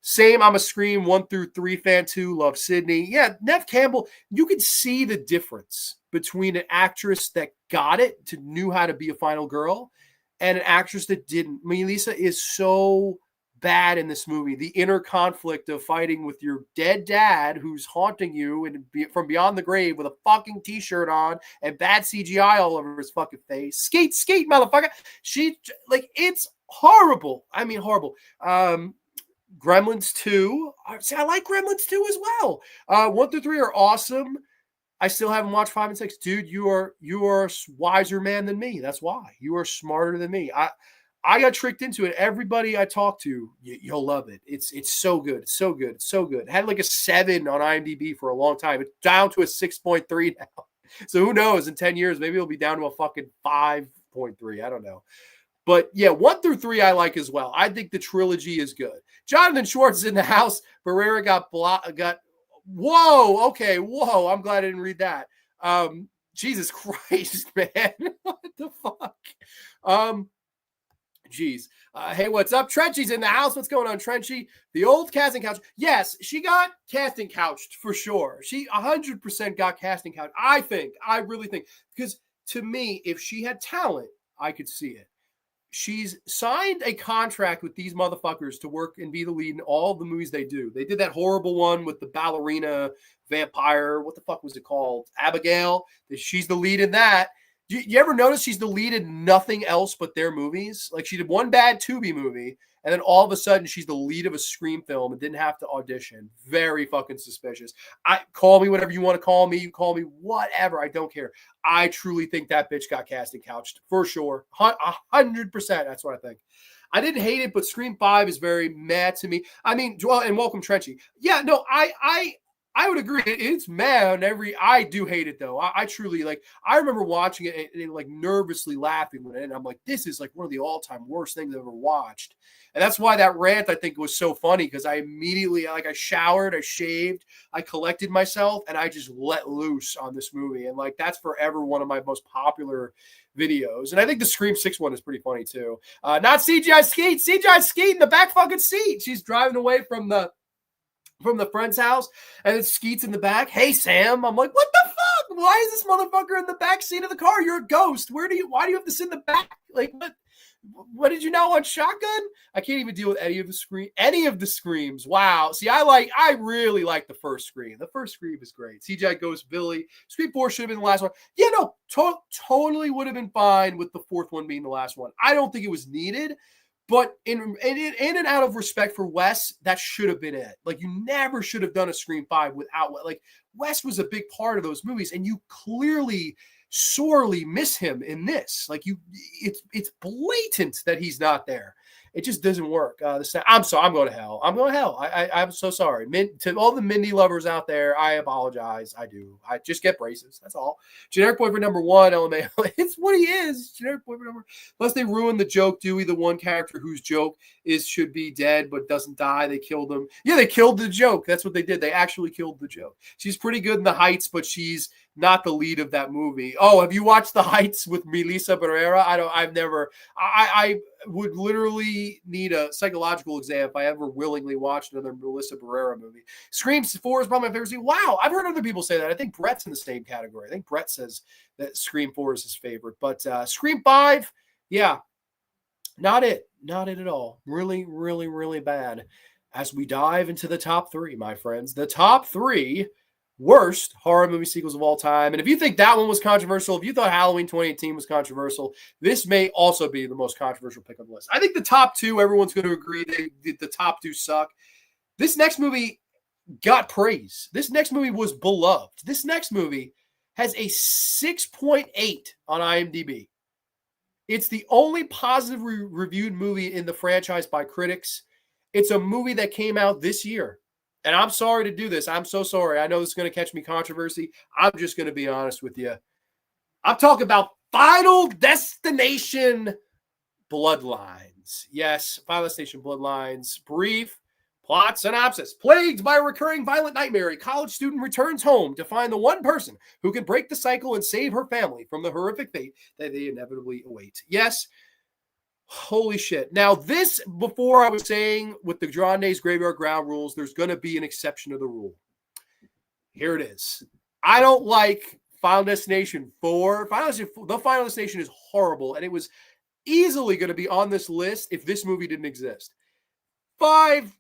Same, I'm a Scream 1 through 3 fan too. Love Sydney. Yeah, Nev Campbell, you could see the difference between an actress that got it, knew how to be a final girl, and an actress that didn't. I mean, Lisa is so bad in this movie. The inner conflict of fighting with your dead dad who's haunting you and from beyond the grave with a fucking t-shirt on and bad CGI all over his fucking face. Skate, motherfucker. She, like, it's horrible. I mean, horrible. Gremlins 2. I like Gremlins 2 as well. 1 through 3 are awesome. I still haven't watched 5 and 6. Dude, you are a wiser man than me. That's why. You are smarter than me. I got tricked into it. Everybody I talk to, you'll love it. It's so good. It's so good. It's so good. It had like a 7 on IMDb for a long time. It's down to a 6.3 now. So who knows? In 10 years, maybe it'll be down to a fucking 5.3. I don't know. But yeah, 1 through 3 I like as well. I think the trilogy is good. Jonathan Schwartz is in the house. Barrera got whoa, okay, whoa. I'm glad I didn't read that. Jesus Christ, man. What the fuck? Geez. Hey, what's up? Trenchy's in the house. What's going on, Trenchy? The old casting couch. Yes, she got casting couched for sure. She 100% got casting couched. I really think. Because to me, if she had talent, I could see it. She's signed a contract with these motherfuckers to work and be the lead in all the movies they do. They did that horrible one with the ballerina vampire. What the fuck was it called? Abigail. She's the lead in that. You ever notice she's the lead in nothing else but their movies? Like, she did one bad Tubi movie, and then all of a sudden she's the lead of a Scream film and didn't have to audition. Very fucking suspicious. Call me whatever you want to call me. You call me whatever. I don't care. I truly think that bitch got casting couched for sure. 100%. That's what I think. I didn't hate it, but Scream 5 is very mad to me. I mean, well, and welcome Trenchy. Yeah, no, I would agree. It's mad on I do hate it though. I truly like. I remember watching it and like nervously laughing when it ended. I'm like, this is like one of the all-time worst things I've ever watched. And that's why that rant I think was so funny, because I immediately I showered, I shaved, I collected myself, and I just let loose on this movie. And like that's forever one of my most popular videos. And I think the Scream 6 one is pretty funny too. Not CGI Skeet. CGI Skeet in the back fucking seat. She's driving away from the friend's house, and it Skeet's in the back. Hey, Sam. I'm like, what the fuck? Why is this motherfucker in the back seat of the car? You're a ghost. Why do you have to sit in the back? Like, what did you not want shotgun? I can't even deal with any of the screams. Wow. See, I really like the first Scream. The first Scream is great. CGI Ghost Billy. Scream 4 should have been the last one. Yeah, no, totally would have been fine with the fourth one being the last one. I don't think it was needed. But in and out of respect for Wes, that should have been it. Like, you never should have done a Scream 5 without, like, Wes was a big part of those movies, and you clearly sorely miss him in this. Like, it's blatant that he's not there. It just doesn't work. I'm going to hell. I'm so sorry. To all the Mindy lovers out there, I apologize. I do. I just get braces. That's all. Generic boyfriend number 1, LMAO. It's what he is. Generic boyfriend number. Plus, they ruined the joke. Dewey, the one character whose joke should be dead but doesn't die. They killed him. Yeah, they killed the joke. That's what they did. They actually killed the joke. She's pretty good in The Heights, but she's not the lead of that movie. Oh, have you watched The Heights with Melissa Barrera? I would literally need a psychological exam if I ever willingly watched another Melissa Barrera movie. Scream 4 is probably my favorite scene. Wow, I've heard other people say that. I think Brett's in the same category. I think Brett says that Scream 4 is his favorite. But Scream 5, yeah, not it. Not it at all. Really, really, really bad. As we dive into the top 3, my friends, the top 3 worst horror movie sequels of all time. And if you think that one was controversial, if you thought Halloween 2018 was controversial, this may also be the most controversial pick on the list. I think the top 2, everyone's going to agree the top 2 suck. This next movie got praise. This next movie was beloved. This next movie has a 6.8 on IMDb. It's the only positive reviewed movie in the franchise by critics. It's a movie that came out this year. And I'm sorry to do this. I'm so sorry. I know this is going to catch me controversy. I'm just going to be honest with you. I'm talking about Final Destination Bloodlines. Yes, Final Destination Bloodlines. Brief, Plot synopsis. Plagued by a recurring violent nightmare, a college student returns home to find the one person who can break the cycle and save her family from the horrific fate that they inevitably await. Yes. Holy shit. Now, this, before I was saying with the Grande's Graveyard Ground rules, there's going to be an exception to the rule. Here it is. I don't like Final Destination 4. The Final Destination is horrible, and it was easily going to be on this list if this movie didn't exist. 5,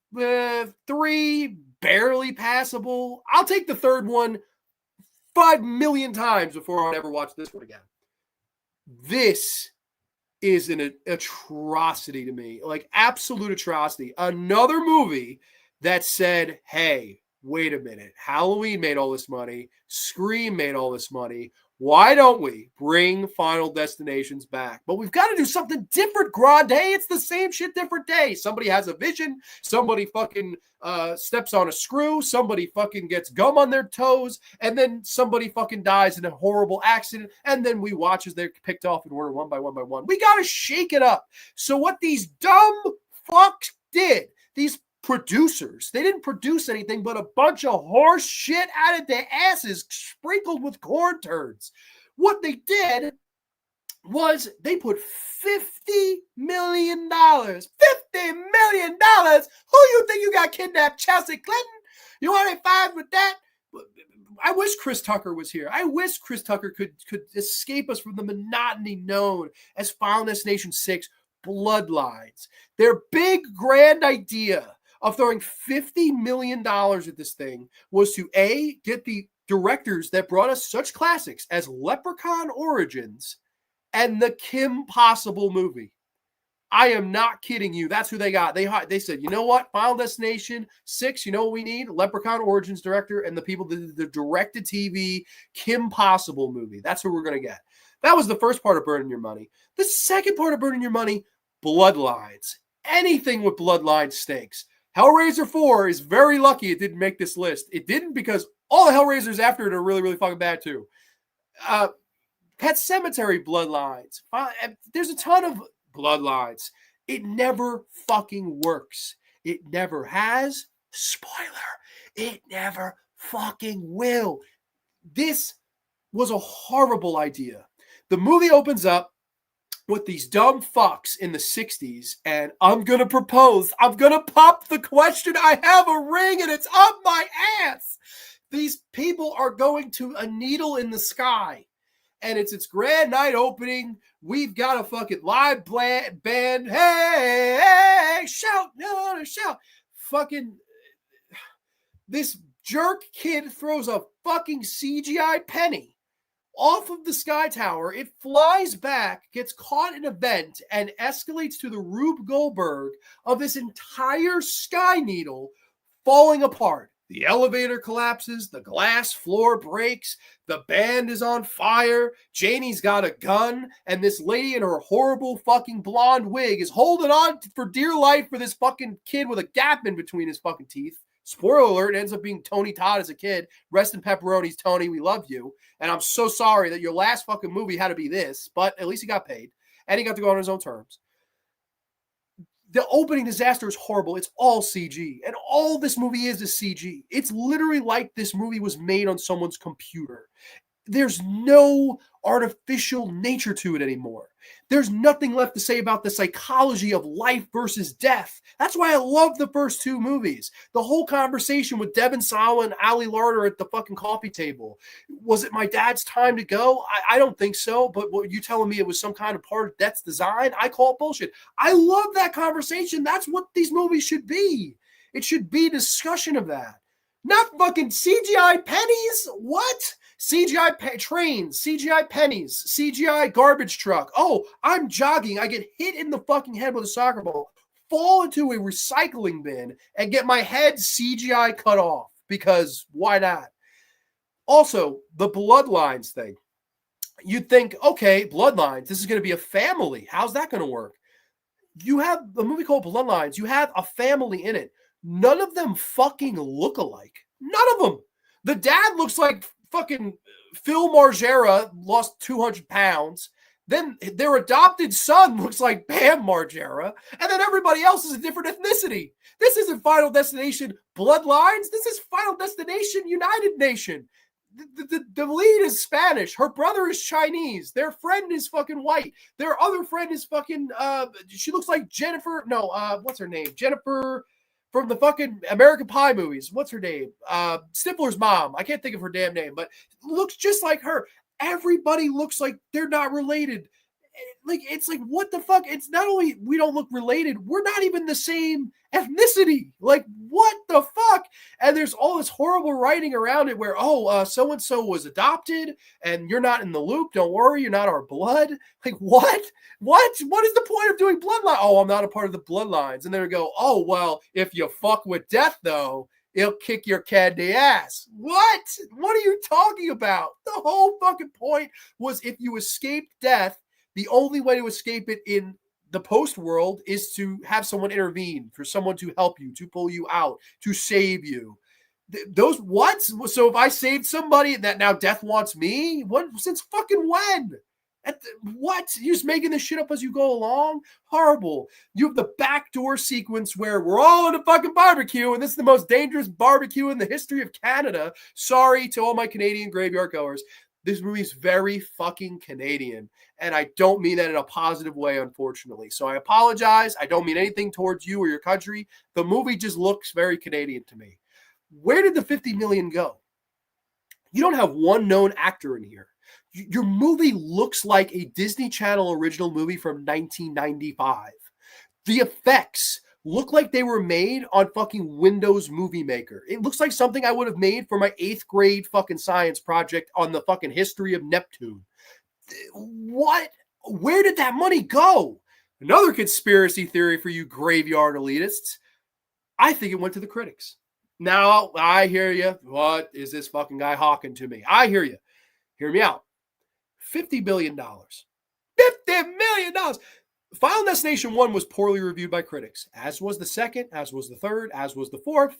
3, barely passable. I'll take the third one 5 million times before I'll ever watch this one again. This is an atrocity to me, like absolute atrocity. Another movie that said, hey, wait a minute, Halloween made all this money, Scream made all this money. Why don't we bring Final Destinations back? But we've got to do something different, Grande. It's the same shit, different day. Somebody has a vision. Somebody fucking steps on a screw. Somebody fucking gets gum on their toes. And then somebody fucking dies in a horrible accident. And then we watch as they're picked off in order one by one by one. We got to shake it up. So what these dumb fucks did, these producers, they didn't produce anything but a bunch of horse shit out of their asses sprinkled with corn turds. What they did was they put $50 million. $50 million? Who you think you got kidnapped, Chelsea Clinton? You want to fight with that? I wish Chris Tucker was here. I wish Chris Tucker could escape us from the monotony known as Final Destination 6 Bloodlines. Their big grand idea of throwing $50 million at this thing was to A, get the directors that brought us such classics as Leprechaun Origins and the Kim Possible movie. I am not kidding you. That's who they got. They said, you know what? Final Destination 6, you know what we need? Leprechaun Origins director and the people that did the direct-to-TV Kim Possible movie. That's who we're going to get. That was the first part of burning your money. The second part of burning your money, Bloodlines. Anything with Bloodlines stinks. Hellraiser 4 is very lucky it didn't make this list. It didn't because all the Hellraisers after it are really, really fucking bad too. Pet Sematary Bloodlines. There's a ton of Bloodlines. It never fucking works. It never has. Spoiler. It never fucking will. This was a horrible idea. The movie opens up with these dumb fucks in the 60s, and I'm going to propose. I'm going to pop the question. I have a ring, and it's up my ass. These people are going to a needle in the sky, and it's its grand night opening. We've got a fucking live band. Hey, shout, no, shout. Fucking, this jerk kid throws a fucking CGI penny off of the Sky Tower. It flies back, gets caught in a vent, and escalates to the Rube Goldberg of this entire Sky Needle falling apart. The elevator collapses, the glass floor breaks, the band is on fire, Janie's got a gun, and this lady in her horrible fucking blonde wig is holding on for dear life for this fucking kid with a gap in between his fucking teeth. Spoiler alert, it ends up being Tony Todd as a kid. Rest in pepperonis, Tony, we love you. And I'm so sorry that your last fucking movie had to be this, but at least he got paid. And he got to go on his own terms. The opening disaster is horrible. It's all CG. And all this movie is CG. It's literally like this movie was made on someone's computer. There's no artificial nature to it anymore. There's nothing left to say about the psychology of life versus death. That's why I love the first two movies. The whole conversation with Devin Sawa and Ali Larder at the fucking coffee table. Was it my dad's time to go? I don't think so. But what you telling me it was some kind of part of death's design? I call it bullshit. I love that conversation. That's what these movies should be. It should be a discussion of that. Not fucking CGI pennies. What? CGI trains, CGI pennies, CGI garbage truck. Oh, I'm jogging. I get hit in the fucking head with a soccer ball, fall into a recycling bin, and get my head CGI cut off because why not? Also, the Bloodlines thing. You'd think, okay, Bloodlines, this is going to be a family. How's that going to work? You have a movie called Bloodlines. You have a family in it. None of them fucking look alike. None of them. The dad looks like fucking Phil Margera lost 200 pounds. Then their adopted son looks like Bam Margera, and then everybody else is a different ethnicity. This isn't Final Destination Bloodlines. This is Final Destination United Nation. The lead is Spanish. Her brother is Chinese. Their friend is fucking white. Their other friend is fucking, she looks like Jennifer. No, what's her name? Jennifer from the fucking American Pie movies. What's her name? Stifler's mom. I can't think of her damn name, but looks just like her. Everybody looks like they're not related. Like, it's like, what the fuck? It's not only we don't look related, we're not even the same ethnicity. Like, what the fuck? And there's all this horrible writing around it where, so-and-so was adopted and you're not in the loop. Don't worry, you're not our blood. Like, what? What is the point of doing bloodline? Oh, I'm not a part of the bloodlines. And then we go, oh, well, if you fuck with death, though, it'll kick your candy ass. What? What are you talking about? The whole fucking point was if you escaped death, the only way to escape it in the post world is to have someone intervene, for someone to help you, to pull you out, to save you. Those what? So if I saved somebody that now death wants me, what? Since fucking when? What? You're just making this shit up as you go along? Horrible. You have the backdoor sequence where we're all in a fucking barbecue, and this is the most dangerous barbecue in the history of Canada. Sorry to all my Canadian graveyard goers. This movie is very fucking Canadian, and I don't mean that in a positive way, unfortunately. So I apologize. I don't mean anything towards you or your country. The movie just looks very Canadian to me. Where did the $50 million go? You don't have one known actor in here. Your movie looks like a Disney Channel original movie from 1995. The effects look like they were made on fucking Windows Movie Maker. It looks like something I would have made for my 8th grade fucking science project on the fucking history of Neptune. What? Where did that money go? Another conspiracy theory for you graveyard elitists. I think it went to the critics. Now, I hear you. What is this fucking guy hawking to me? I hear you. Hear me out. $50 billion. $50 million. Final Destination 1 was poorly reviewed by critics, as was the second, as was the third, as was the fourth,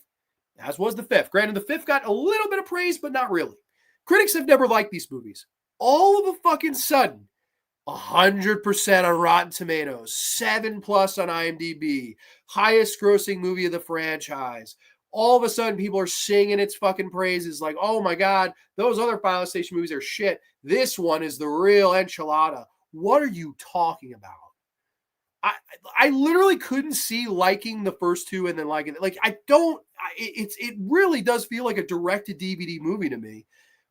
as was the fifth. Granted, the fifth got a little bit of praise, but not really. Critics have never liked these movies. All of a fucking sudden, 100% on Rotten Tomatoes, 7+ on IMDb, highest grossing movie of the franchise. All of a sudden, people are singing its fucking praises like, oh my God, those other Final Destination movies are shit. This one is the real enchilada. What are you talking about? I literally couldn't see liking the first two and then liking it. Like, it really does feel like a direct-to-DVD movie to me.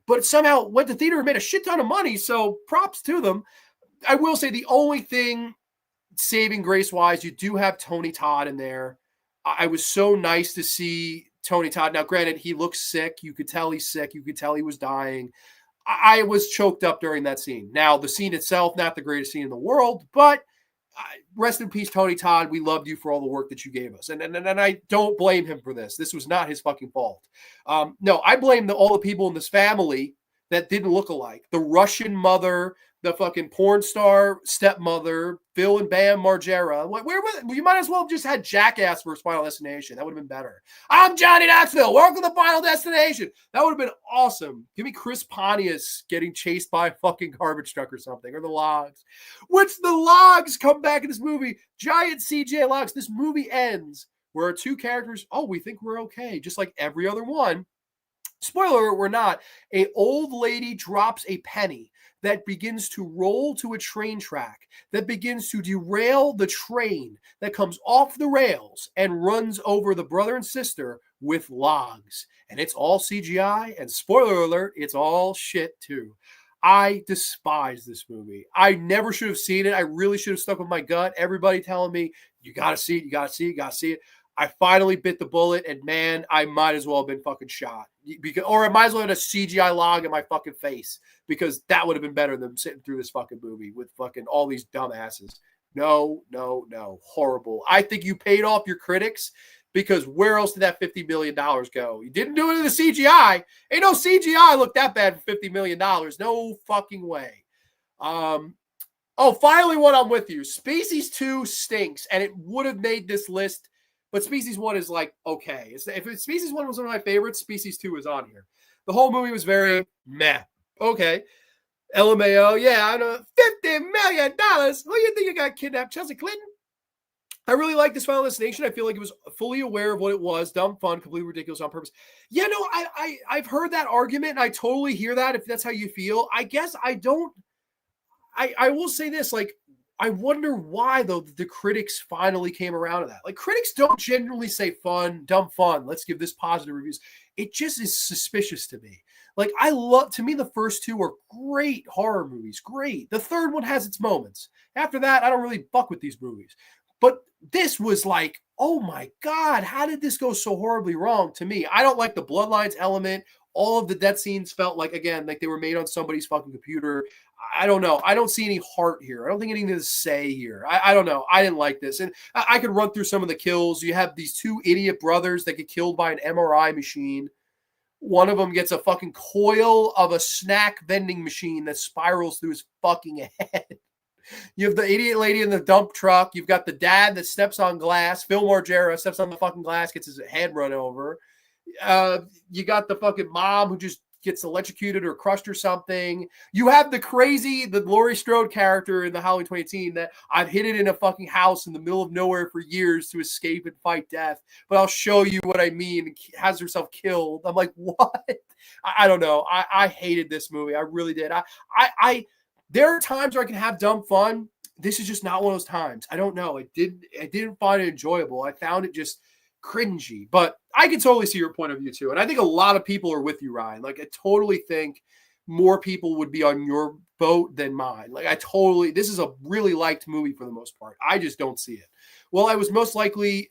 But somehow went to theater and made a shit ton of money, so props to them. I will say the only thing saving grace-wise, you do have Tony Todd in there. I was so nice to see Tony Todd. Now, granted, he looks sick. You could tell he's sick. You could tell he was dying. I was choked up during that scene. Now, the scene itself, not the greatest scene in the world, but rest in peace, Tony Todd. We loved you for all the work that you gave us. And I don't blame him for this. This was not his fucking fault. No, I blame all the people in this family that didn't look alike. The Russian mother, the fucking porn star stepmother, Phil and Bam Margera. You might as well have just had Jackass versus Final Destination. That would have been better. I'm Johnny Knoxville. Welcome to Final Destination. That would have been awesome. Give me Chris Pontius getting chased by a fucking garbage truck or something, or the logs. Which the logs come back in this movie. Giant CJ logs. This movie ends where our two characters, we think we're okay, just like every other one. Spoiler, we're not. An old lady drops a penny that begins to roll to a train track, that begins to derail the train that comes off the rails and runs over the brother and sister with logs. And it's all CGI, and spoiler alert, it's all shit too. I despise this movie. I never should have seen it. I really should have stuck with my gut. Everybody telling me, you gotta see it, you gotta see it, you gotta see it. I finally bit the bullet, and man, I might as well have been fucking shot. Or I might as well have had a CGI log in my fucking face, because that would have been better than sitting through this fucking movie with fucking all these dumbasses. No. Horrible. I think you paid off your critics, because where else did that $50 million go? You didn't do it in the CGI. Ain't no CGI look that bad for $50 million. No fucking way. Finally one I'm with you. Species 2 stinks, and it would have made this list. But Species 1 is like, okay. If Species 1 was one of my favorites, Species 2 is on here. The whole movie was very meh. Okay. LMAO, yeah, I know. $50 million. Who do you think you got kidnapped? Chelsea Clinton? I really like this Final Destination. I feel like it was fully aware of what it was. Dumb, fun, completely ridiculous on purpose. Yeah, no, I've heard that argument, and I totally hear that if that's how you feel. I guess I don't. I will say this, like, I wonder why, though, the critics finally came around to that. Like, critics don't generally say fun, dumb fun. Let's give this positive reviews. It just is suspicious to me. Like, to me, the first two are great horror movies. Great. The third one has its moments. After that, I don't really fuck with these movies. But this was like, oh my God, how did this go so horribly wrong to me? I don't like the bloodlines element. All of the death scenes felt like, again, like they were made on somebody's fucking computer. I don't know. I don't see any heart here. I don't think anything to say here. I don't know. I didn't like this. And I could run through some of the kills. You have these two idiot brothers that get killed by an MRI machine. One of them gets a fucking coil of a snack vending machine that spirals through his fucking head. You have the idiot lady in the dump truck. You've got the dad that steps on glass. Phil Margera steps on the fucking glass, gets his head run over. You got the fucking mom who just gets electrocuted or crushed or something. You have the Laurie Strode character in the Halloween 2018 that I've hidden in a fucking house in the middle of nowhere for years to escape and fight death, but I'll show you what I mean. Has herself killed. I'm like, what? I don't know. I hated this movie. I really did. There are times where I can have dumb fun. This is just not one of those times. I don't know. I didn't find it enjoyable. I found it just cringy, but I can totally see your point of view too. And I think a lot of people are with you, Ryan. Like, I totally think more people would be on your boat than mine. Like, this is a really liked movie for the most part. I just don't see it. Well, I was mostly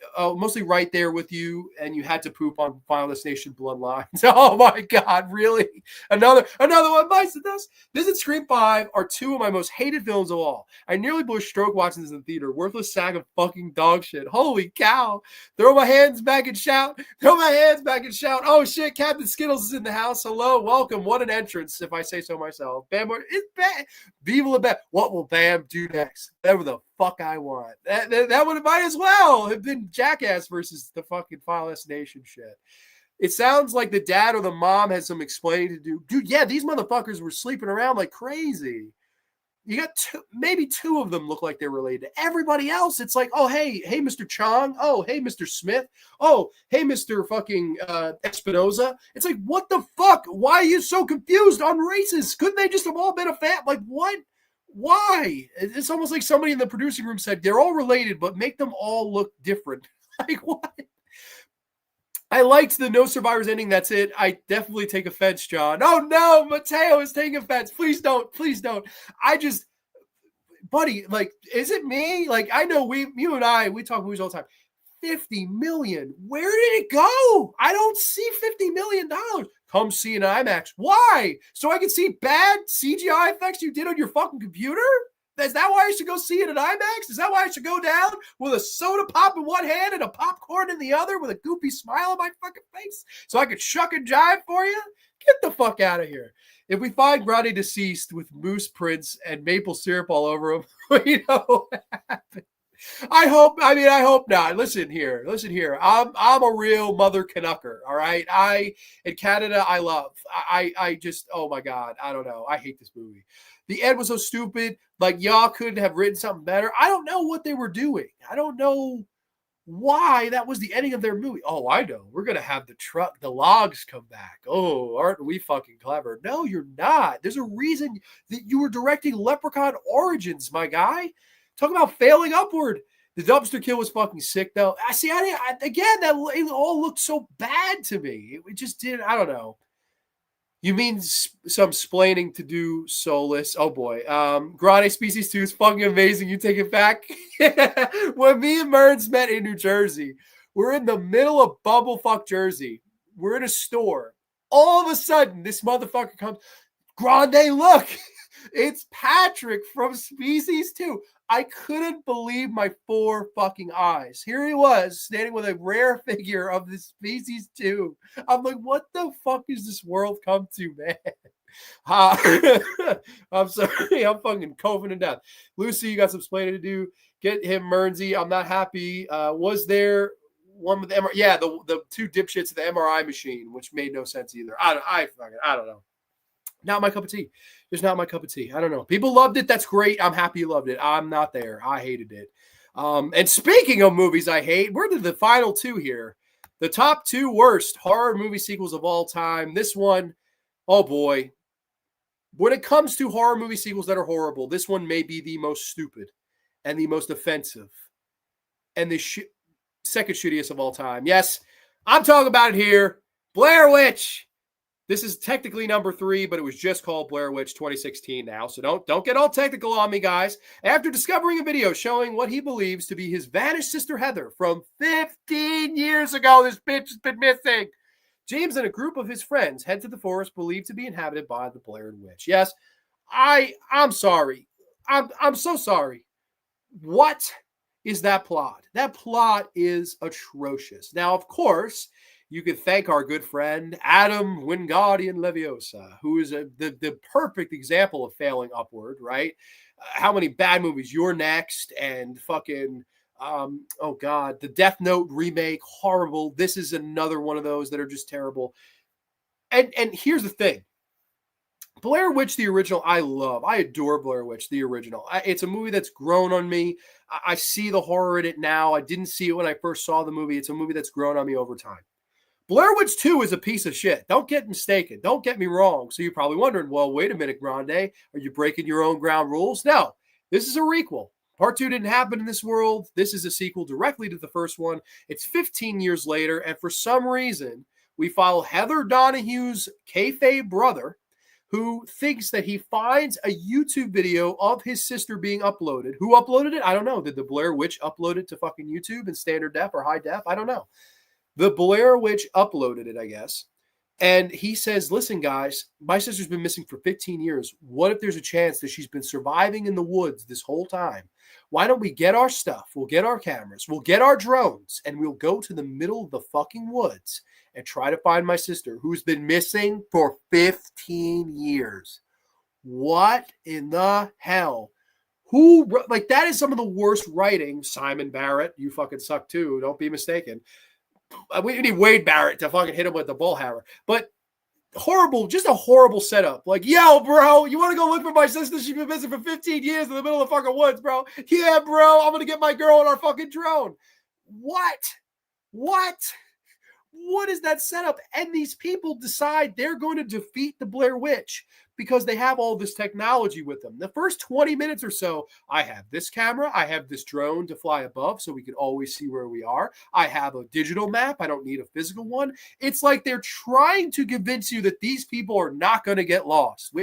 right there with you, and you had to poop on Final Destination Bloodlines. Oh my God, really? Another one bites the dust. This and Scream 5 are two of my most hated films of all. I nearly blew a stroke watching this in the theater. Worthless sack of fucking dog shit. Holy cow. Throw my hands back and shout. Oh shit, Captain Skittles is in the house. Hello, welcome. What an entrance, if I say so myself. Bam, it's bad. Viva la Bam. What will Bam do next? Whatever the fuck I want. That would might as well have been Jackass versus the fucking Final Destination shit. It sounds like the dad or the mom has some explaining to do. Dude, yeah, these motherfuckers were sleeping around like crazy. You got maybe two of them look like they're related. Everybody else, it's like, oh, hey, Mr. Chong. Oh, hey, Mr. Smith. Oh, hey, Mr. fucking Espinoza. It's like, what the fuck? Why are you so confused on races? Couldn't they just have all been a fat? Like, what? Why? It's almost like somebody in the producing room said, they're all related, but make them all look different. Like, what? I liked the no survivors ending. That's it. I definitely take offense, John. Oh no, Mateo is taking offense. Please don't. Buddy, like, is it me? Like, I know you and I talk movies all the time. 50 million. Where did it go? I don't see $50 million. Come see an IMAX. Why? So I can see bad CGI effects you did on your fucking computer? Is that why I should go see it at IMAX? Is that why I should go down with a soda pop in one hand and a popcorn in the other with a goofy smile on my fucking face so I could shuck and jive for you? Get the fuck out of here. If we find Grande deceased with moose prints and maple syrup all over him, we know what happened. I hope not. Listen here. I'm a real mother Canucker. All right. In Canada, I love. I just, oh my God. I don't know. I hate this movie. The end was so stupid. Like, y'all could have written something better. I don't know what they were doing. I don't know why that was the ending of their movie. Oh, I know. We're going to have the logs come back. Oh, aren't we fucking clever? No, you're not. There's a reason that you were directing Leprechaun Origins, my guy. Talk about failing upward. The dumpster kill was fucking sick, though. It all looked so bad to me. It just did. I don't know. You mean some splaining to do soulless? Oh boy. Grande Species 2 is fucking amazing. You take it back. When me and Merns met in New Jersey, we're in the middle of bumblefuck Jersey. We're in a store. All of a sudden, this motherfucker comes. Grande, look. It's Patrick from Species 2. I couldn't believe my 4 fucking eyes. Here he was, standing with a rare figure of the Species 2. I'm like, what the fuck is this world come to, man? I'm sorry. I'm fucking coughing to death. Lucy, you got some explaining to do. Get him, Mernsey. I'm not happy. Was there one with the MRI? Yeah, the two dipshits of the MRI machine, which made no sense either. I don't know. Not my cup of tea. Just not my cup of tea. I don't know. People loved it. That's great. I'm happy you loved it. I'm not there. I hated it. And speaking of movies I hate, we're to the final two here. The top two worst horror movie sequels of all time. This one, oh boy. When it comes to horror movie sequels that are horrible, this one may be the most stupid and the most offensive and the second shittiest of all time. Yes, I'm talking about it here. Blair Witch. This is technically number 3, but it was just called Blair Witch 2016 now. So don't get all technical on me, guys. After discovering a video showing what he believes to be his vanished sister Heather from 15 years ago, this bitch has been missing. James and a group of his friends head to the forest believed to be inhabited by the Blair Witch. Yes, I'm sorry. I'm so sorry. What is that plot? That plot is atrocious. Now, of course, you could thank our good friend Adam Wingardium Leviosa, who is the perfect example of failing upward, right? How many bad movies? You're Next and fucking, oh God, the Death Note remake, horrible. This is another one of those that are just terrible. And here's the thing. Blair Witch, the original, I love. I adore Blair Witch, the original. It's a movie that's grown on me. I see the horror in it now. I didn't see it when I first saw the movie. It's a movie that's grown on me over time. Blair Witch 2 is a piece of shit. Don't get mistaken. Don't get me wrong. So you're probably wondering, well, wait a minute, Grande. Are you breaking your own ground rules? No. This is a requel. Part 2 didn't happen in this world. This is a sequel directly to the first one. It's 15 years later, and for some reason, we follow Heather Donahue's kayfabe brother, who thinks that he finds a YouTube video of his sister being uploaded. Who uploaded it? I don't know. Did the Blair Witch upload it to fucking YouTube in standard def or high def? I don't know. The Blair Witch uploaded it, I guess. And he says, listen, guys, my sister's been missing for 15 years. What if there's a chance that she's been surviving in the woods this whole time? Why don't we get our stuff? We'll get our cameras. We'll get our drones. And we'll go to the middle of the fucking woods and try to find my sister, who's been missing for 15 years. What in the hell? That is some of the worst writing. Simon Barrett, you fucking suck too. Don't be mistaken. We need Wade Barrett to fucking hit him with the bull hammer. But horrible, just a horrible setup. Like, yo, bro, you want to go look for my sister? She's been missing for 15 years in the middle of the fucking woods, bro. Yeah, bro, I'm going to get my girl on our fucking drone. What? What is that setup? And these people decide they're going to defeat the Blair Witch because they have all this technology with them. The first 20 minutes or so, I have this camera. I have this drone to fly above so we can always see where we are. I have a digital map. I don't need a physical one. It's like they're trying to convince you that these people are not going to get lost.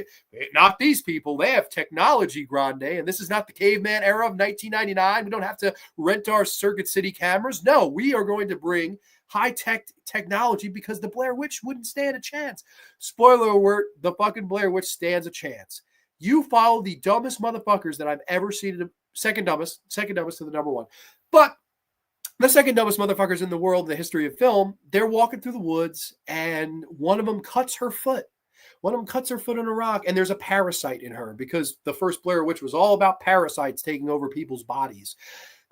Not these people. They have technology, Grande, and this is not the caveman era of 1999. We don't have to rent our Circuit City cameras. No, we are going to bring high-tech technology because the Blair Witch wouldn't stand a chance. Spoiler alert, the fucking Blair Witch stands a chance. You follow the dumbest motherfuckers that I've ever seen. Second dumbest to the number one. But the second dumbest motherfuckers in the world in the history of film, they're walking through the woods and one of them cuts her foot. One of them cuts her foot on a rock and there's a parasite in her because the first Blair Witch was all about parasites taking over people's bodies.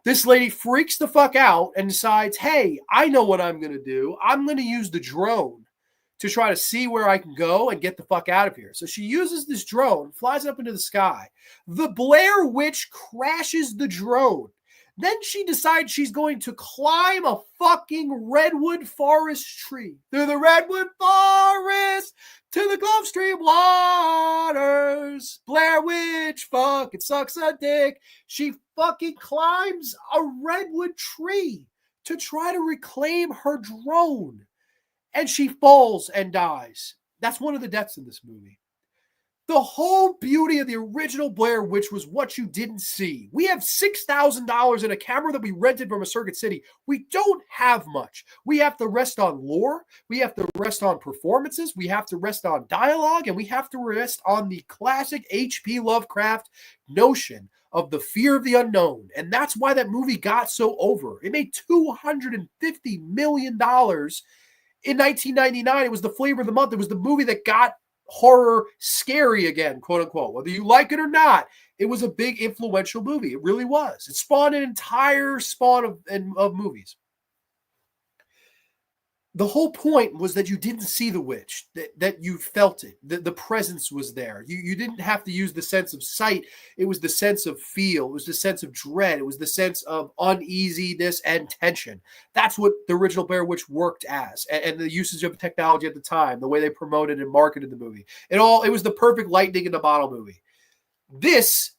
This lady freaks the fuck out and decides, hey, I know what I'm going to do. I'm going to use the drone to try to see where I can go and get the fuck out of here. So she uses this drone, flies up into the sky. The Blair Witch crashes the drone. Then she decides she's going to climb a fucking redwood forest tree. Through the redwood forest to the Gulf Stream waters. Blair Witch fucking sucks a dick. She fucking climbs a redwood tree to try to reclaim her drone. And she falls and dies. That's one of the deaths in this movie. The whole beauty of the original Blair Witch was what you didn't see. We have $6,000 in a camera that we rented from a Circuit City. We don't have much. We have to rest on lore. We have to rest on performances. We have to rest on dialogue. And we have to rest on the classic H.P. Lovecraft notion of the fear of the unknown. And that's why that movie got so over. It made $250 million in 1999. It was the flavor of the month. It was the movie that got horror scary again, quote unquote. Whether you like it or not, it was a big influential movie. It really was. It spawned an entire spawn of movies. the whole point was that you didn't see the witch, that you felt it. The presence was there. You didn't have to use the sense of sight. It was the sense of feel. It was the sense of dread. It was the sense of uneasiness and tension. That's what the original Blair Witch worked as. And the usage of technology at the time, the way they promoted and marketed the movie. It was the perfect lightning in the bottle movie. This,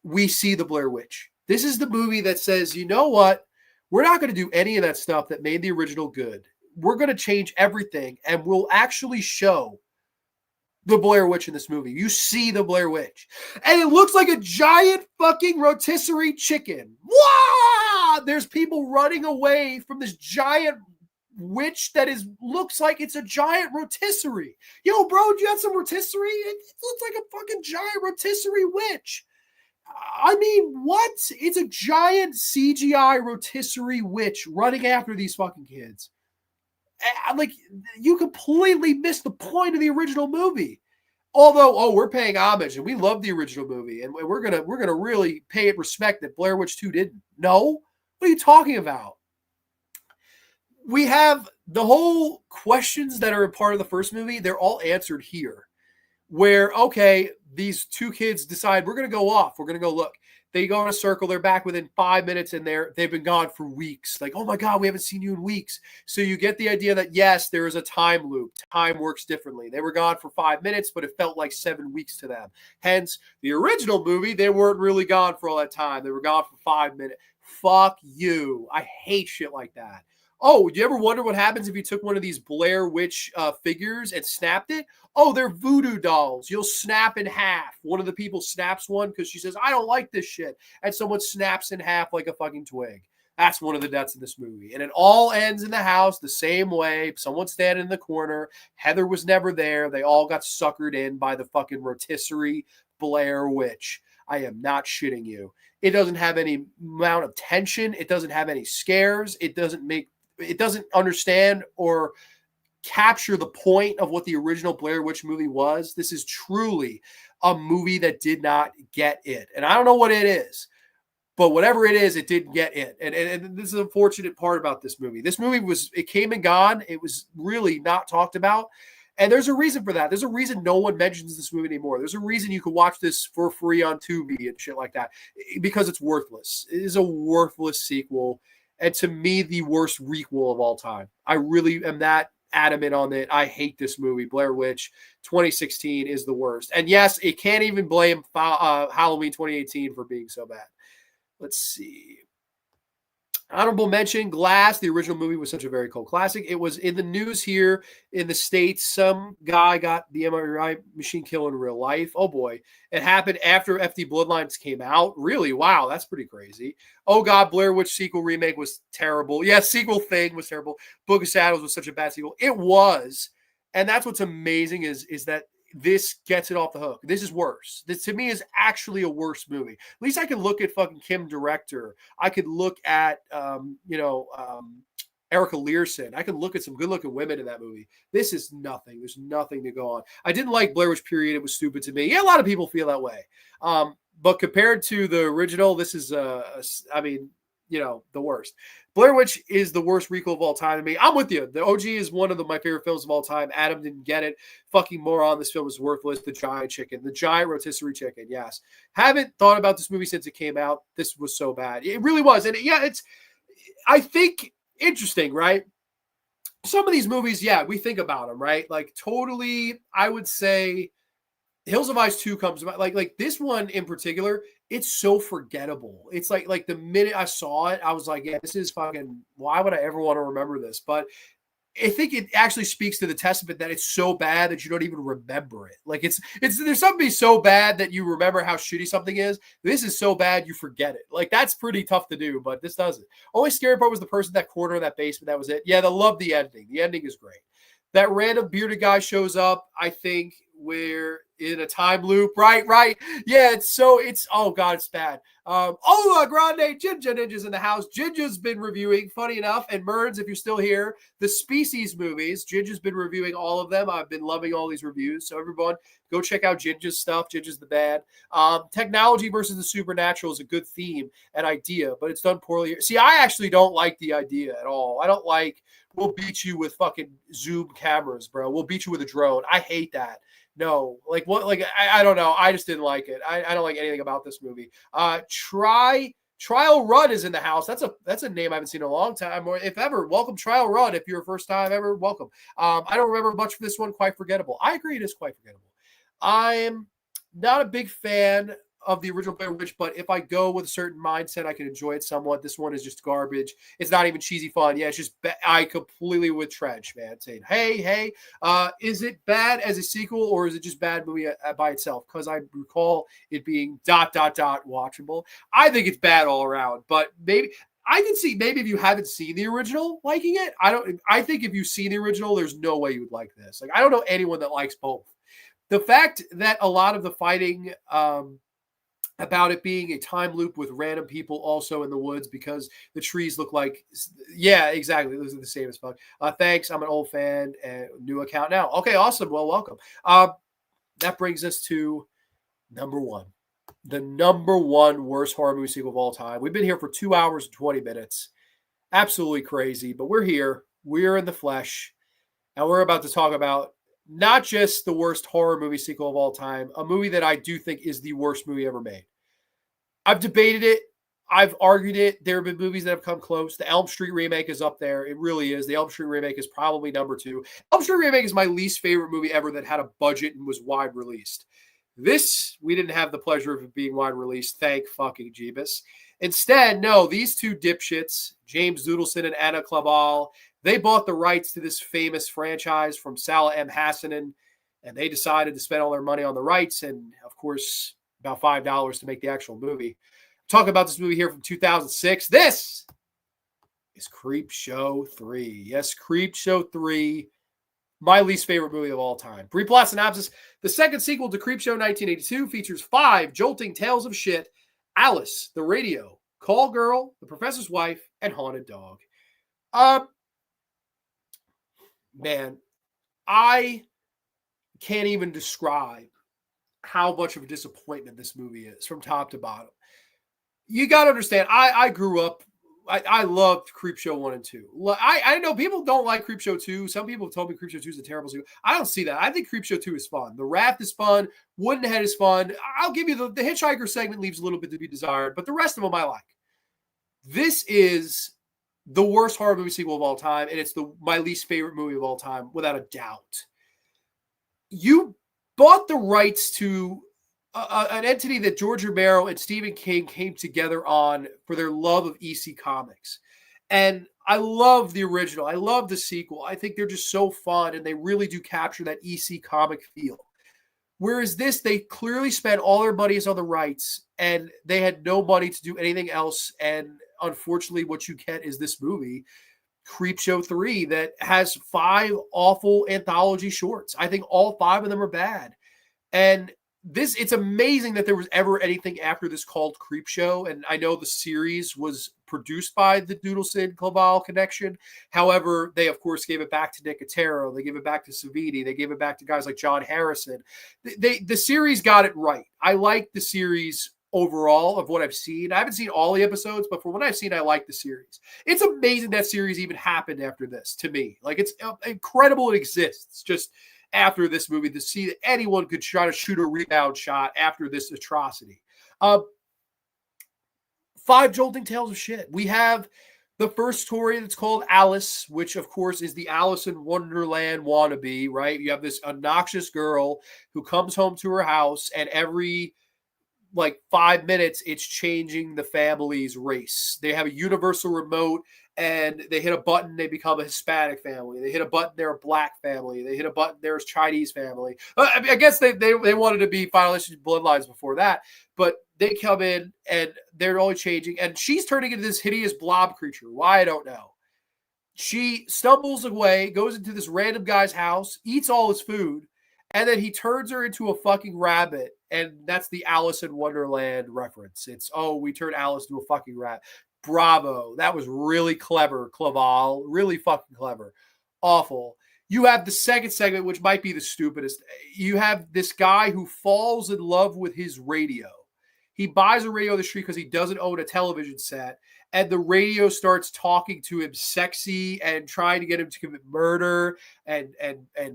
we see the Blair Witch. This is the movie that says, you know what? We're not going to do any of that stuff that made the original good. We're going to change everything, and we'll actually show the Blair Witch in this movie. You see the Blair Witch, and it looks like a giant fucking rotisserie chicken. Wah! There's people running away from this giant witch that looks like it's a giant rotisserie. Yo, bro, do you have some rotisserie? It looks like a fucking giant rotisserie witch. I mean, what? It's a giant CGI rotisserie witch running after these fucking kids. Like, you completely missed the point of the original movie. Although, we're paying homage and we love the original movie, and we're gonna really pay it respect that Blair Witch 2 didn't. No, what are you talking about? We have the whole questions that are a part of the first movie. They're all answered here. Where, okay, these two kids decide we're gonna go off. We're gonna go look. They go in a circle. They're back within 5 minutes, and they've been gone for weeks. Like, oh my God, we haven't seen you in weeks. So you get the idea that, yes, there is a time loop. Time works differently. They were gone for 5 minutes, but it felt like 7 weeks to them. Hence, the original movie, they weren't really gone for all that time. They were gone for 5 minutes. Fuck you. I hate shit like that. Oh, do you ever wonder what happens if you took one of these Blair Witch figures and snapped it? Oh, they're voodoo dolls. You'll snap in half. One of the people snaps one because she says, I don't like this shit. And someone snaps in half like a fucking twig. That's one of the deaths in this movie. And it all ends in the house the same way. Someone standing in the corner. Heather was never there. They all got suckered in by the fucking rotisserie Blair Witch. I am not shitting you. It doesn't have any amount of tension. It doesn't have any scares. It doesn't understand or capture the point of what the original Blair Witch movie was. This is truly a movie that did not get it. And I don't know what it is, but whatever it is, it didn't get it. And this is an unfortunate part about this movie. This movie it came and gone. It was really not talked about. And there's a reason for that. There's a reason no one mentions this movie anymore. There's a reason you can watch this for free on Tubi and shit like that, because it's worthless. It is a worthless sequel. And to me, the worst requel of all time. I really am that adamant on it. I hate this movie. Blair Witch 2016 is the worst. And yes, it can't even blame Halloween 2018 for being so bad. Let's see. Honorable mention, Glass. The original movie was such a very cult classic. It was in the news here in the States. Some guy got the MRI machine killed in real life. Oh boy. It happened after FD Bloodlines came out. Really? Wow. That's pretty crazy. Oh God, Blair Witch sequel remake was terrible. Yeah, sequel thing was terrible. Book of Shadows was such a bad sequel. It was. And that's what's amazing is that this gets it off the hook. This is worse. This to me is actually a worse movie. At least I can look at fucking Kim Director. I could look at Erica Learson. I could look at some good looking women in that movie. This is nothing. There's nothing to go on. I didn't like Blair Witch period. It was stupid to me. Yeah, a lot of people feel that way. But compared to the original, this is the worst. Blair Witch is the worst requel of all time to me. I'm with you. The OG is one of my favorite films of all time. Adam didn't get it. Fucking moron. This film is worthless. The giant chicken. The giant rotisserie chicken. Yes. Haven't thought about this movie since it came out. This was so bad. It really was. And I think, interesting, right? Some of these movies, yeah, we think about them, right? Like totally, I would say Hills of Ice 2 comes about. Like this one in particular, it's so forgettable. It's like the minute I saw it, I was like, yeah, this is fucking, why would I ever want to remember this? But I think it actually speaks to the testament that it's so bad that you don't even remember it. Like it's there's something so bad that you remember how shitty something is. This is so bad you forget it. Like that's pretty tough to do, but this doesn't. Only scary part was the person in that corner in that basement. That was it. Yeah, I love the ending. The ending is great. That random bearded guy shows up, I think, where in a time loop. Right. Yeah, it's oh God, it's bad. Grande, Ginger Ninja's in the house. Ginger's been reviewing, funny enough, and Merns, if you're still here, the Species movies. Ginger's been reviewing all of them. I've been loving all these reviews. So everyone, go check out Ginger's stuff. Ginger's the bad. Technology versus the supernatural is a good theme and idea, but it's done poorly. See, I actually don't like the idea at all. I don't like, we'll beat you with fucking Zoom cameras, bro. We'll beat you with a drone. I hate that. No, like what? Like I don't know. I just didn't like it. I don't like anything about this movie. Trial Run is in the house. That's a name I haven't seen in a long time, or if ever. Welcome, Trial Run. If you're a first time ever, welcome. I don't remember much for this one. Quite forgettable. I agree, it is quite forgettable. I'm not a big fan of the original Blair Witch, but if I go with a certain mindset, I can enjoy it somewhat. This one is just garbage. It's not even cheesy fun. Yeah, it's just I completely with Trench, man, saying, hey, is it bad as a sequel, or is it just bad movie by itself? Because I recall it being ... watchable. I think it's bad all around, but maybe I can see maybe if you haven't seen the original liking it. I think if you've seen the original, there's no way you would like this. Like, I don't know anyone that likes both. The fact that a lot of the fighting about it being a time loop with random people also in the woods because the trees look like, yeah, exactly. Those are the same as fuck. Thanks. I'm an old fan and new account now. Okay, awesome. Well, welcome. That brings us to number one, the number one worst horror movie sequel of all time. We've been here for 2 hours and 20 minutes. Absolutely crazy, but we're here. We're in the flesh, and we're about to talk about not just the worst horror movie sequel of all time, a movie that I do think is the worst movie ever made. I've debated it. I've argued it. There have been movies that have come close. The Elm Street remake is up there. It really is. The Elm Street remake is probably number 2. Elm Street remake is my least favorite movie ever that had a budget and was wide released. This, we didn't have the pleasure of it being wide released. Thank fucking Jeebus. Instead, no, these two dipshits, James Doodleson and Anna Clavel, they bought the rights to this famous franchise from Salah M. Hassanin, and they decided to spend all their money on the rights and, of course, about $5 to make the actual movie. Talk about this movie here from 2006. This is Creepshow 3. Yes, Creepshow 3, my least favorite movie of all time. Brief plot synopsis. The second sequel to Creepshow 1982 features 5 jolting tales of shit: Alice, the radio, call girl, the professor's wife, and haunted dog. Man, I can't even describe how much of a disappointment this movie is from top to bottom. You got to understand, I grew up, I loved Creepshow 1 and 2. I know people don't like Creepshow 2. Some people have told me Creepshow 2 is a terrible sequel. I don't see that. I think Creepshow 2 is fun. The Raft is fun. Woodenhead is fun. I'll give you the Hitchhiker segment leaves a little bit to be desired, but the rest of them I like. This is the worst horror movie sequel of all time, and it's my least favorite movie of all time, without a doubt. You bought the rights to an entity that George Romero and Stephen King came together on for their love of EC Comics. And I love the original. I love the sequel. I think they're just so fun, and they really do capture that EC comic feel. Whereas this, they clearly spent all their monies on the rights, and they had no money to do anything else. And unfortunately, what you get is this movie, Creepshow 3, that has 5 awful anthology shorts. I think all 5 of them are bad. And it's amazing that there was ever anything after this called Creepshow. And I know the series was produced by the Doodleson Clavel connection. However, they, of course, gave it back to Nicotero. They gave it back to Savini. They gave it back to guys like John Harrison. The series got it right. I like the series overall of what I've seen. I haven't seen all the episodes, but from what I've seen, I like the series. It's amazing that series even happened after this, to me. Like, it's incredible it exists just after this movie, to see that anyone could try to shoot a rebound shot after this atrocity. 5 jolting tales of shit. We have the first story that's called Alice, which, of course, is the Alice in Wonderland wannabe, right? You have this obnoxious girl who comes home to her house, and every 5 minutes, it's changing the family's race. They have a universal remote, and they hit a button, they become a Hispanic family. They hit a button, they're a black family. They hit a button, there's Chinese family. I guess they wanted to be Final Issue Bloodlines before that, but they come in, and they're only changing, and she's turning into this hideous blob creature. Why, I don't know. She stumbles away, goes into this random guy's house, eats all his food, And then he turns her into a fucking rabbit. And that's the Alice in Wonderland reference. It's, oh, we turned Alice into a fucking rabbit. Bravo. That was really clever, Claval. Really fucking clever. Awful. You have the second segment, which might be the stupidest. You have this guy who falls in love with his radio. He buys a radio on the street because he doesn't own a television set. And the radio starts talking to him sexy and trying to get him to commit murder and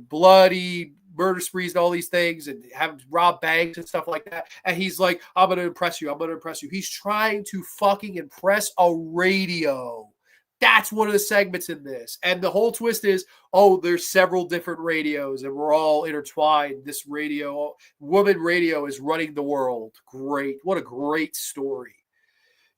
bloody murder sprees and all these things and have him rob banks and stuff like that. And he's like, I'm going to impress you. I'm going to impress you. He's trying to fucking impress a radio. That's one of the segments in this. And the whole twist is, oh, there's several different radios and we're all intertwined. This radio, woman radio is running the world. Great. What a great story.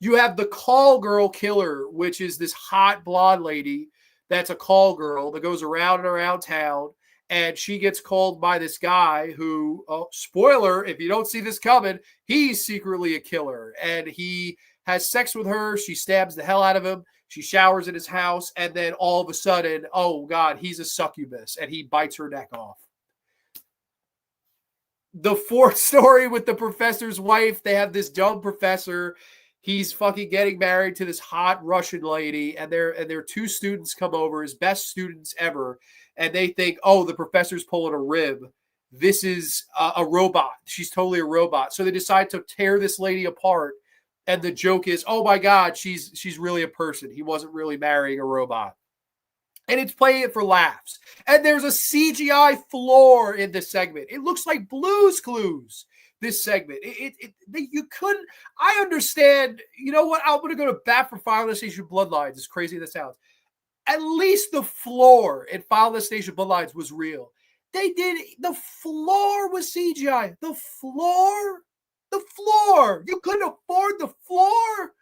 You have the call girl killer, which is this hot blonde lady that's a call girl that goes around and around town. And she gets called by this guy who, spoiler, if you don't see this coming, he's secretly a killer. And he has sex with her. She stabs the hell out of him. She showers in his house. And then all of a sudden, oh, God, he's a succubus. And he bites her neck off. The fourth story with the professor's wife, they have this dumb professor. He's fucking getting married to this hot Russian lady. And their two students come over, his best students ever. And they think, oh, the professor's pulling a rib. This is a robot. She's totally a robot. So they decide to tear this lady apart. And the joke is, oh my God, she's really a person. He wasn't really marrying a robot. And it's playing it for laughs. And there's a CGI floor in this segment. It looks like Blue's Clues, this segment. You couldn't, I understand, you know what? I'm going to go to bat for Final Destination Bloodlines, as crazy as that sounds. At least the floor in Final Destination Bloodlines was real. The floor was CGI. The floor. You couldn't afford the floor?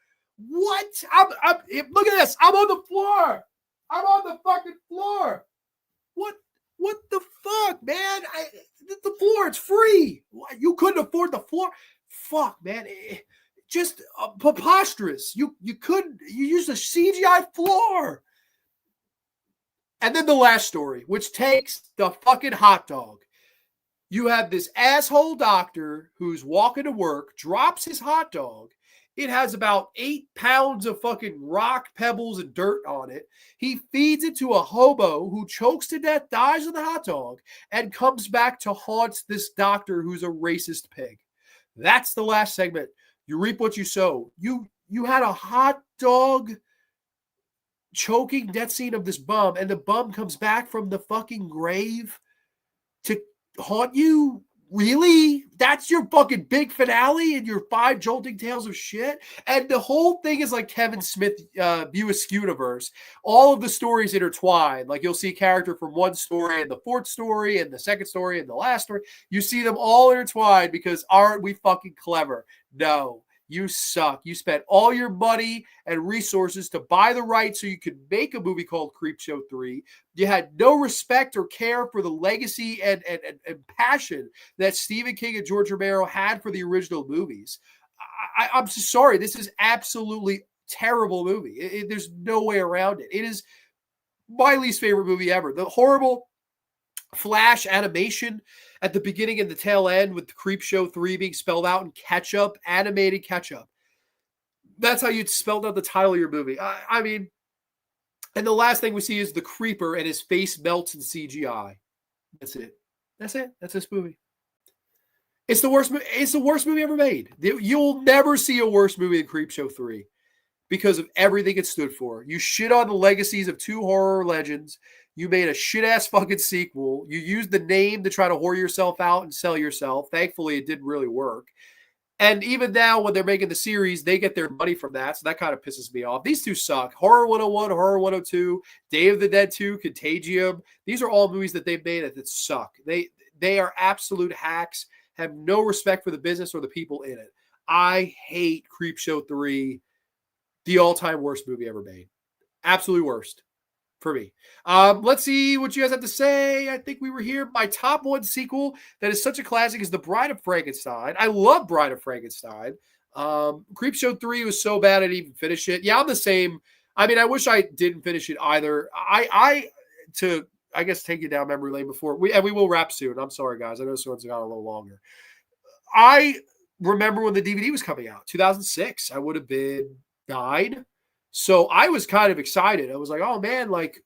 What? Look at this. I'm on the floor. I'm on the fucking floor. What the fuck, man? The floor, it's free. You couldn't afford the floor? Fuck, man. Just preposterous. You used a CGI floor. And then the last story, which takes the fucking hot dog. You have this asshole doctor who's walking to work, drops his hot dog. It has about 8 pounds of fucking rock, pebbles, and dirt on it. He feeds it to a hobo who chokes to death, dies on the hot dog, and comes back to haunt this doctor who's a racist pig. That's the last segment. You reap what you sow. You had a hot dog choking death scene of this bum, and the bum comes back from the fucking grave to haunt you? Really? That's your fucking big finale and your 5 jolting tales of shit? And the whole thing is like Kevin Smith View-Askew-universe. All of the stories intertwined. Like you'll see a character from one story and the fourth story and the second story and the last story. You see them all intertwined because aren't we fucking clever? No. You suck. You spent all your money and resources to buy the rights so you could make a movie called Creepshow 3. You had no respect or care for the legacy and passion that Stephen King and George Romero had for the original movies. I'm so sorry. This is absolutely terrible movie. There's no way around it. It is my least favorite movie ever. The horrible flash animation at the beginning and the tail end with the Creepshow 3 being spelled out in ketchup, animated ketchup. That's how you'd spelled out the title of your movie. I mean, and the last thing we see is the creeper and his face melts in CGI. That's it. That's this movie. It's the worst movie ever made. You'll never see a worse movie than Creepshow 3 because of everything it stood for. You shit on the legacies of 2 horror legends. You made a shit-ass fucking sequel. You used the name to try to whore yourself out and sell yourself. Thankfully, it didn't really work. And even now, when they're making the series, they get their money from that. So that kind of pisses me off. These two suck. Horror 101, Horror 102, Day of the Dead 2, Contagium. These are all movies that they've made that suck. They are absolute hacks, have no respect for the business or the people in it. I hate Creepshow 3, the all-time worst movie ever made. Absolutely worst. For me. Let's see what you guys have to say. I think we were here. My top 1 sequel that is such a classic is The Bride of Frankenstein. I love Bride of Frankenstein. Creepshow 3 was so bad I didn't even finish it. Yeah, I'm the same. I mean, I wish I didn't finish it either. I I guess, take you down memory lane before we will wrap soon. I'm sorry, guys. I know this one's got a little longer. I remember when the DVD was coming out, 2006. I would have been 9. So I was kind of excited. I was like, oh man, like,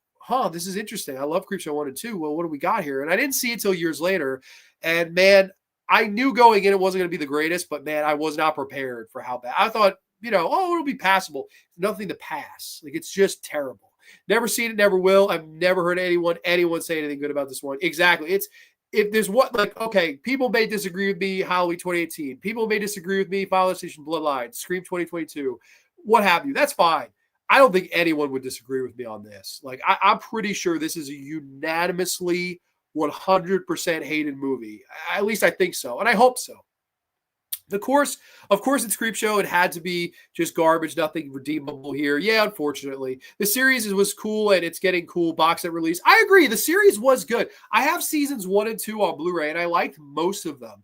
this is interesting. I love Creepshow 1 and 2. Well, what do we got here? And I didn't see it till years later. And man, I knew going in it wasn't going to be the greatest, but man, I was not prepared for how bad. I thought, it'll be passable. Nothing to pass. Like, it's just terrible. Never seen it, never will. I've never heard anyone say anything good about this one. Exactly. If there's what, like, okay, people may disagree with me, Halloween 2018. People may disagree with me, Final Destination Bloodline, Scream 2022, what have you. That's fine. I don't think anyone would disagree with me on this. Like, I'm pretty sure this is a unanimously 100% hated movie. At least I think so, and I hope so. Of course, it's Creepshow. It had to be just garbage, nothing redeemable here. Yeah, unfortunately. The series was cool, and it's getting cool box set release. I agree. The series was good. I have seasons 1 and 2 on Blu-ray, and I liked most of them.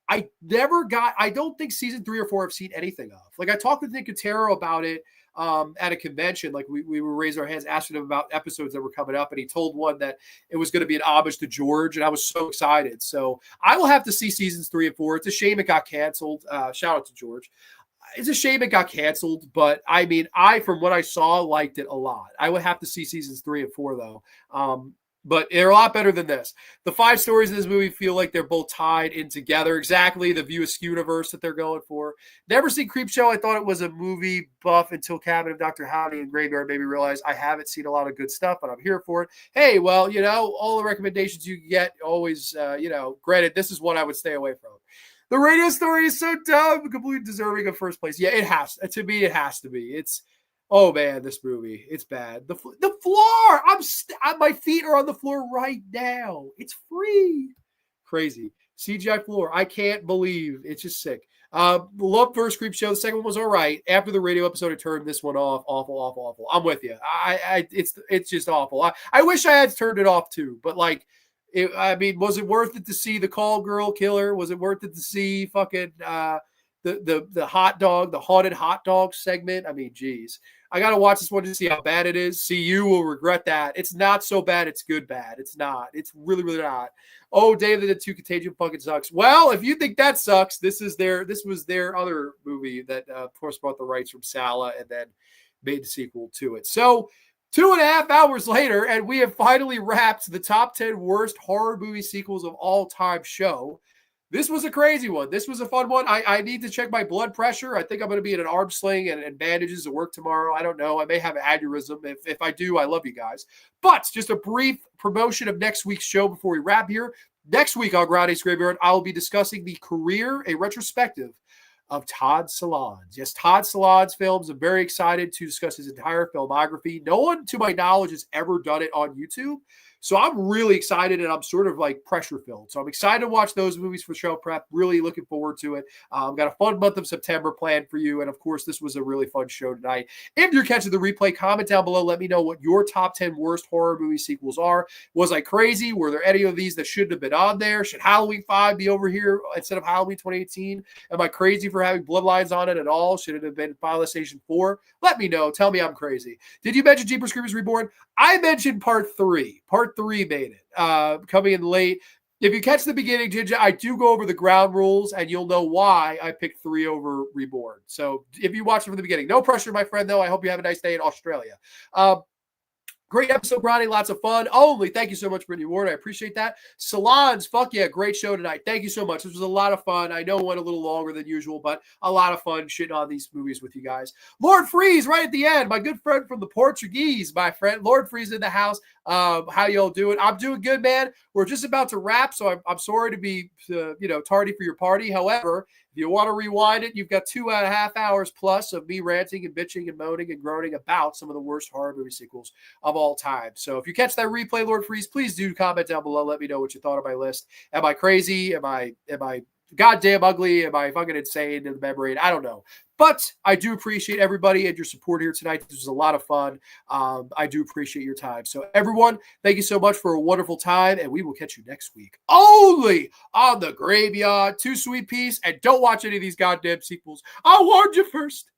I don't think season 3 or 4 I've seen anything of. Like, I talked with Nick Cotero about it at a convention. Like, we were raising our hands, asking him about episodes that were coming up, and he told one that it was going to be an homage to George, and I was so excited. So I will have to see seasons 3 and 4. It's a shame it got canceled. Shout out to George. It's a shame it got canceled, but I mean, from what I saw, liked it a lot. I would have to see seasons 3 and 4 though. But they're a lot better than this. The 5 stories in this movie feel like they're both tied in together. Exactly the View Askew universe that they're going for. Never seen Creepshow. I thought it was a movie buff until Cabin of Dr. Howdy and Graveyard made me realize I haven't seen a lot of good stuff, but I'm here for it. Hey, well, all the recommendations you get always, granted, this is one I would stay away from. The radio story is so dumb, completely deserving of first place. Yeah, it has. To me, it has to be. Oh man, this movie, it's bad. The floor, my feet are on the floor right now. It's free. Crazy. CGI floor. I can't believe it's just sick. Love first Creepshow. The second one was all right. After the radio episode, I turned this one off. Awful. I'm with you. It's just awful. I wish I had turned it off too, but like, was it worth it to see the call girl killer? Was it worth it to see fucking the hot dog, the haunted hot dog segment? I mean, geez. I got to watch this one to see how bad it is. See, you will regret that. It's not so bad. It's good bad. It's not. It's really, really not. Oh, David the 2 Contagion fucking sucks. Well, if you think that sucks, this was their other movie that, of course, brought the rights from Sala and then made the sequel to it. So 2.5 hours later, and we have finally wrapped the top 10 worst horror movie sequels of all time show. This was a crazy one. This was a fun one. I need to check my blood pressure. I think I'm going to be in an arm sling and bandages at work tomorrow. I don't know. I may have an aneurysm. If I do, I love you guys. But just a brief promotion of next week's show before we wrap here. Next week on Grande's Graveyard, I will be discussing the career, a retrospective of Todd Solondz. Yes, Todd Solondz films. I'm very excited to discuss his entire filmography. No one, to my knowledge, has ever done it on YouTube. So I'm really excited, and I'm sort of like pressure filled. So I'm excited to watch those movies for show prep. Really looking forward to it. I've got a fun month of September planned for you. And of course, this was a really fun show tonight. If you're catching the replay, comment down below. Let me know what your top 10 worst horror movie sequels are. Was I crazy? Were there any of these that shouldn't have been on there? Should Halloween 5 be over here instead of Halloween 2018? Am I crazy for having Bloodlines on it at all? Should it have been Final Destination 4? Let me know. Tell me I'm crazy. Did you mention Jeepers Creepers Reborn? I mentioned part 3. Part 3 made it. Coming in late. If you catch the beginning, Ginger, I do go over the ground rules, and you'll know why I picked 3 over Reborn. So if you watch it from the beginning, no pressure, my friend, though. I hope you have a nice day in Australia. Great episode, Grande. Lots of fun. Only, thank you so much, Brittany Ward. I appreciate that. Solondz, fuck yeah, great show tonight. Thank you so much. This was a lot of fun. I know it went a little longer than usual, but a lot of fun shitting on these movies with you guys. Lord Freeze, right at the end. My good friend from the Portuguese, my friend. Lord Freeze in the house. How y'all doing? I'm doing good, man. We're just about to wrap, so I'm sorry to be, tardy for your party. However, if you want to rewind it, you've got 2.5 hours plus of me ranting and bitching and moaning and groaning about some of the worst horror movie sequels of all time. So if you catch that replay, Lord Freeze, please do comment down below. Let me know what you thought of my list. Am I crazy? Am I goddamn ugly? Am I fucking insane in the memory? I don't know. But I do appreciate everybody and your support here tonight. This was a lot of fun. I do appreciate your time. So everyone, thank you so much for a wonderful time, and we will catch you next week only on the Graveyard. 2 sweet peas, and don't watch any of these goddamn sequels. I warned you first.